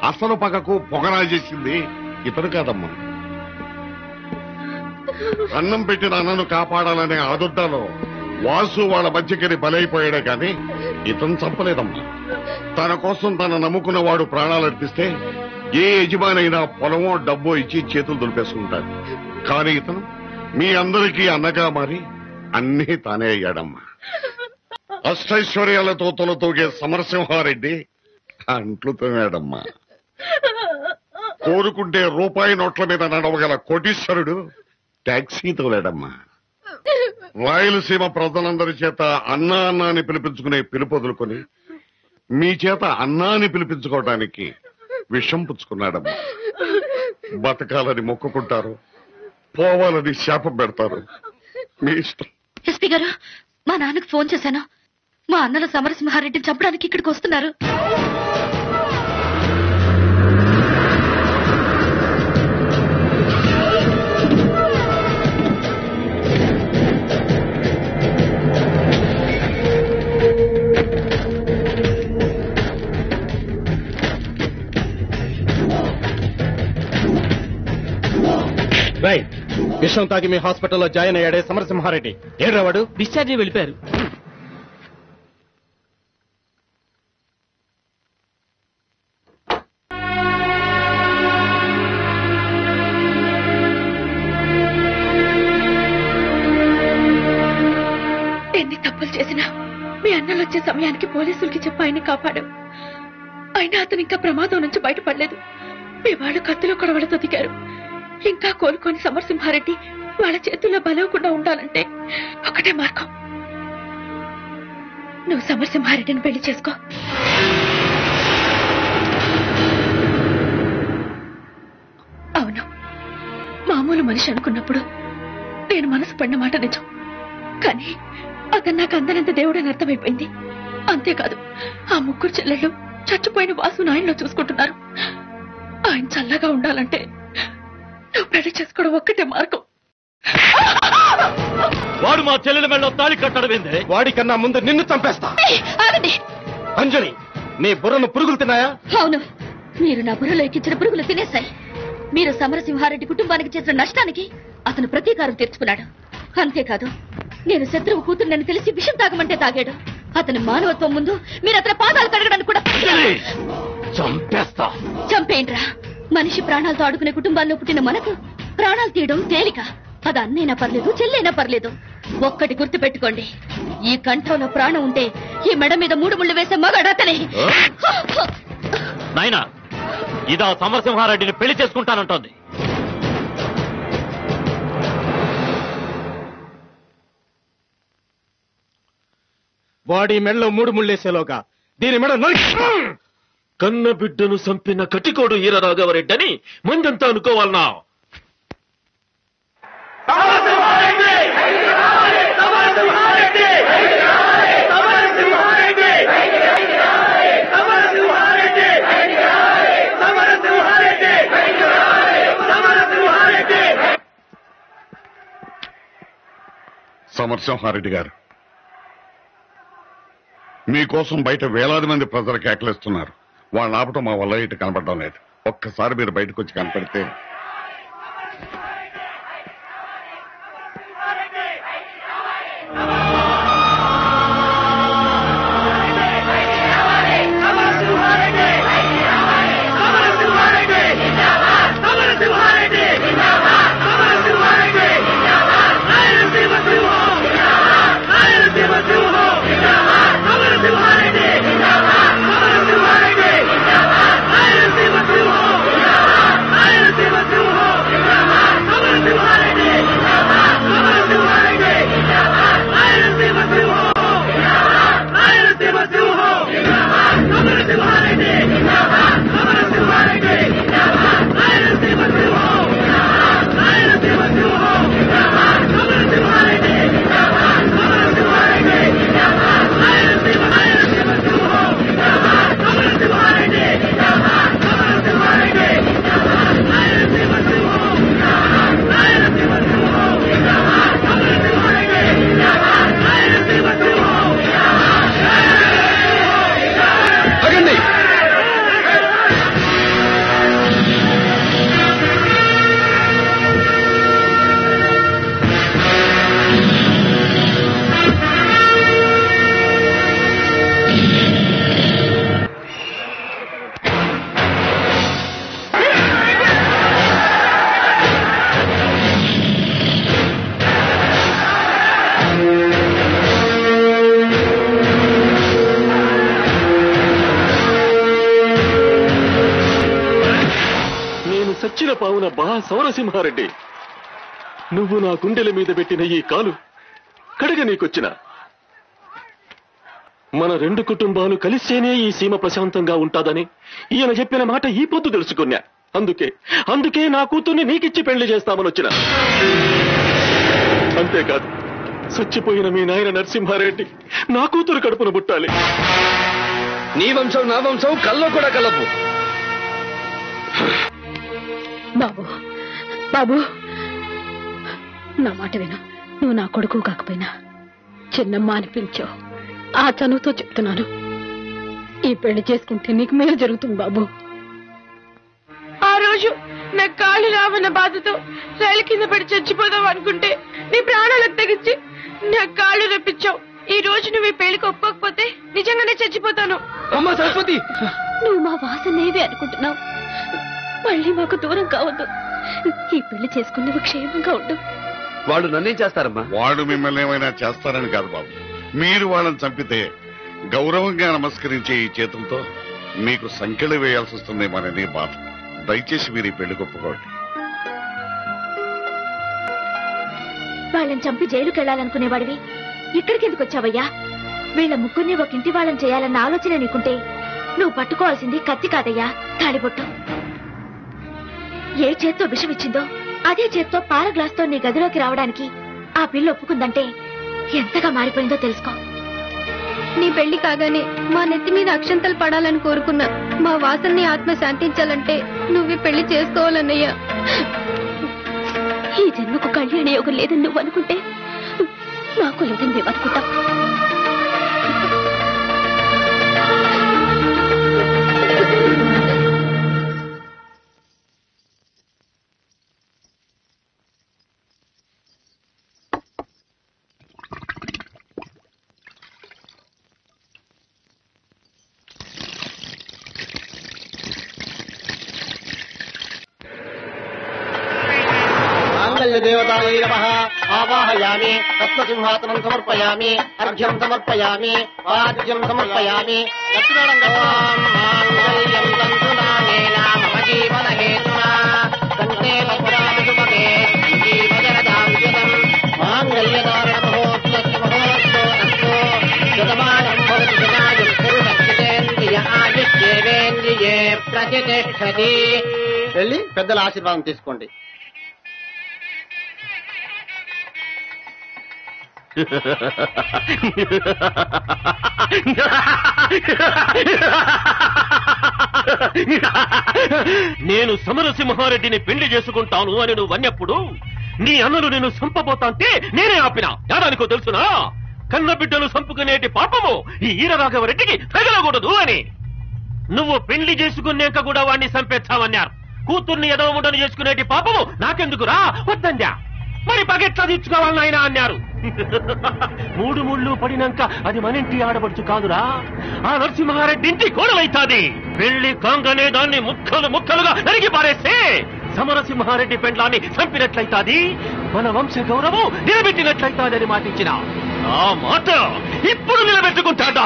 అసలు పగకు పొగరా చేసింది ఇతను కాదమ్మా. అన్నం పెట్టిన అన్నను కాపాడాలనే ఆదుర్దాలో వాసు వాళ్ళ మధ్యకరి బలైపోయాడే కాని ఇతను చంపలేదమ్మా. తన కోసం తన నమ్ముకున్న వాడు ప్రాణాలు అర్పిస్తే ఏ యజమానైనా పొలమో డబ్బో ఇచ్చి చేతులు దులిపేసుకుంటాడు. కానీ ఇతను మీ అందరికీ అన్నగా మారి అన్నీ తానే అయ్యాడమ్మా. అష్టైశ్వర్యాలతో తొలతూగే సమరసింహారెడ్డి అంట్లు తోమాడమ్మా. కోరుకుంటే రూపాయి నోట్ల మీద నడవగల కోటీశ్వరుడు టాక్సీ తోలాడమ్మా. రాయలసీమ ప్రజలందరి చేత అన్నా అన్నా అని పిలిపించుకునే పిలుపొదులుకొని మీ చేత అన్నా అని పిలిపించుకోవడానికి విషం పుచ్చుకున్నాడమ్మా. బతకాలని మొక్కుకుంటారు, పోవాలని శాపం పెడతారు, మీ ఇష్టం. ఎస్పీ గారు, మా నాన్నకు ఫోన్ చేశాను. మా అన్నల సమరసింహారెడ్డిని చంపడానికి ఇక్కడికి వస్తున్నారు. విషం తాగి మీ హాస్పిటల్లో జాయిన్ అయ్యాడే సమరసింహారెడ్డి. ఏడ్రావాడు? డిశ్చార్జ్ అయ్యి వెళ్ళిపోయారు. ఎన్ని తప్పులు చేసినా మీ అన్నలు వచ్చే సమయానికి పోలీసులకి చెప్పి ఆయన్ని కాపాడాం. అయినా అతను ఇంకా ప్రమాదం నుంచి బయటపడలేదు. మీ వాళ్ళు కత్తిలో కొడవలతో దిగారు. ఇంకా కోలుకొని సమరసింహారెడ్డి వాళ్ళ చేతుల్లో బలవకుండా ఉండాలంటే ఒకటే మార్గం. నువ్వు సమరసింహారెడ్డిని పెళ్లి చేసుకో. అవును, మామూలు మనిషి అనుకున్నప్పుడు నేను మనసు పడిన మాట నిజం. కానీ అతను నాకు అందనంత దేవుడని అర్థమైపోయింది. అంతేకాదు, ఆ ముగ్గురు చెల్లెళ్ళు చచ్చిపోయిన వాసు ఆయనలో చూసుకుంటున్నారు. ఆయన చల్లగా ఉండాలంటే నువ్వు పెళ్లి చేసుకోవడం ఒక్కటే మార్గం. వాడు మా చెల్లెల మెళ్ళలో తాళి కట్టడమేందే? వాడికన్నా ముందు నిన్ను చంపేస్తా. అంజలి, నీ బుర్రను పురుగులు తిన్నాయా? అవును, మీరు నా బుర్రలో ఎక్కించిన పురుగులు తినేశాయి. మీరు సమరసింహారెడ్డి కుటుంబానికి చేసిన నష్టానికి అతను ప్రతీకారం తీర్చుకున్నాడు. అంతేకాదు, నేను శత్రువు కూతురునని తెలిసి విషం తాగమంటే తాగాడు. అతని మానవత్వం ముందు మీరు అతని పాదాలు కడగడానికి కూడా చంపేస్తా. చంపేయండిరా. మనిషి ప్రాణాలతో ఆడుకునే కుటుంబాల్లో పుట్టిన మనకు ప్రాణాలు తీయడం తేలిక. అది అన్నైనా పర్లేదు, చెల్లైనా పర్లేదు. ఒక్కటి గుర్తు పెట్టుకోండి, ఈ కంఠంలో ప్రాణం ఉంటే ఈ మెడ మీద 3 ముళ్ళు వేసే మగాడు అతనే. నాయనా, ఇదా సమరసింహారెడ్డిని పెళ్లి చేసుకుంటానంటోంది. వాడి మెడలో 3 ముళ్ళేసేలోగా దీని మెడ కన్న బిడ్డను చంపిన కటికోడు ఈరరాఘవరెడ్డని ముందంతా అనుకోవాలనా? సమరసింహారెడ్డి గారు, మీకోసం బయట వేలాది మంది ప్రజలు కేకలేస్తున్నారు. వాళ్ళని ఆపటం మా వల్ల ఇటు కనపడడం లేదు. ఒక్కసారి మీరు బయటకు వచ్చి కనపడితే. చచ్చిన పావునబ్బా సమరసింహారెడ్డి, నువ్వు నా గుండెల మీద పెట్టిన ఈ కాలు కడగ నీకొచ్చిన. మన 2 కుటుంబాలు కలిస్తేనే ఈ సీమ ప్రశాంతంగా ఉంటాదని ఈయన చెప్పిన మాట ఈ పొద్దు తెలుసుకున్నా. అందుకే నా కూతుర్ని నీకిచ్చి పెళ్లి చేస్తామని వచ్చిన. అంతేకాదు, చచ్చిపోయిన మీ నాయన నరసింహారెడ్డి నా కూతురు కడుపున పుట్టాలి. నీ వంశం నా వంశం కల్లో కూడా కలపు. బాబు బాబు, నా మాట విను. నువ్వు నా కొడుకు కాకపోయినా చిన్నమ్మ అనిపించావు. ఆ చనువుతో చెప్తున్నాను, ఈ పెళ్లి చేసుకుంటే నీకు మేలు జరుగుతుంది బాబు. ఆ రోజు నా కాళ్ళు రావన్న బాధతో రైలు కింద పడి చచ్చిపోదాం అనుకుంటే నీ ప్రాణాలకు తెగించి నా కాళ్ళు రెప్పించావు. ఈ రోజు నువ్వు ఈ పెళ్లికి ఒప్పుకోకపోతే నిజంగానే చచ్చిపోతాను. అమ్మా సరస్వతి, నువ్వు మా వాసనేవి అనుకుంటున్నావు. మళ్ళీ మాకు దూరం కావద్దు. ఈ పెళ్లి చేసుకుని నువ్వు క్షేమంగా ఉండు. వాళ్ళు నన్నేం చేస్తారమ్మా? వాడు మిమ్మల్ని ఏమైనా చేస్తారని కాదు బాబు. మీరు వాళ్ళని చంపితే గౌరవంగా నమస్కరించే ఈ చేతులతో మీకు సంఖ్యలు వేయాల్సి వస్తుందేమోనని బాధ. దయచేసి మీరు ఈ పెళ్లి ఒప్పుకోండి. వాళ్ళని చంపి జైలుకి వెళ్లాలనుకునేవాడివి ఇక్కడికి ఎందుకు వచ్చావయ్యా? వీళ్ళ ముగ్గురిని ఒక ఇంటి వాళ్ళని చేయాలన్న ఆలోచన నీకుంటే నువ్వు పట్టుకోవాల్సింది కత్తి కాదయ్యా, తాళిబొట్టు. ఏ చేత్తో విషం ఇచ్చిందో అదే చేత్తో పాల గ్లాస్తో నీ గదిలోకి రావడానికి ఆ పిల్ల ఒప్పుకుందంటే ఎంతగా మారిపోయిందో తెలుసుకో. నీ పెళ్లి కాగానే మా నెత్తి మీద అక్షంతలు పడాలని కోరుకున్నా. మా వాసన్ని ఆత్మ శాంతించాలంటే నువ్వే పెళ్లి చేసుకోవాలన్నయ్యా. ఈ జన్మకు కళ్యాణ యోగం లేదని నువ్వు అనుకుంటే నాకు లేదని మేము అనుకుంటాం. దేవతాయై నమః. ఆవాహయామి, రత్నసింహాసనం సమర్పయామి, అర్ఘ్యం సమర్పయామి, వాద్యం సమర్పయామి. దక్షిణాళం ప్రతిష్టతి. వెళ్ళి పెద్దల ఆశీర్వాదం తీసుకోండి. నేను సమరసింహారెడ్డిని పెళ్లి చేసుకుంటాను అని నువ్వు అన్నప్పుడు నీ అన్నలు నేను చంపబోతాంటే నేనే ఆపినా. యాదానికో తెలుసునా? కన్న బిడ్డలు చంపుకునేటి పాపము ఈ ఈరరాఘవరెడ్డికి తగలకూడదు అని. నువ్వు పెళ్లి చేసుకున్నాక కూడా వాడిని చంపేచ్చావన్నారు. కూతుర్ని ఎదవముడని చేసుకునేటి పాపము నాకెందుకురా వద్దందా. మరి పగెట్లా తీర్చుకోవాలని ఆయన అన్నారు. 3 ముళ్ళు పడినాక అది మనింటి ఆడబడుచు కాదురా, ఆ నరసింహారెడ్డి ఇంటి కోడలైతాది. పెళ్లి కాంగనే దాన్ని ముక్కలు ముక్కలుగా నరికి పారేస్తే సమరసింహారెడ్డి పెండ్లాన్ని చంపినట్లయితాది, మన వంశ గౌరవం నిలబెట్టినట్లయితాదని మాటించిన ఆ మాట ఇప్పుడు నిలబెట్టుకుంటాడా?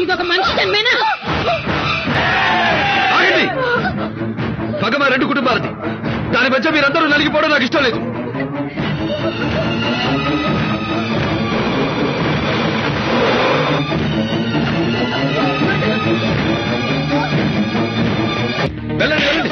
ఇదొక మనిషి జన్మేనా? పగమ 2 కుటుంబాలది. దాని మధ్య మీరందరూ నలిగిపోవడం నాకు ఇష్టం లేదు. వెళ్ళండి వెళ్ళండి.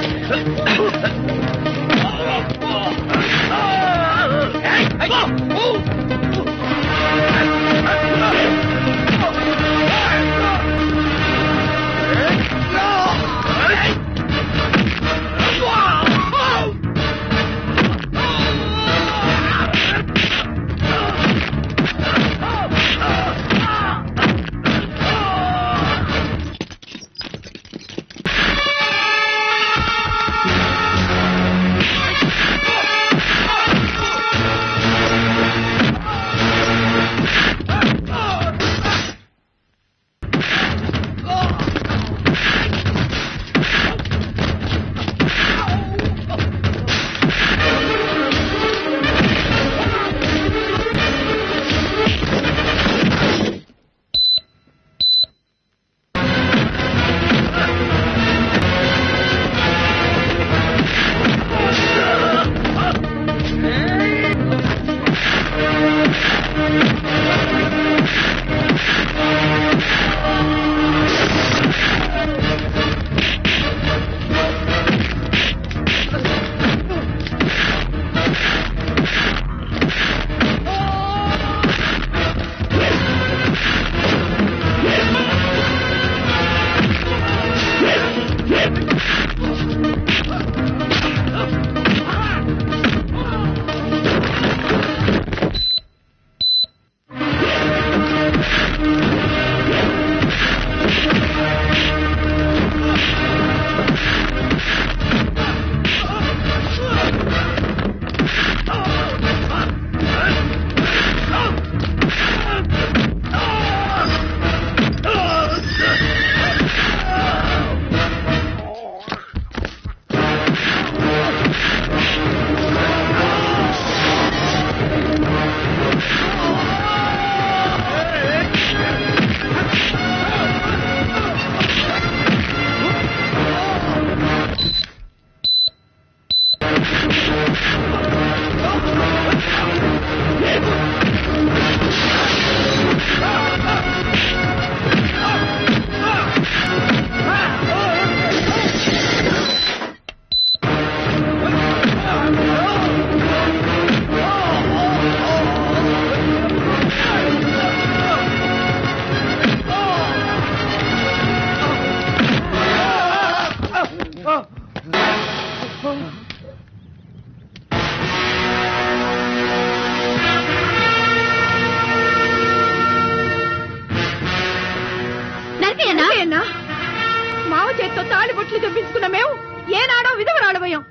మావ చేత్తో తాళి బొట్లు చూపించుకున్న మేము ఏనాడో విధవరాడబోయాం.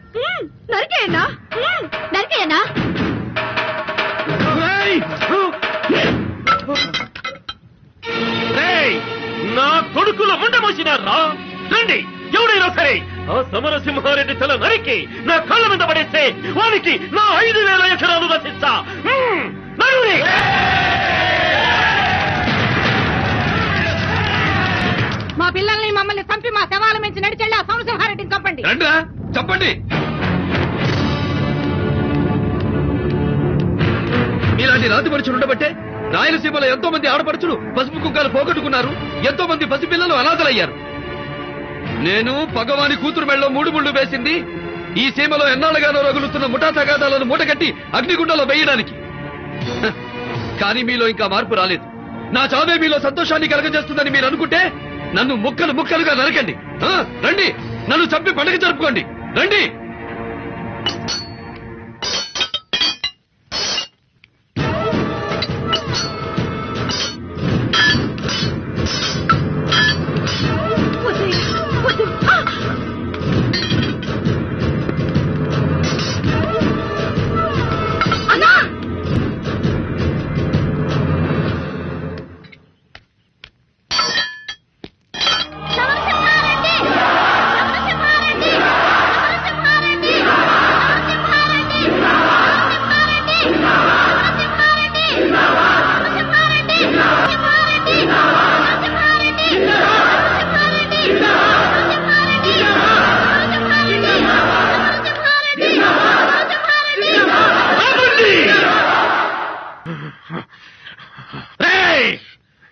నరికేయన్నా నరికేయన్నా. నా కొడుకుల ఉండమోసినారా? రండి, ఎవడైనా సరే ఆ సమరసింహారెడ్డి తల నరికి నా కళ్ళ మీద పడేస్తే వానికి నా 5,000 ఎకరాలుగా శిక్ష. నరుని మా పిల్లల్ని మమ్మల్ని చంపి మా శవాల మించి నడిచెళ్ళి ఆ సమరసింహారెడ్డిని చంపండి. చెప్పండి. మీలాంటి మంది రాతి మనుషులు ఉండబట్టే రాయలసీమలో ఎంతో మంది ఆడపడుచులు పసుపు కుక్కలు పోగొట్టుకున్నారు, ఎంతో మంది పసిపిల్లలు అనాథలయ్యారు. నేను పగవాని కూతురు మెళ్ళలో 3 ముళ్ళు వేసింది ఈ సీమలో ఎన్నాళ్ళగానో రగులుతున్న ముఠా తగాదాలను మూటగట్టి అగ్నిగుండంలో వేయడానికి. కానీ మీలో ఇంకా మార్పు రాలేదు. నా చావే మీలో సంతోషాన్ని కలగజేస్తుందని మీరు అనుకుంటే నన్ను ముక్కలు ముక్కలుగా నరకండి. రండి, నన్ను చంపి పండుగ జరుపుకోండి. రండి.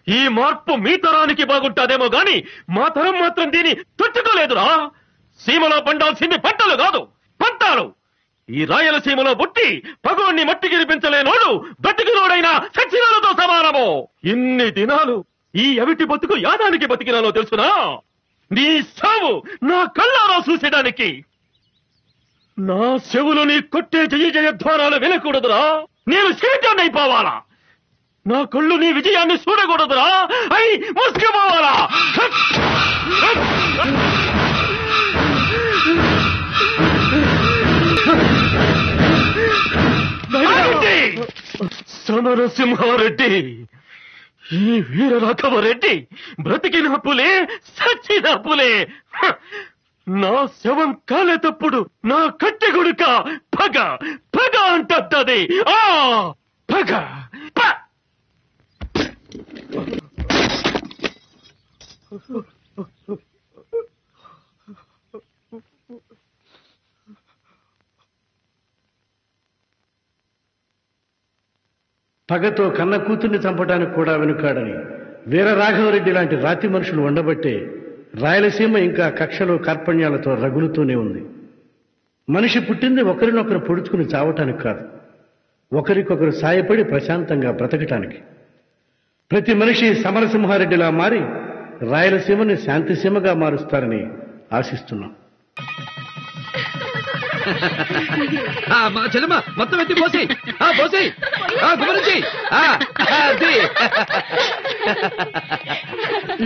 ఈ మార్పు మీ తరానికి బాగుంటాదేమో గాని మా తరం మాత్రం దీన్ని తట్టుకోలేదురా. సీమలో పండాల్సింది పంటలు కాదు, పంటాలు. ఈ రాయలసీమలో పుట్టి పగోన్ని మట్టి గిరిపించలేనోడు బతికినోడైనా సచ్చినాలతో సమానము. ఇన్ని దినాలు ఈ అవిటి బతుకు యాదానికి బతికినాలో తెలుసునా? నీ సావు నా కళ్ళారా చూసేయడానికి. నా చెవులు నీ కొట్టే జయధ్వానాలు వినకూడదురా. నేను శీర్షాన్ని అయిపోవాలా. నా కళ్ళు నీ విజయాన్ని చూడకూడదురా. అయి ముసుకుపోవాలా. సమరసింహారెడ్డి, ఈ వీర రాఘవరెడ్డి బ్రతికిన పులే, సచ్చిన పులే. నా శవం కాలేటప్పుడు నా కట్టె గుడుక పగ పగ అంటది. ఆ పగ పగతో కన్న కూతుర్ని చంపడానికి కూడా వెనుకాడని వీర రాఘవరెడ్డి లాంటి రాతి మనుషులు ఉండబట్టే రాయలసీమ ఇంకా కక్షలు కార్పణ్యాలతో రగులుతూనే ఉంది. మనిషి పుట్టింది ఒకరినొకరు పొడుచుకుని చావటానికి కాదు, ఒకరికొకరు సాయపడి ప్రశాంతంగా బ్రతకటానికి. ప్రతి మనిషి సమరసింహారెడ్డిలా మారి రాయలసీమని శాంతిసీమగా మారుస్తారని ఆశిస్తున్నాం. మా చెల్లెమ్మ మొత్తం ఎత్తి పోసి పోసి గురించి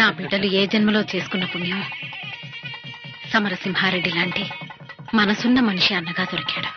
నా బిడ్డలు ఏ జన్మలో చేసుకున్న పుణ్యం సమరసింహారెడ్డి లాంటి మనసున్న మనిషి అన్నగా దొరికాడు.